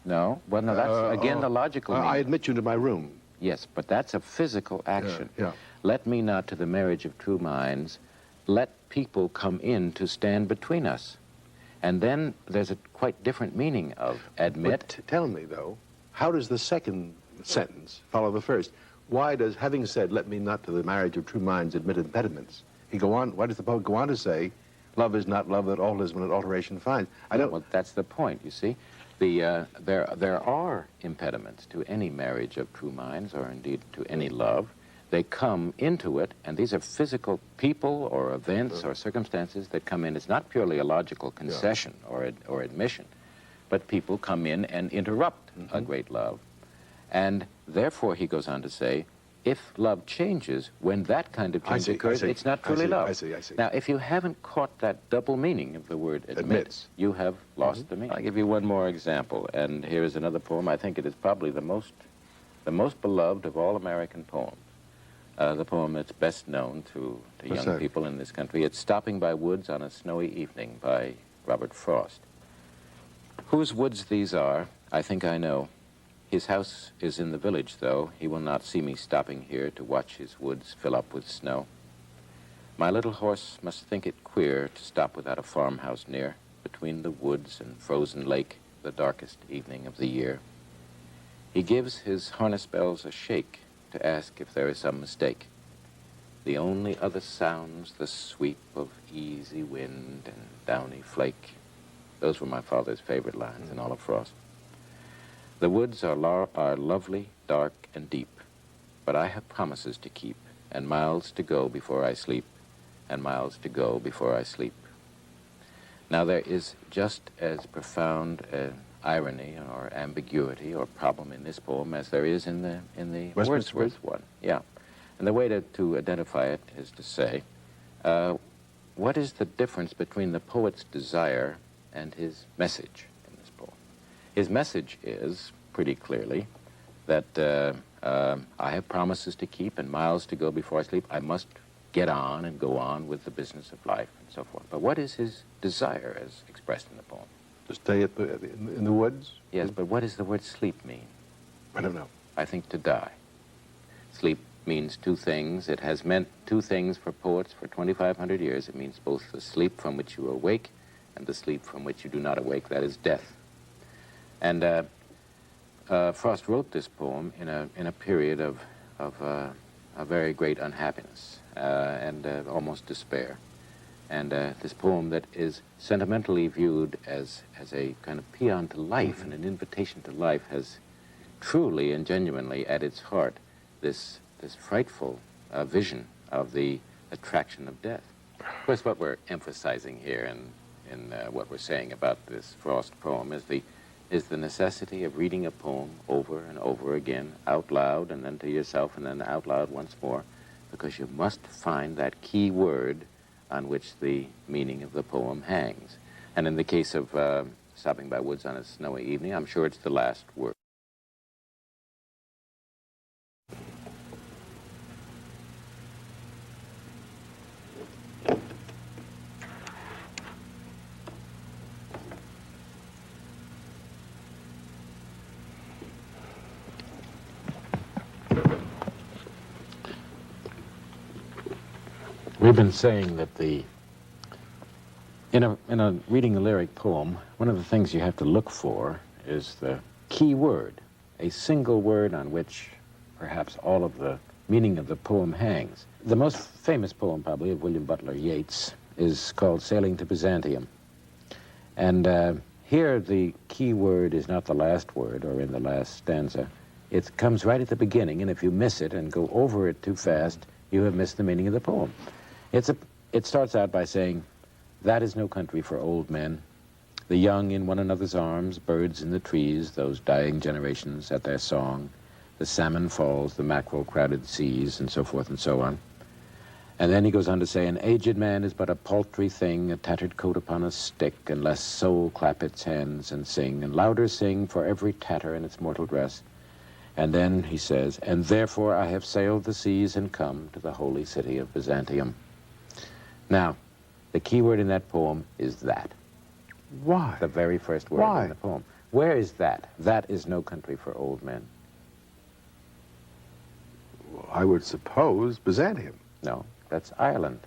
No? Well, no, that's, again, the logical meaning. I admit you to my room. Yes, but that's a physical action. Yeah. Let me not to the marriage of true minds. Let people come in to stand between us. And then there's a quite different meaning of admit. But tell me, though, how does the second sentence follow the first? Why does, having said, let me not to the marriage of true minds admit impediments, why does the poet go on to say, love is not love that alters when an alteration finds? Well, that's the point, you see. There are impediments to any marriage of true minds, or indeed to any love. They come into it, and these are physical people or events or circumstances that come in. It's not purely a logical concession or admission, but people come in and interrupt a great love. And therefore, he goes on to say, if love changes, when that kind of change occurs, it's not truly love. I see. Now, if you haven't caught that double meaning of the word admits, you have lost the meaning. I'll give you one more example, and here is another poem. I think it is probably the most beloved of all American poems. The poem that's best known to young people in this country. It's Stopping by Woods on a Snowy Evening by Robert Frost. Whose woods these are, I think I know. His house is in the village, though. He will not see me stopping here to watch his woods fill up with snow. My little horse must think it queer to stop without a farmhouse near, between the woods and frozen lake, the darkest evening of the year. He gives his harness bells a shake to ask if there is some mistake. The only other sounds the sweep of easy wind and downy flake. Those were my father's favorite lines in all of Frost. The woods are lovely, dark, and deep, but I have promises to keep, and miles to go before I sleep, and miles to go before I sleep. Now there is just as profound irony or ambiguity or problem in this poem as there is in the Wordsworth one. Yeah, and the way to identify it is to say, what is the difference between the poet's desire and his message? His message is, pretty clearly, that I have promises to keep and miles to go before I sleep. I must get on and go on with the business of life and so forth. But what is his desire as expressed in the poem? To stay in the woods? Yes, but what does the word sleep mean? I don't know. I think to die. Sleep means two things. It has meant two things for poets for 2,500 years. It means both the sleep from which you awake and the sleep from which you do not awake, that is death. And Frost wrote this poem in a period of a very great unhappiness and almost despair. And this poem that is sentimentally viewed as a kind of paean to life and an invitation to life has truly and genuinely at its heart this frightful vision of the attraction of death. Of course, what we're emphasizing here in what we're saying about this Frost poem is the necessity of reading a poem over and over again, out loud, and then to yourself, and then out loud once more, because you must find that key word on which the meaning of the poem hangs. And in the case of Stopping by Woods on a Snowy Evening, I'm sure it's the last word. We've been saying that in reading a lyric poem, one of the things you have to look for is the key word, a single word on which perhaps all of the meaning of the poem hangs. The most famous poem, probably, of William Butler Yeats is called Sailing to Byzantium. And here the key word is not the last word or in the last stanza. It comes right at the beginning, and if you miss it and go over it too fast, you have missed the meaning of the poem. It starts out by saying, that is no country for old men, the young in one another's arms, birds in the trees, those dying generations at their song, the salmon falls, the mackerel crowded seas, and so forth and so on. And then he goes on to say, an aged man is but a paltry thing, a tattered coat upon a stick, unless soul clap its hands and sing, and louder sing for every tatter in its mortal dress. And then he says, and therefore I have sailed the seas and come to the holy city of Byzantium. Now, the key word in that poem is that. Why? The very first word in the poem. Where is that? That is no country for old men. Well, I would suppose Byzantium. No, that's Ireland.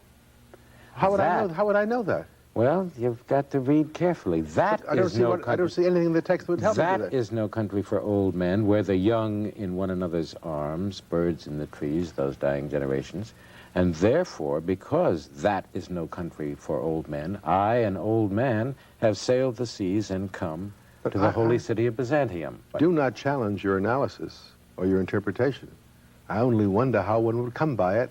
How would I know that? Well, you've got to read carefully. That is no country. I don't see anything in the text that would help me with that. That is no country for old men, where the young in one another's arms, birds in the trees, those dying generations. And therefore, because that is no country for old men, I, an old man, have sailed the seas and come to the holy city of Byzantium. But do not challenge your analysis or your interpretation. I only wonder how one would come by it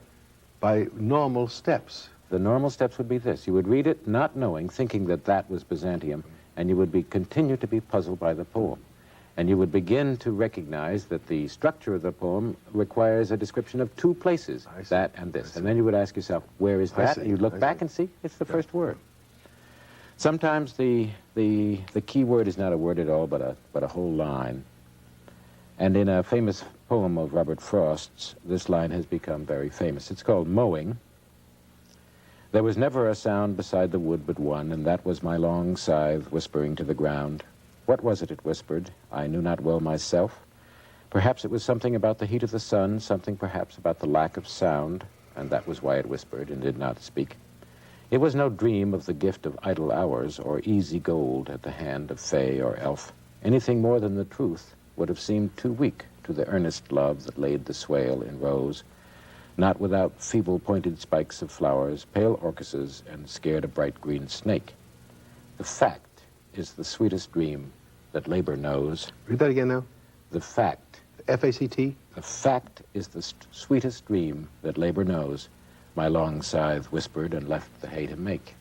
by normal steps. the normal steps would be this. You would read it not knowing, thinking that that was Byzantium, and you would continue to be puzzled by the poem. And you would begin to recognize that the structure of the poem requires a description of two places, that and this. And then you would ask yourself, where is that? And you'd look back and see it's the first word. Sometimes the key word is not a word at all, but a whole line. And in a famous poem of Robert Frost's, this line has become very famous. It's called Mowing. There was never a sound beside the wood but one, and that was my long scythe whispering to the ground. What was it whispered? I knew not well myself. Perhaps it was something about the heat of the sun, something perhaps about the lack of sound, and that was why it whispered and did not speak. It was no dream of the gift of idle hours or easy gold at the hand of fay or elf. Anything more than the truth would have seemed too weak to the earnest love that laid the swale in rows, not without feeble-pointed spikes of flowers, pale orchises, and scared a bright green snake. The fact is the sweetest dream that labor knows. Read that again now. The fact. F-A-C-T? The fact is the sweetest dream that labor knows, my long scythe whispered and left the hay to make.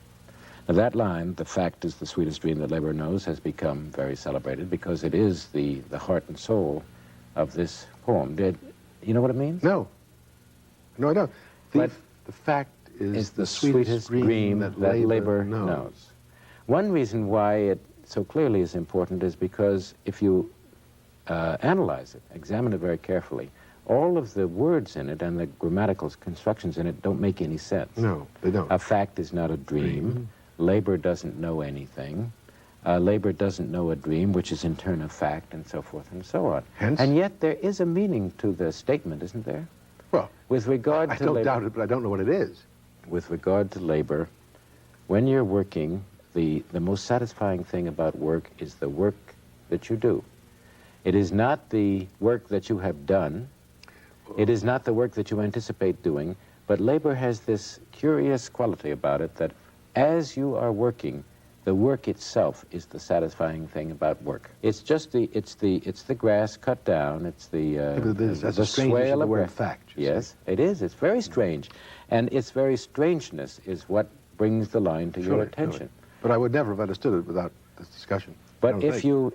Now that line, the fact is the sweetest dream that labor knows, has become very celebrated because it is the heart and soul of this poem. Did you know what it means? No. No, I don't. The fact is the sweetest dream that labor knows. One reason why it so clearly is important is because if you analyze it, examine it very carefully, all of the words in it and the grammatical constructions in it don't make any sense. No, they don't. A fact is not a dream. Labor doesn't know anything. Labor doesn't know a dream, which is in turn a fact, and so forth and so on. Hence? And yet there is a meaning to the statement, isn't there? Well, with regard to I don't labor, doubt it, but I don't know what it is. With regard to labor, when you're working, the most satisfying thing about work is the work that you do. It is not the work that you have done. It is not the work that you anticipate doing, but labor has this curious quality about it that as you are working, the work itself is the satisfying thing about work. It's just it's the grass cut down. It's that's the a strange swale of word grass. fact. Yes, it is. It's very strange, and its very strangeness is what brings the line to your attention. Surely. But I would never have understood it without this discussion. But if you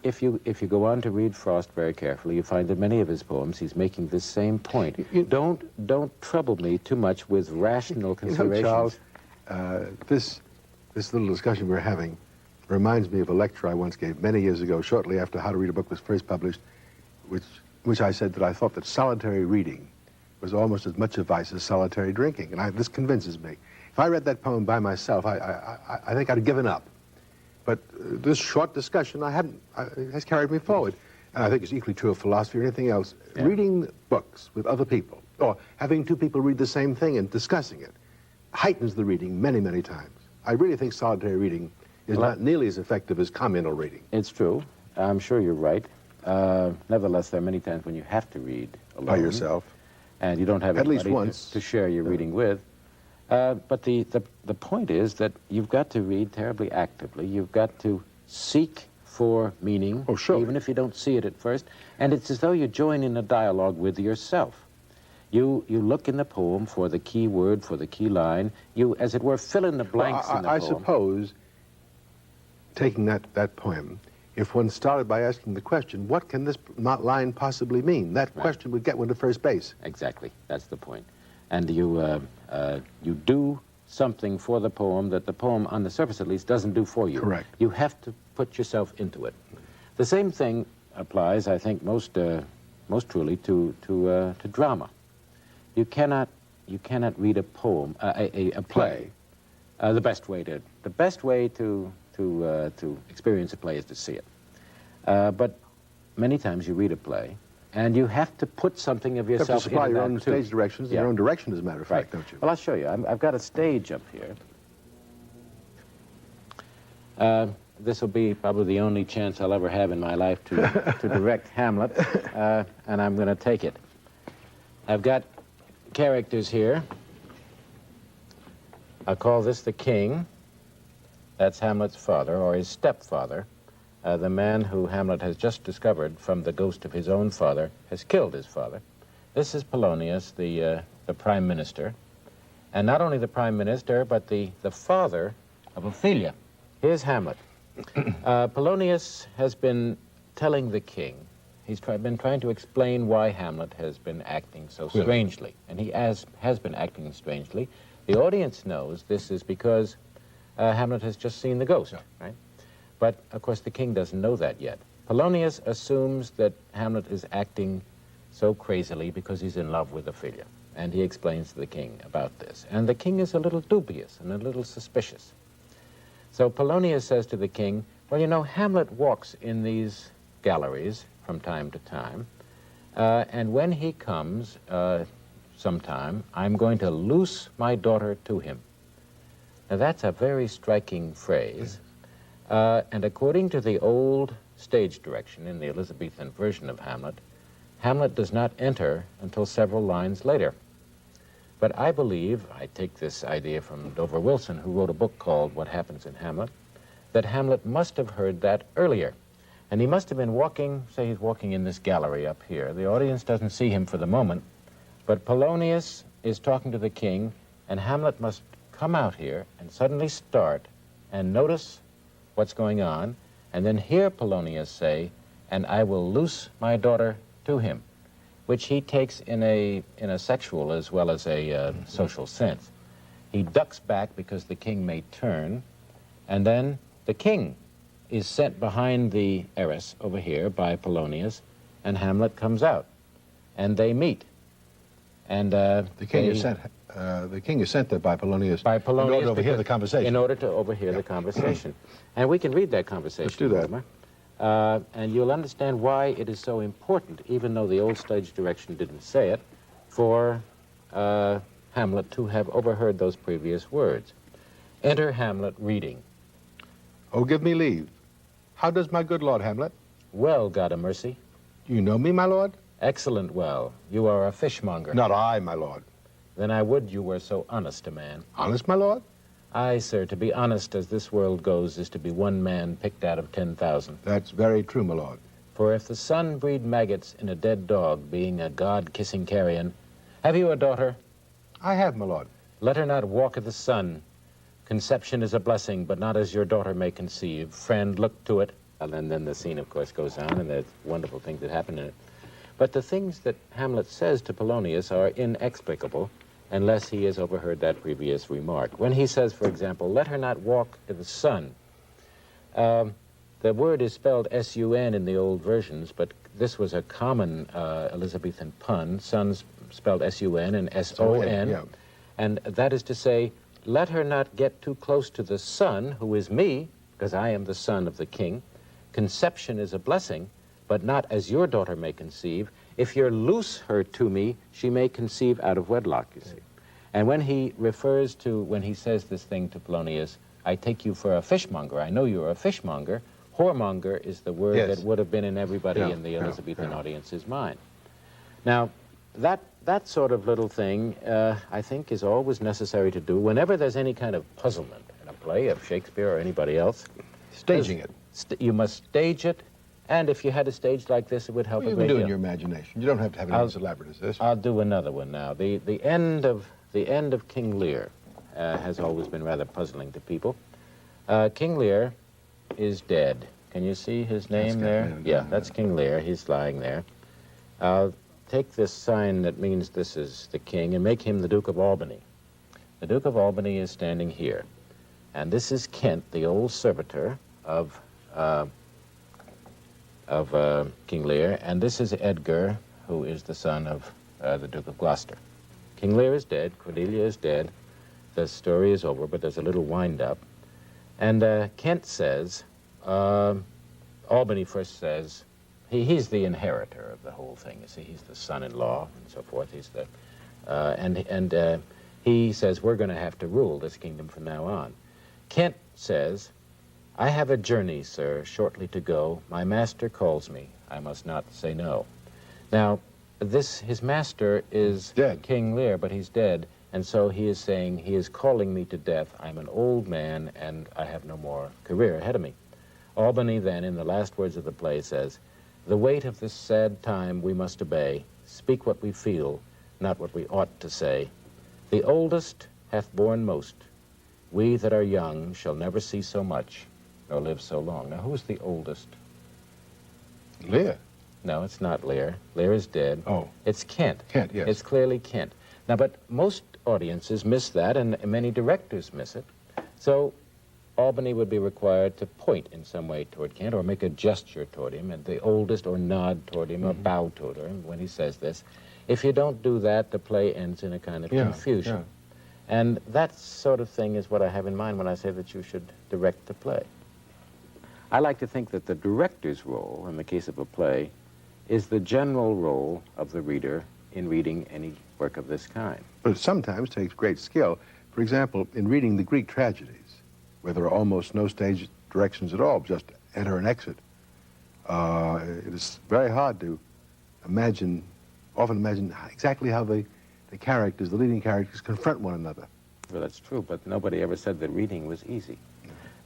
go on to read Frost very carefully, you find that many of his poems he's making this same point. Don't trouble me too much with rational considerations. Charles, this little discussion we're having reminds me of a lecture I once gave many years ago, shortly after How to Read a Book was first published, which I said that I thought that solitary reading was almost as much a vice as solitary drinking, and this convinces me. If I read that poem by myself, I think I'd have given up. But this short discussion has carried me forward. And I think it's equally true of philosophy or anything else. Yeah. Reading books with other people, or having two people read the same thing and discussing it, heightens the reading many, many times. I really think solitary reading is not nearly as effective as communal reading. It's true. I'm sure you're right. Nevertheless, there are many times when you have to read alone. By yourself. And you don't have anybody to share your reading with. But the point is that you've got to read terribly actively. You've got to seek for meaning, even if you don't see it at first. And it's as though you join in a dialogue with yourself. You look in the poem for the key word, for the key line. You, as it were, fill in the blanks in the poem. I suppose, taking that poem, if one started by asking the question, what can this line possibly mean? That question would get one to first base. Exactly. That's the point. And you do something for the poem that the poem, on the surface at least, doesn't do for you. Correct. You have to put yourself into it. The same thing applies, I think, most truly to drama. You cannot read a poem, a play. The best way to experience a play is to see it. But many times you read a play, and you have to put something of yourself into that, you have to supply your own stage directions, your own direction, as a matter of fact, don't you? Well, I'll show you. I've got a stage up here. This will be probably the only chance I'll ever have in my life to direct Hamlet, and I'm going to take it. I've got characters here. I'll call this the king. That's Hamlet's father, or his stepfather. the man who Hamlet has just discovered from the ghost of his own father has killed his father. This is Polonius, the prime minister, and not only the prime minister, but the father of Ophelia. Here's Hamlet. Polonius has been telling the king, he's been trying to explain why Hamlet has been acting so strangely, and he has been acting strangely. The audience knows this is because Hamlet has just seen the ghost, right? But, of course, the king doesn't know that yet. Polonius assumes that Hamlet is acting so crazily because he's in love with Ophelia, and he explains to the king about this. And the king is a little dubious and a little suspicious. So Polonius says to the king, well, you know, Hamlet walks in these galleries from time to time, and when he comes sometime, I'm going to loose my daughter to him. Now, that's a very striking phrase. And according to the old stage direction in the Elizabethan version of Hamlet, Hamlet does not enter until several lines later. But I believe, I take this idea from Dover Wilson, who wrote a book called What Happens in Hamlet, that Hamlet must have heard that earlier. And he must have been walking, say he's walking in this gallery up here. The audience doesn't see him for the moment, but Polonius is talking to the king, and Hamlet must come out here and suddenly start and notice what's going on, and then hear Polonius say, and I will loose my daughter to him, which he takes in a sexual as well as a social sense. He ducks back because the king may turn, and then the king is sent behind the arras over here by Polonius, and Hamlet comes out, and they meet. And the king is sent. The king is sent there by Polonius in order to overhear the conversation. In order to overhear the conversation. And we can read that conversation. Let's do that. And you'll understand why it is so important, even though the old stage direction didn't say it, for Hamlet to have overheard those previous words. Enter Hamlet reading. Oh, give me leave. How does my good lord Hamlet? Well, God a mercy. Do you know me, my lord? Excellent well. You are a fishmonger. Not I, my lord. Then I would you were so honest a man. Honest, my lord? Aye, sir, to be honest as this world goes is to be one man picked out of 10,000. That's very true, my lord. For if the sun breed maggots in a dead dog, being a god-kissing carrion, have you a daughter? I have, my lord. Let her not walk of the sun. Conception is a blessing, but not as your daughter may conceive. Friend, look to it. And then the scene, of course, goes on, and there's wonderful things that happen in it. But the things that Hamlet says to Polonius are inexplicable unless he has overheard that previous remark. When he says, for example, let her not walk to the sun, the word is spelled S-U-N in the old versions, but this was a common Elizabethan pun. Sun's spelled S-U-N and S-O-N. Yeah. And that is to say, let her not get too close to the sun, who is me, because I am the son of the king. Conception is a blessing, but not as your daughter may conceive. If you loose her to me, she may conceive out of wedlock, you see. And when he refers to, when he says this thing to Polonius, I take you for a fishmonger. I know you're a fishmonger. Whoremonger is the word that would have been in everybody in the Elizabethan audience's mind. Now, that sort of little thing, I think, is always necessary to do whenever there's any kind of puzzlement in a play of Shakespeare or anybody else. Staging it. You must stage it, and if you had a stage like this, it would help a great deal. You can do it in your imagination. You don't have to have it as elaborate as this. I'll do another one now. The end of King Lear has always been rather puzzling to people. King Lear is dead. Can you see his name there? Yeah, that's King Lear. He's lying there. I'll take this sign that means this is the king and make him the Duke of Albany. The Duke of Albany is standing here. And this is Kent, the old servitor of King Lear, and this is Edgar, who is the son of the Duke of Gloucester. King Lear is dead, Cordelia is dead, the story is over, but there's a little wind-up. And Kent says, Albany first says, he's the inheritor of the whole thing, you see, he's the son-in-law and so forth, he's the, and he says, we're going to have to rule this kingdom from now on. Kent says, I have a journey, sir, shortly to go. My master calls me. I must not say no. Now, his master is dead. King Lear, but he's dead, and so he is saying, he is calling me to death. I'm an old man, and I have no more career ahead of me. Albany then, in the last words of the play, says, "The weight of this sad time we must obey, speak what we feel, not what we ought to say. The oldest hath borne most. We that are young shall never see so much, nor live so long." Now, who's the oldest? Lear. No, it's not Lear. Lear is dead. Oh. It's Kent. Kent, yes. It's clearly Kent. Now, but most audiences miss that, and many directors miss it. So Albany would be required to point in some way toward Kent, or make a gesture toward him, and the oldest, or nod toward him, or bow toward him when he says this. If you don't do that, the play ends in a kind of confusion. Yeah. And that sort of thing is what I have in mind when I say that you should direct the play. I like to think that the director's role, in the case of a play, is the general role of the reader in reading any work of this kind. But it sometimes takes great skill. For example, in reading the Greek tragedies, where there are almost no stage directions at all, just enter and exit, it is very hard to often imagine exactly how the characters, the leading characters, confront one another. Well, that's true, but nobody ever said that reading was easy.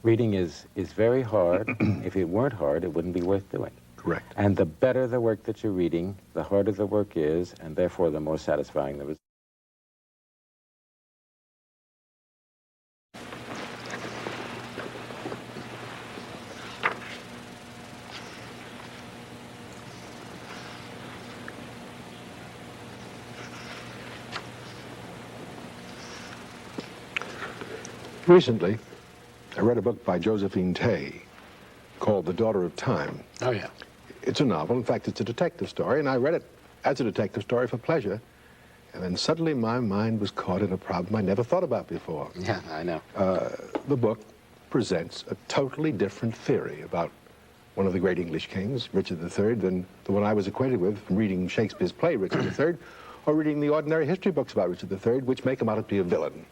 Reading is very hard. If it weren't hard, it wouldn't be worth doing. Correct. And the better the work that you're reading, the harder the work is, and therefore the more satisfying the result. Recently, I read a book by Josephine Tay called The Daughter of Time. Oh, yeah. It's a novel. In fact, it's a detective story, and I read it as a detective story for pleasure. And then suddenly my mind was caught in a problem I never thought about before. Yeah, I know. The book presents a totally different theory about one of the great English kings, Richard III, than the one I was acquainted with from reading Shakespeare's play, Richard III, or reading the ordinary history books about Richard III, which make him out to be a villain.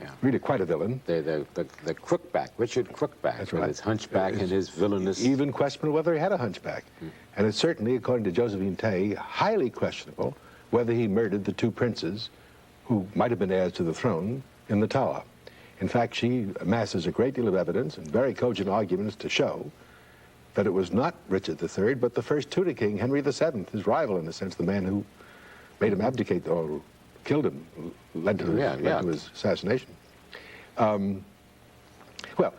Yeah. Really quite a villain. The crookback, Richard Crookback, That's with right. his hunchback and his villainous... Even questionable whether he had a hunchback. And it's certainly, according to Josephine Tay, highly questionable whether he murdered the two princes who might have been heirs to the throne in the Tower. In fact, she amasses a great deal of evidence and very cogent arguments to show that it was not Richard III, but the first Tudor king, Henry VII, his rival, in a sense, the man who made him abdicate or killed him, led to his assassination. Well,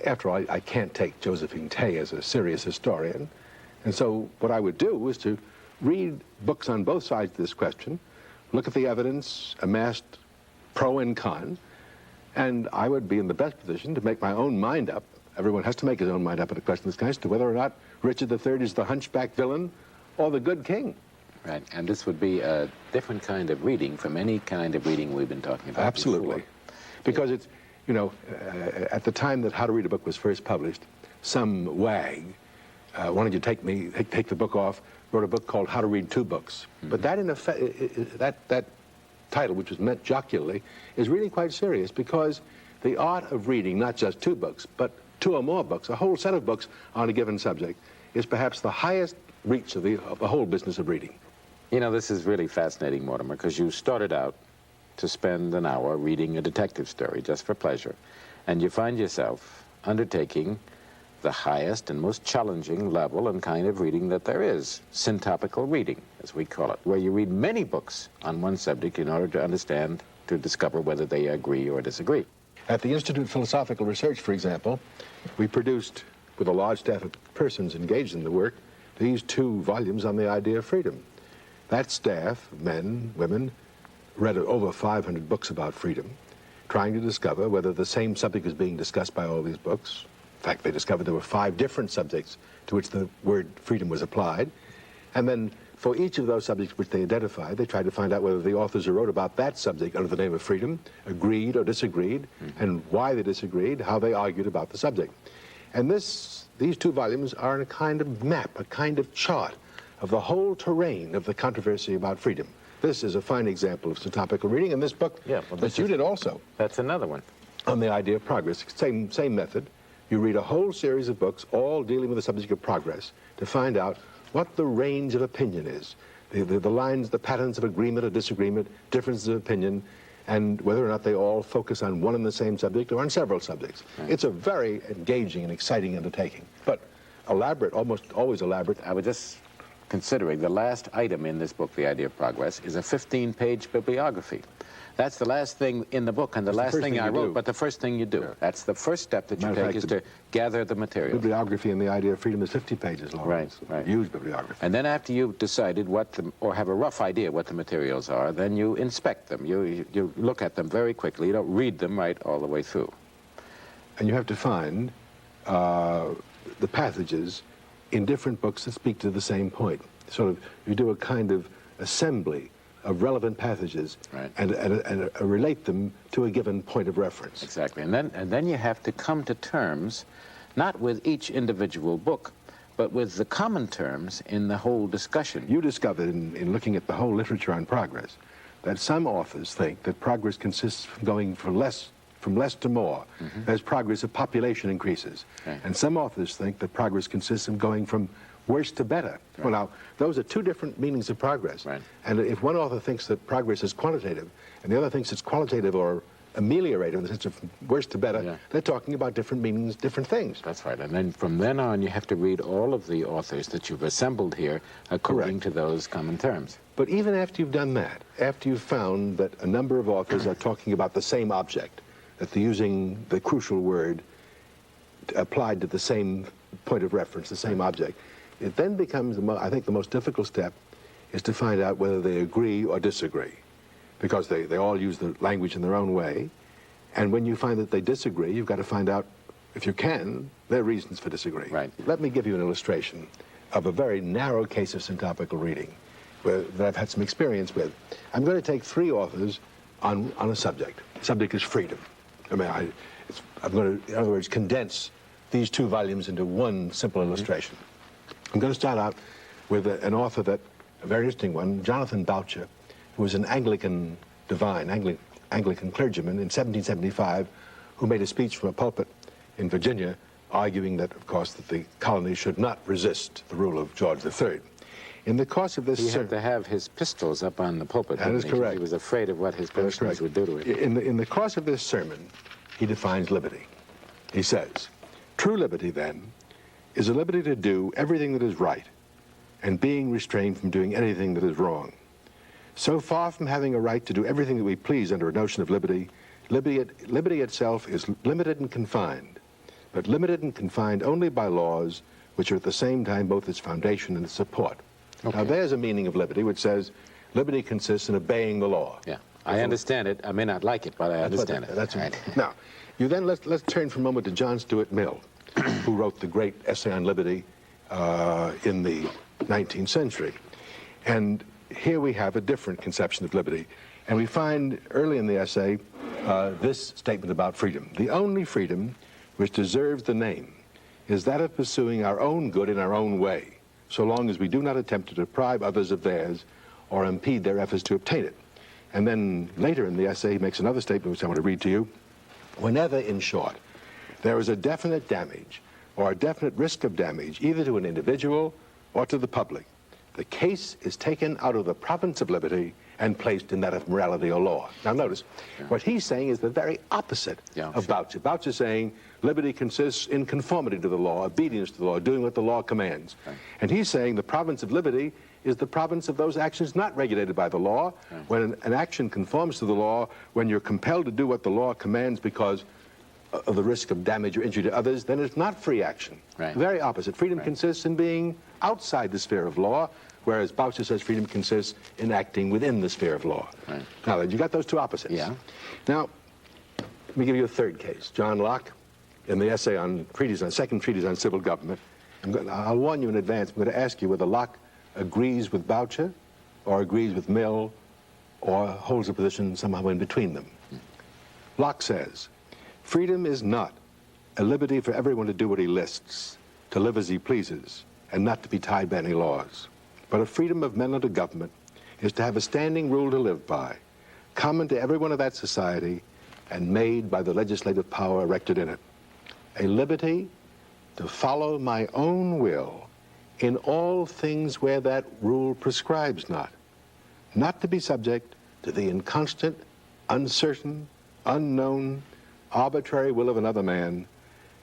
after all, I can't take Josephine Tay as a serious historian, and so what I would do is to read books on both sides of this question, look at the evidence amassed pro and con, and I would be in the best position to make my own mind up. Everyone has to make his own mind up at a question of this kind as to whether or not Richard III is the hunchback villain or the good king. Right, and this would be a different kind of reading from any kind of reading we've been talking about Absolutely. before. Because it's, you know, at the time that How to Read a Book was first published, some wag wanted to take the book off, wrote a book called How to Read Two Books. But that, in effect, that title, which was meant jocularly, is really quite serious, because the art of reading not just two books, but two or more books, a whole set of books on a given subject, is perhaps the highest reach of the whole business of reading. You know, this is really fascinating, Mortimer, because you started out to spend an hour reading a detective story just for pleasure, and you find yourself undertaking the highest and most challenging level and kind of reading that there is, synoptical reading, as we call it, where you read many books on one subject in order to understand, to discover whether they agree or disagree. At the Institute of Philosophical Research, for example, we produced, with a large staff of persons engaged in the work, these 2 volumes on the idea of freedom. That staff, men, women, read over 500 books about freedom, trying to discover whether the same subject is being discussed by all these books. In fact, they discovered there were 5 different subjects to which the word freedom was applied. And then for each of those subjects which they identified, they tried to find out whether the authors who wrote about that subject under the name of freedom agreed or disagreed, and why they disagreed, how they argued about the subject. And these 2 volumes are a kind of map, a kind of chart of the whole terrain of the controversy about freedom. This is a fine example of synoptical reading, and this book that you did also. That's another one. On the idea of progress, same method. You read a whole series of books, all dealing with the subject of progress, to find out what the range of opinion is, the lines, the patterns of agreement or disagreement, differences of opinion, and whether or not they all focus on one and the same subject or on several subjects. Right. It's a very engaging and exciting undertaking, but elaborate, almost always elaborate. I was just considering the last item in this book, The Idea of Progress, is a 15-page bibliography. That's the last thing in the book and the last thing I wrote, but the first thing you do. Yeah. That's the first step that you take, is to gather the material. Bibliography in The Idea of Freedom is 50 pages long. Right, right. Huge bibliography. And then after you've decided or have a rough idea what the materials are, then you inspect them. You look at them very quickly. You don't read them right all the way through. And you have to find the passages in different books that speak to the same point. Sort of, you do a kind of assembly of relevant passages, right, and relate them to a given point of reference. Exactly. And then you have to come to terms, not with each individual book, but with the common terms in the whole discussion. You discovered in looking at the whole literature on progress that some authors think that progress consists from going from less to more, as progress of population increases. Right. And some authors think that progress consists of going from worse to better. Right. Well, now, those are two different meanings of progress. Right. And if one author thinks that progress is quantitative, and the other thinks it's qualitative or ameliorative in the sense of worse to better, yeah, they're talking about different meanings, different things. That's right. And then from then on, you have to read all of the authors that you've assembled here according to those common terms. But even after you've done that, after you've found that a number of authors are talking about the same object, that they're using the crucial word applied to the same point of reference, the same object, it then becomes, I think, the most difficult step is to find out whether they agree or disagree, because they all use the language in their own way. And when you find that they disagree, you've got to find out, if you can, their reasons for disagreeing. Right. Let me give you an illustration of a very narrow case of synoptical reading that I've had some experience with. I'm going to take three authors on a subject. The subject is freedom. I mean, I'm going to, in other words, condense these two volumes into one simple illustration. I'm going to start out with an author a very interesting one, Jonathan Boucher, who was an Anglican divine, Anglican clergyman in 1775, who made a speech from a pulpit in Virginia arguing that, of course, that the colony should not resist the rule of George III. In the course of this... He had to have his pistols up on the pulpit. That is correct. He was afraid of what his parishioners would do to him. In the course of this sermon, he defines liberty. He says, "True liberty, then, is a liberty to do everything that is right, and being restrained from doing anything that is wrong. So far from having a right to do everything that we please under a notion of liberty, liberty itself is limited and confined, but limited and confined only by laws which are at the same time both its foundation and its support." Okay. Now there's a meaning of liberty which says liberty consists in obeying the law. Yeah, I understand it. I may not like it, but I understand it. That's right. Now, you then let's turn for a moment to John Stuart Mill, who wrote the great essay on liberty in the 19th century. And here we have a different conception of liberty. And we find early in the essay this statement about freedom. "The only freedom which deserves the name is that of pursuing our own good in our own way, so long as we do not attempt to deprive others of theirs or impede their efforts to obtain it." And then later in the essay, he makes another statement which I want to read to you. "Whenever, in short, there is a definite damage or a definite risk of damage either to an individual or to the public, the case is taken out of the province of liberty and placed in that of morality or law." Now notice, what he's saying is the very opposite of Boucher. Boucher's saying liberty consists in conformity to the law, obedience to the law, doing what the law commands. Right. And he's saying the province of liberty is the province of those actions not regulated by the law. Right. When an action conforms to the law, when you're compelled to do what the law commands because of the risk of damage or injury to others, then it's not free action. Right. Very opposite. Freedom consists in being outside the sphere of law, whereas Boucher says freedom consists in acting within the sphere of law. Right. Now, you got those two opposites. Yeah. Now, let me give you a third case. John Locke, in the essay on second treatise on civil government, I'll warn you in advance, I'm going to ask you whether Locke agrees with Boucher or agrees with Mill or holds a position somehow in between them. Locke says, "Freedom is not a liberty for everyone to do what he lists, to live as he pleases, and not to be tied by any laws. But a freedom of men under government is to have a standing rule to live by, common to everyone of that society, and made by the legislative power erected in it. A liberty to follow my own will in all things where that rule prescribes not to be subject to the inconstant uncertain, unknown, arbitrary will of another man,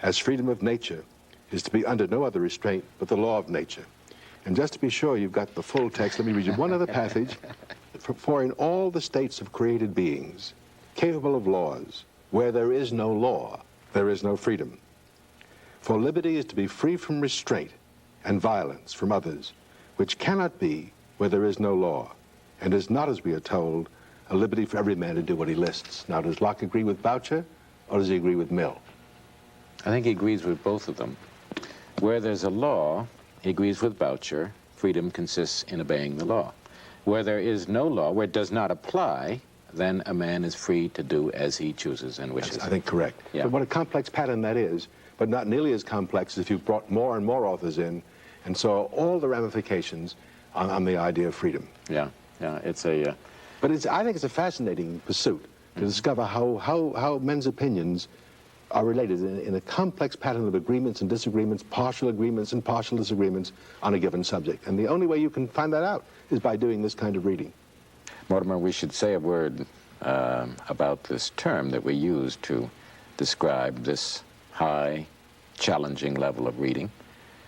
as freedom of nature is to be under no other restraint but the law of nature. And just to be sure you've got the full text, let me read you one other passage. For in all the states of created beings, capable of laws, where there is no law, there is no freedom. For liberty is to be free from restraint and violence from others, which cannot be where there is no law, and is not, as we are told, a liberty for every man to do what he lists. Now, does Locke agree with Boucher, or does he agree with Mill? I think he agrees with both of them. Where there's a law, he agrees with Boucher, freedom consists in obeying the law. Where there is no law, where it does not apply, then a man is free to do as he chooses and wishes. That's, I think, correct. Yeah. But what a complex pattern that is, but not nearly as complex as if you brought more and more authors in and saw all the ramifications on the idea of freedom. Yeah, yeah, it's a... But I think it's a fascinating pursuit to discover how men's opinions are related in a complex pattern of agreements and disagreements, partial agreements and partial disagreements on a given subject. And the only way you can find that out is by doing this kind of reading. Mortimer, we should say a word about this term that we use to describe this high, challenging level of reading,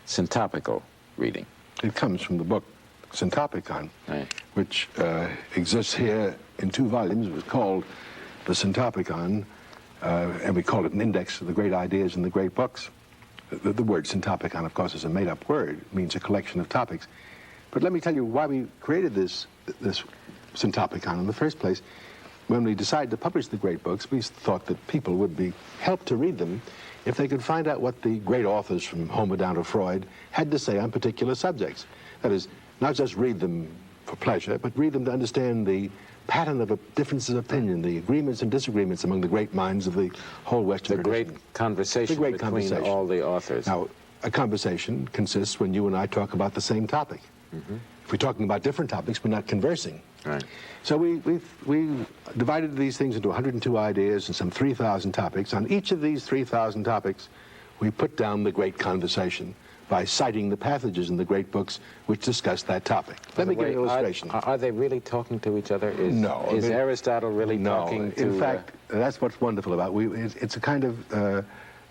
synoptical reading. It comes from the book Synopticon, Right. which exists here in 2 volumes. It was called the Synopticon, and we call it an index of the great ideas in the great books. The word Synopticon, of course, is a made-up word. It means a collection of topics. But let me tell you why we created this Synopticon in the first place. When we decided to publish the great books, we thought that people would be helped to read them if they could find out what the great authors from Homer down to Freud had to say on particular subjects. That is, not just read them for pleasure, but read them to understand the pattern of differences of opinion, the agreements and disagreements among the great minds of the whole Western tradition. Great conversation between all the authors. Now, a conversation consists when you and I talk about the same topic. If we're talking about different topics, we're not conversing. Right. So we divided these things into 102 ideas and some 3,000 topics. On each of these 3,000 topics, we put down the great conversation by citing the passages in the great books which discuss that topic. Let me give you an illustration. Are they really talking to each other? No. Is Aristotle really talking to... In fact, that's what's wonderful about it. It's a kind of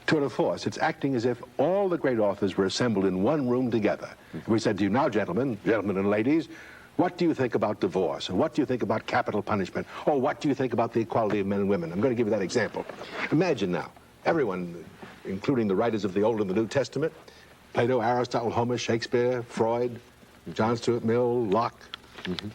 tour de force. It's acting as if all the great authors were assembled in one room together. We said to you, now, gentlemen and ladies, what do you think about divorce? Or what do you think about capital punishment? Or what do you think about the equality of men and women? I'm going to give you that example. Imagine now, everyone, including the writers of the Old and the New Testament, Plato, Aristotle, Homer, Shakespeare, Freud, John Stuart Mill, Locke,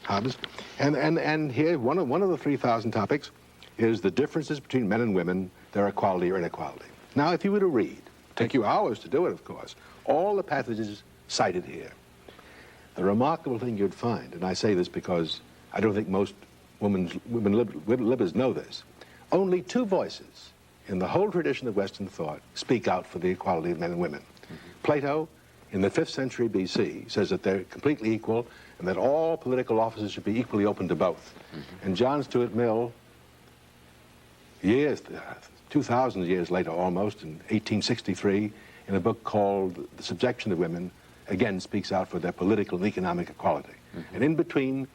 Hobbes. And here, one of the 3,000 topics is the differences between men and women, their equality or inequality. Now, if you were to read, take you hours to do it, of course, all the passages cited here, the remarkable thing you'd find, and I say this because I don't think most women libbers know this, only 2 voices in the whole tradition of Western thought speak out for the equality of men and women. Plato, in the 5th century BC, says that they're completely equal and that all political offices should be equally open to both. And John Stuart Mill, 2,000 years later almost, in 1863, in a book called The Subjection of Women, again speaks out for their political and economic equality. And in between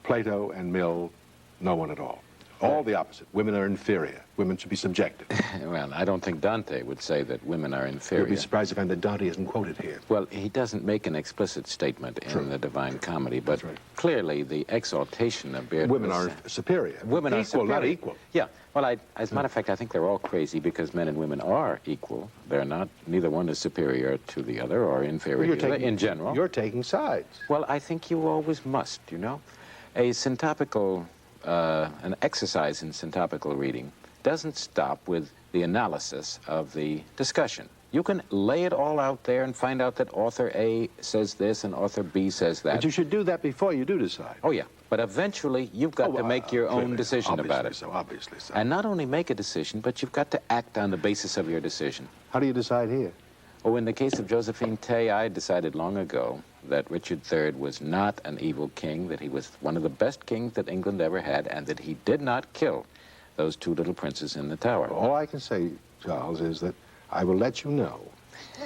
Plato and Mill, no one at all. All the opposite. Women are inferior. Women should be subjected. Well, I don't think Dante would say that women are inferior. You'll be surprised to find that Dante isn't quoted here. Well, he doesn't make an explicit statement in the Divine Comedy, but clearly the exaltation of Beatrice... Women are superior. Women are superior. Not equal. Yeah. Well, as a matter of fact, I think they're all crazy because men and women are equal. They're not, neither one is superior to the other or inferior in general. You're taking sides. Well, I think you always must, you know. A synoptical, an exercise in synoptical reading doesn't stop with the analysis of the discussion. You can lay it all out there and find out that author A says this and author B says that. But you should do that before you do decide. Oh, yeah. But eventually, you've got to make your own decision about it. Obviously so. And not only make a decision, but you've got to act on the basis of your decision. How do you decide here? Oh, in the case of Josephine Tay, I decided long ago that Richard III was not an evil king, that he was one of the best kings that England ever had, and that he did not kill those 2 little princes in the tower. All I can say, Charles, is that I will let you know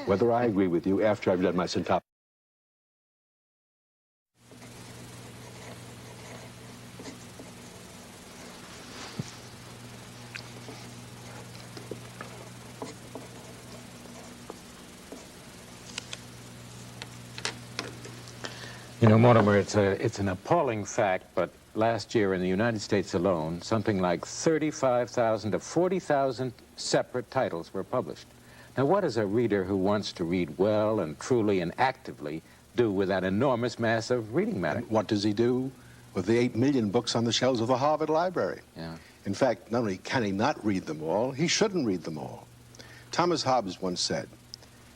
whether I agree with you after I've done my synoptic. You know, Mortimer, it's an appalling fact, but last year in the United States alone, something like 35,000 to 40,000 separate titles were published. Now, what does a reader who wants to read well and truly and actively do with that enormous mass of reading matter? And what does he do with the 8 million books on the shelves of the Harvard Library? Yeah. In fact, not only can he not read them all, he shouldn't read them all. Thomas Hobbes once said,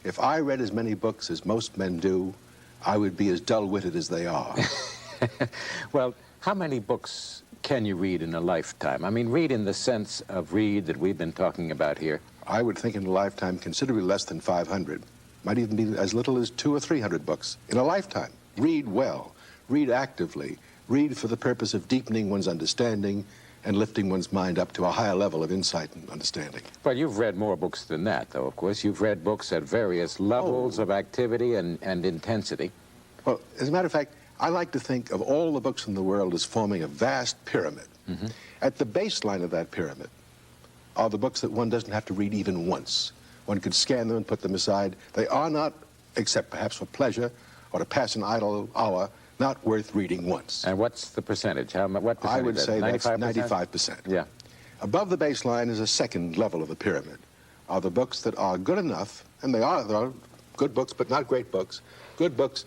"If I read as many books as most men do, I would be as dull-witted as they are." Well, how many books can you read in a lifetime? I mean, read in the sense of read that we've been talking about here. I would think in a lifetime considerably less than 500. Might even be as little as 200 or 300 books in a lifetime. Read well, read actively, read for the purpose of deepening one's understanding and lifting one's mind up to a higher level of insight and understanding. Well, you've read more books than that, though, of course. You've read books at various levels of activity and intensity. Well, as a matter of fact, I like to think of all the books in the world as forming a vast pyramid. Mm-hmm. At the baseline of that pyramid are the books that one doesn't have to read even once. One could scan them and put them aside. They are not, except perhaps for pleasure or to pass an idle hour, not worth reading once. And what's the percentage? What percentage? I would say that's 95%. Yeah. Above the baseline is a second level of the pyramid. Are the books that are good enough, and there are good books, but not great books, good books,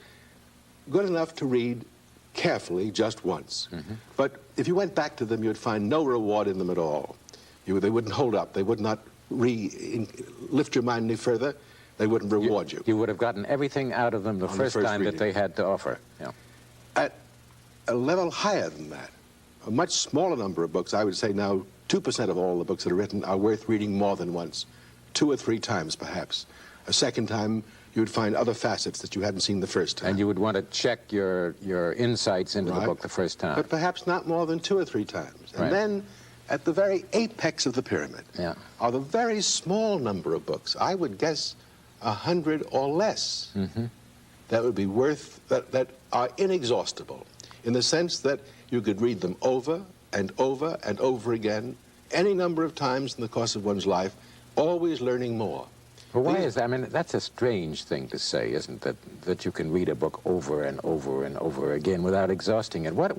good enough to read carefully just once. Mm-hmm. But if you went back to them, you'd find no reward in them at all. They wouldn't hold up. They would not lift your mind any further. They wouldn't reward you. You would have gotten everything out of them the first time reading that they had to offer. Yeah. At a level higher than that, a much smaller number of books, I would say now 2% of all the books that are written are worth reading more than once, 2 or 3 times perhaps. A second time, you would find other facets that you hadn't seen the first time. And you would want to check your insights into the book the first time. But perhaps not more than 2 or 3 times. And then, at the very apex of the pyramid, are the very small number of books, I would guess 100 or less, that would be that are inexhaustible, in the sense that you could read them over and over and over again, any number of times in the course of one's life, always learning more. But why is that? I mean, that's a strange thing to say, isn't it? That you can read a book over and over and over again without exhausting it. What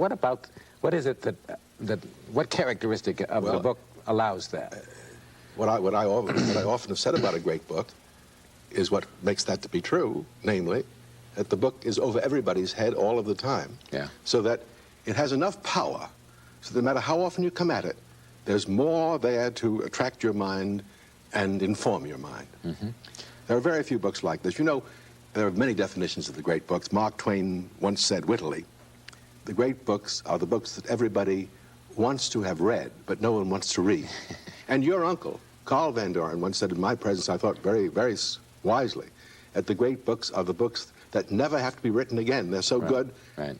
is it what characteristic of the book allows that? What I often have said about a great book is what makes that to be true, namely, that the book is over everybody's head all of the time. Yeah. So that it has enough power, so that no matter how often you come at it, there's more there to attract your mind and inform your mind. There are very few books like this. You know, there are many definitions of the great books. Mark Twain once said wittily, the great books are the books that everybody wants to have read, but no one wants to read. And your uncle, Carl Van Doren, once said in my presence, I thought very, very wisely, that the great books are the books that never have to be written again. They're so good,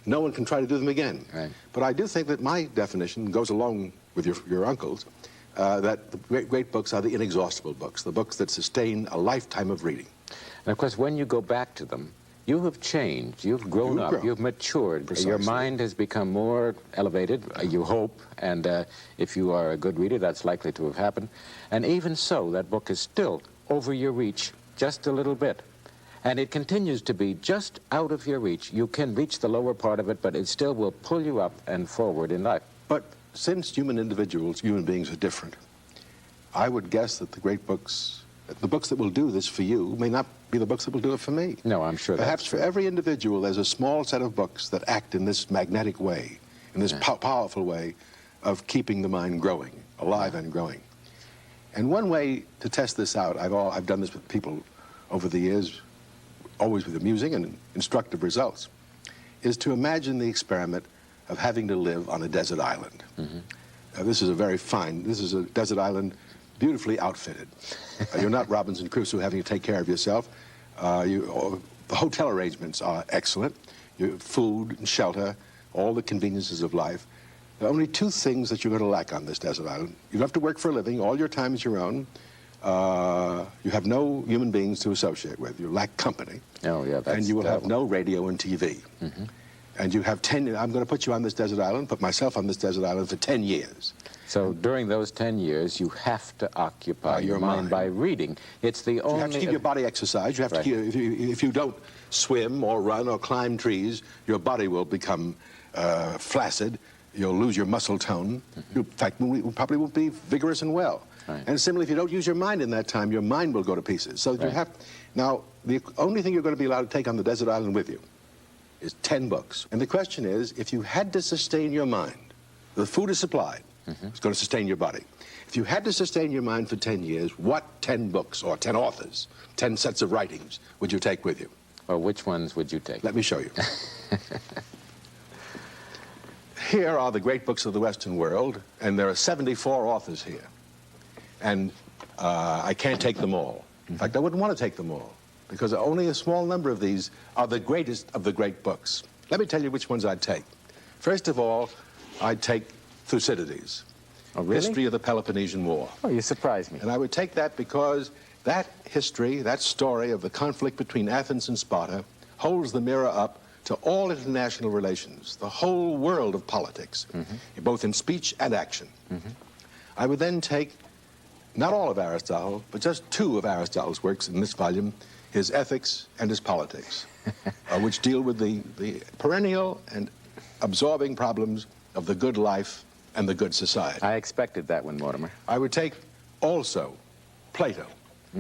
no one can try to do them again. But I do think that my definition goes along with your uncle's, that the great books are the inexhaustible books, the books that sustain a lifetime of reading. And of course, when you go back to them, you have changed, you've grown up, you've matured. Precisely. Your mind has become more elevated, you hope, and if you are a good reader, that's likely to have happened. And even so, that book is still over your reach just a little bit. And it continues to be just out of your reach. You can reach the lower part of it, but it still will pull you up and forward in life. But since human beings are different, I would guess that the great books, the books that will do this for you, may not be the books that will do it for me. No, I'm sure Perhaps for every individual, there's a small set of books that act in this magnetic way, in this powerful way of keeping the mind growing, alive and growing. And one way to test this out, I've done this with people over the years, always with amusing and instructive results, is to imagine the experiment of having to live on a desert island. This is a desert island beautifully outfitted. You're not Robinson Crusoe having to take care of yourself. The hotel arrangements are excellent. Your food and shelter, all the conveniences of life. There are only 2 things that you're going to lack on this desert island. You don't have to work for a living. All your time is your own. You have no human beings to associate with. You lack company. Oh, yeah, and you will have no radio and TV. And you have 10, I'm going to put you on this desert island, put myself on this desert island for 10 years. So during those 10 years, you have to occupy your mind by reading. It's the only... You have to keep your body exercised. You have to keep, if you don't swim or run or climb trees, your body will become flaccid. You'll lose your muscle tone. You, in fact, probably won't be vigorous and well. Right. And similarly, if you don't use your mind in that time, your mind will go to pieces. So you have... Now, the only thing you're going to be allowed to take on the desert island with you is 10 books. And the question is, if you had to sustain your mind, the food is supplied. It's going to sustain your body. If you had to sustain your mind for 10 years, what 10 books or 10 authors, 10 sets of writings would you take with you? Or which ones would you take? Let me show you. Here are the great books of the Western world, and there are 74 authors here. And I can't take them all. In fact, I wouldn't want to take them all, because only a small number of these are the greatest of the great books. Let me tell you which ones I'd take. First of all, I'd take Thucydides, History of the Peloponnesian War. Oh, you surprised me. And I would take that because that history, that story of the conflict between Athens and Sparta holds the mirror up to all international relations, the whole world of politics, both in speech and action. I would then take not all of Aristotle, but just 2 of Aristotle's works in this volume, his Ethics and his Politics, which deal with the perennial and absorbing problems of the good life and the good society. I expected that one, Mortimer. I would take also Plato,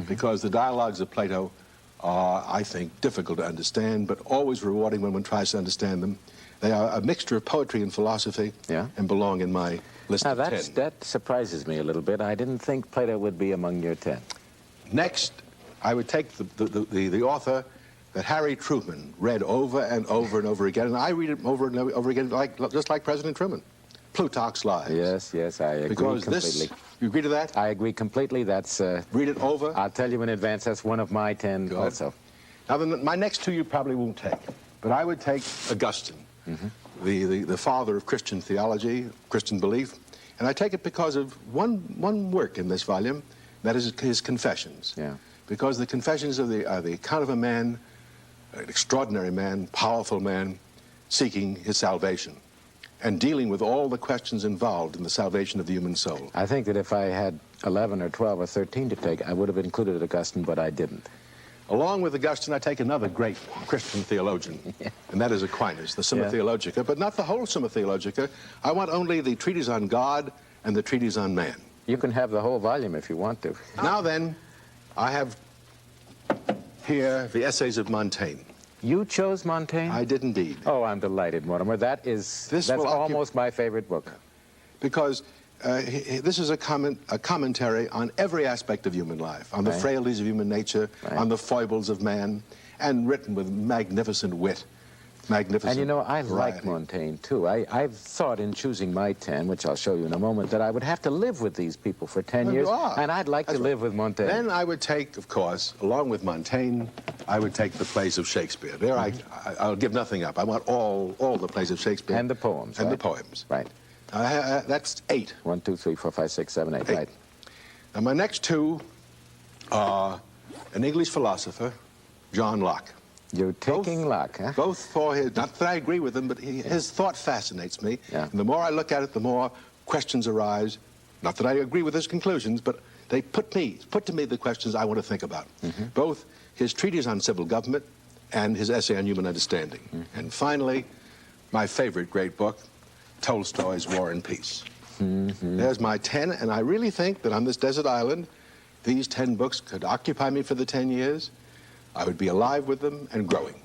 because the dialogues of Plato are, I think, difficult to understand, but always rewarding when one tries to understand them. They are a mixture of poetry and philosophy, and belong in my list of 10. That surprises me a little bit. I didn't think Plato would be among your 10. Next, I would take the author that Harry Truman read over and over and over again, and I read it over and over again, just like President Truman. Plutarch's Lives. Yes, I agree completely. You agree to that? I agree completely. That's... read it over? I'll tell you in advance, that's one of my 10 also. Now, my next 2 you probably won't take, but I would take Augustine, the father of Christian theology, Christian belief, and I take it because of one work in this volume, that is his Confessions. Because the Confessions are the account of a man, an extraordinary man, powerful man, seeking his salvation and dealing with all the questions involved in the salvation of the human soul. I think that if I had 11 or 12 or 13 to take, I would have included Augustine, but I didn't. Along with Augustine, I take another great Christian theologian, and that is Aquinas, the Summa Theologica, but not the whole Summa Theologica. I want only the treatise on God and the treatise on man. You can have the whole volume if you want to. Now then, I have here the essays of Montaigne. You chose Montaigne? I did indeed. Oh, I'm delighted, Mortimer. That's almost my favorite book. Because this is a commentary on every aspect of human life, on the frailties of human nature, on the foibles of man, and written with magnificent wit, magnificent And you know, I variety. like Montaigne, too. I've thought in choosing my 10, which I'll show you in a moment, that I would have to live with these people for 10 years, and I'd like to live with Montaigne. Then I would take, of course, along with Montaigne, I would take the plays of Shakespeare. There, I'll give nothing up. I want all the plays of Shakespeare. And the poems, And the poems. Right. That's 8. 1, 2, 3, 4, 5, 6, 7, 8. Right. Now, my next 2 are an English philosopher, John Locke. You're taking Locke, huh? Both for his, not that I agree with him, but his thought fascinates me. And the more I look at it, the more questions arise. Not that I agree with his conclusions, but they put to me the questions I want to think about. Both his treatise on civil government and his essay on human understanding. And finally, my favorite great book, Tolstoy's War and Peace. There's my 10, and I really think that on this desert island, these 10 books could occupy me for the 10 years. I would be alive with them and growing.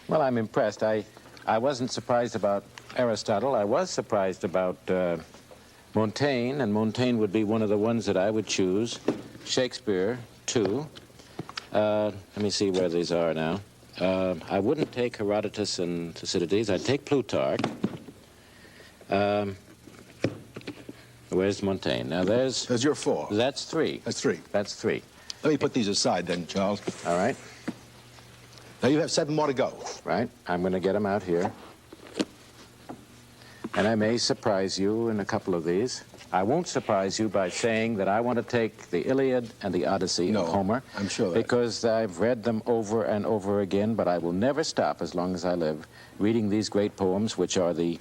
Well, I'm impressed. I wasn't surprised about Aristotle. I was surprised about Montaigne, and Montaigne would be one of the ones that I would choose. Shakespeare, too. Let me see where these are now. I wouldn't take Herodotus and Thucydides. I'd take Plutarch. Where's Montaigne? Now, there's your 4. That's 3. That's 3. That's 3. Let me put these aside then, Charles. All right. Now, you have 7 more to go. Right. I'm going to get them out here. And I may surprise you in a couple of these. I won't surprise you by saying that I want to take the Iliad and the Odyssey of Homer. I'm sure that. Because I've read them over and over again, but I will never stop as long as I live reading these great poems, which are the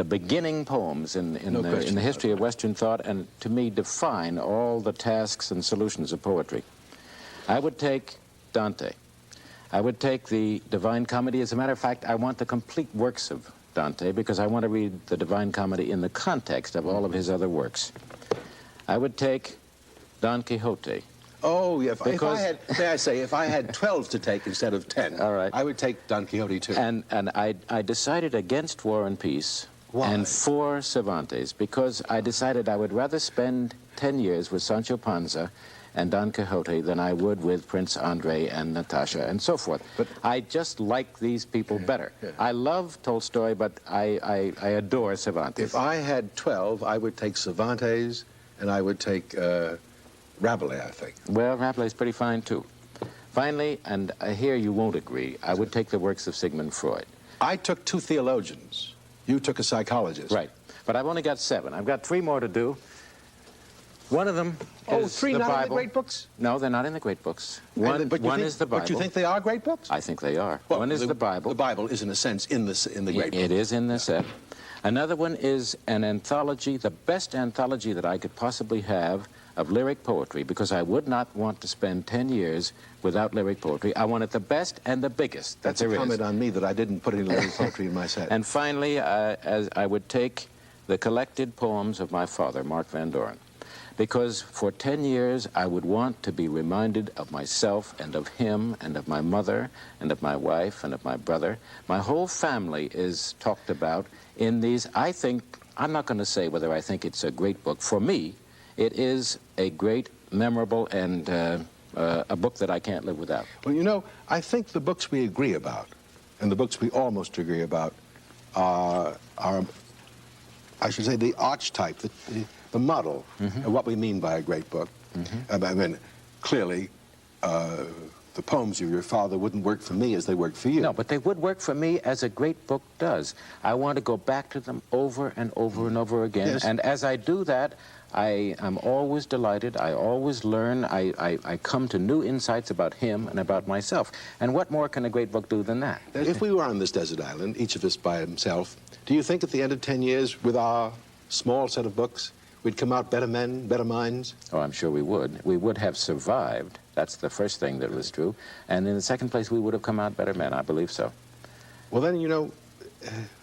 beginning poems in the history of Western thought, and to me define all the tasks and solutions of poetry. I would take Dante. I would take the Divine Comedy. As a matter of fact, I want the complete works of Dante because I want to read the Divine Comedy in the context of all of his other works. I would take Don Quixote. Oh, yeah. If I had, may I say, if I had 12 to take instead of 10, all right, I would take Don Quixote too. And I decided against War and Peace. Why? And for Cervantes, because I decided I would rather spend 10 years with Sancho Panza and Don Quixote than I would with Prince Andre and Natasha and so forth. But I just like these people better. Yeah. I love Tolstoy, but I adore Cervantes. If I had 12, I would take Cervantes and I would take Rabelais, I think. Well, Rabelais is pretty fine, too. Finally, and here you won't agree, I would take the works of Sigmund Freud. I took 2 theologians. You took a psychologist. Right. But I've only got 7. I've got 3 more to do. One of them is 3 the not Bible. in the great books? No, they're not in the great books. One is the Bible. But you think they are great books? I think they are. Well, one is the Bible. The Bible is, in a sense, in the great books. It is in the set. Another one is an anthology, the best anthology that I could possibly have of lyric poetry, because I would not want to spend 10 years without lyric poetry. I wanted the best and the biggest that there is. That's a comment on me that I didn't put any lyric poetry in my set. And finally, as I would take the collected poems of my father, Mark Van Doren, because for 10 years I would want to be reminded of myself and of him and of my mother and of my wife and of my brother. My whole family is talked about in these. I think, I'm not going to say whether I think it's a great book. For me, it is a great, memorable, and a book that I can't live without. Well, you know, I think the books we agree about, and the books we almost agree about, are I should say, the archetype, the model of what we mean by a great book. I mean, clearly, the poems of your father wouldn't work for me as they work for you. No, but they would work for me as a great book does. I want to go back to them over and over and over again. Yes. And as I do that, I am always delighted. I always learn. I come to new insights about him and about myself. And what more can a great book do than that? If we were on this desert island, each of us by himself, do you think at the end of 10 years, with our small set of books, we'd come out better men, better minds? Oh, I'm sure we would. We would have survived. That's the first thing that was true. And in the second place, we would have come out better men. I believe so. Well, then, you know,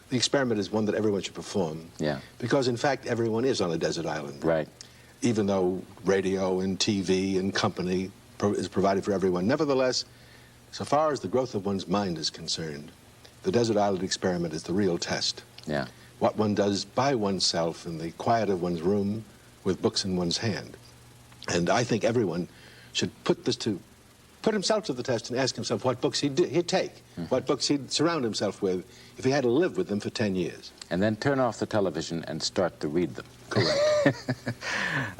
the experiment is one that everyone should perform. Yeah. Because, in fact, everyone is on a desert island. Right. Even though radio and TV and company is provided for everyone. Nevertheless, so far as the growth of one's mind is concerned, the desert island experiment is the real test. Yeah. What one does by oneself in the quiet of one's room with books in one's hand. And I think everyone should put himself to the test and ask himself what books he'd take, what books he'd surround himself with if he had to live with them for 10 years. And then turn off the television and start to read them. Correct.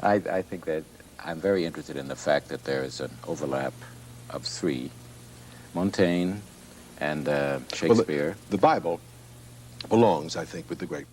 I think that I'm very interested in the fact that there is an overlap of 3, Montaigne and Shakespeare. Well, the Bible belongs, I think, with the great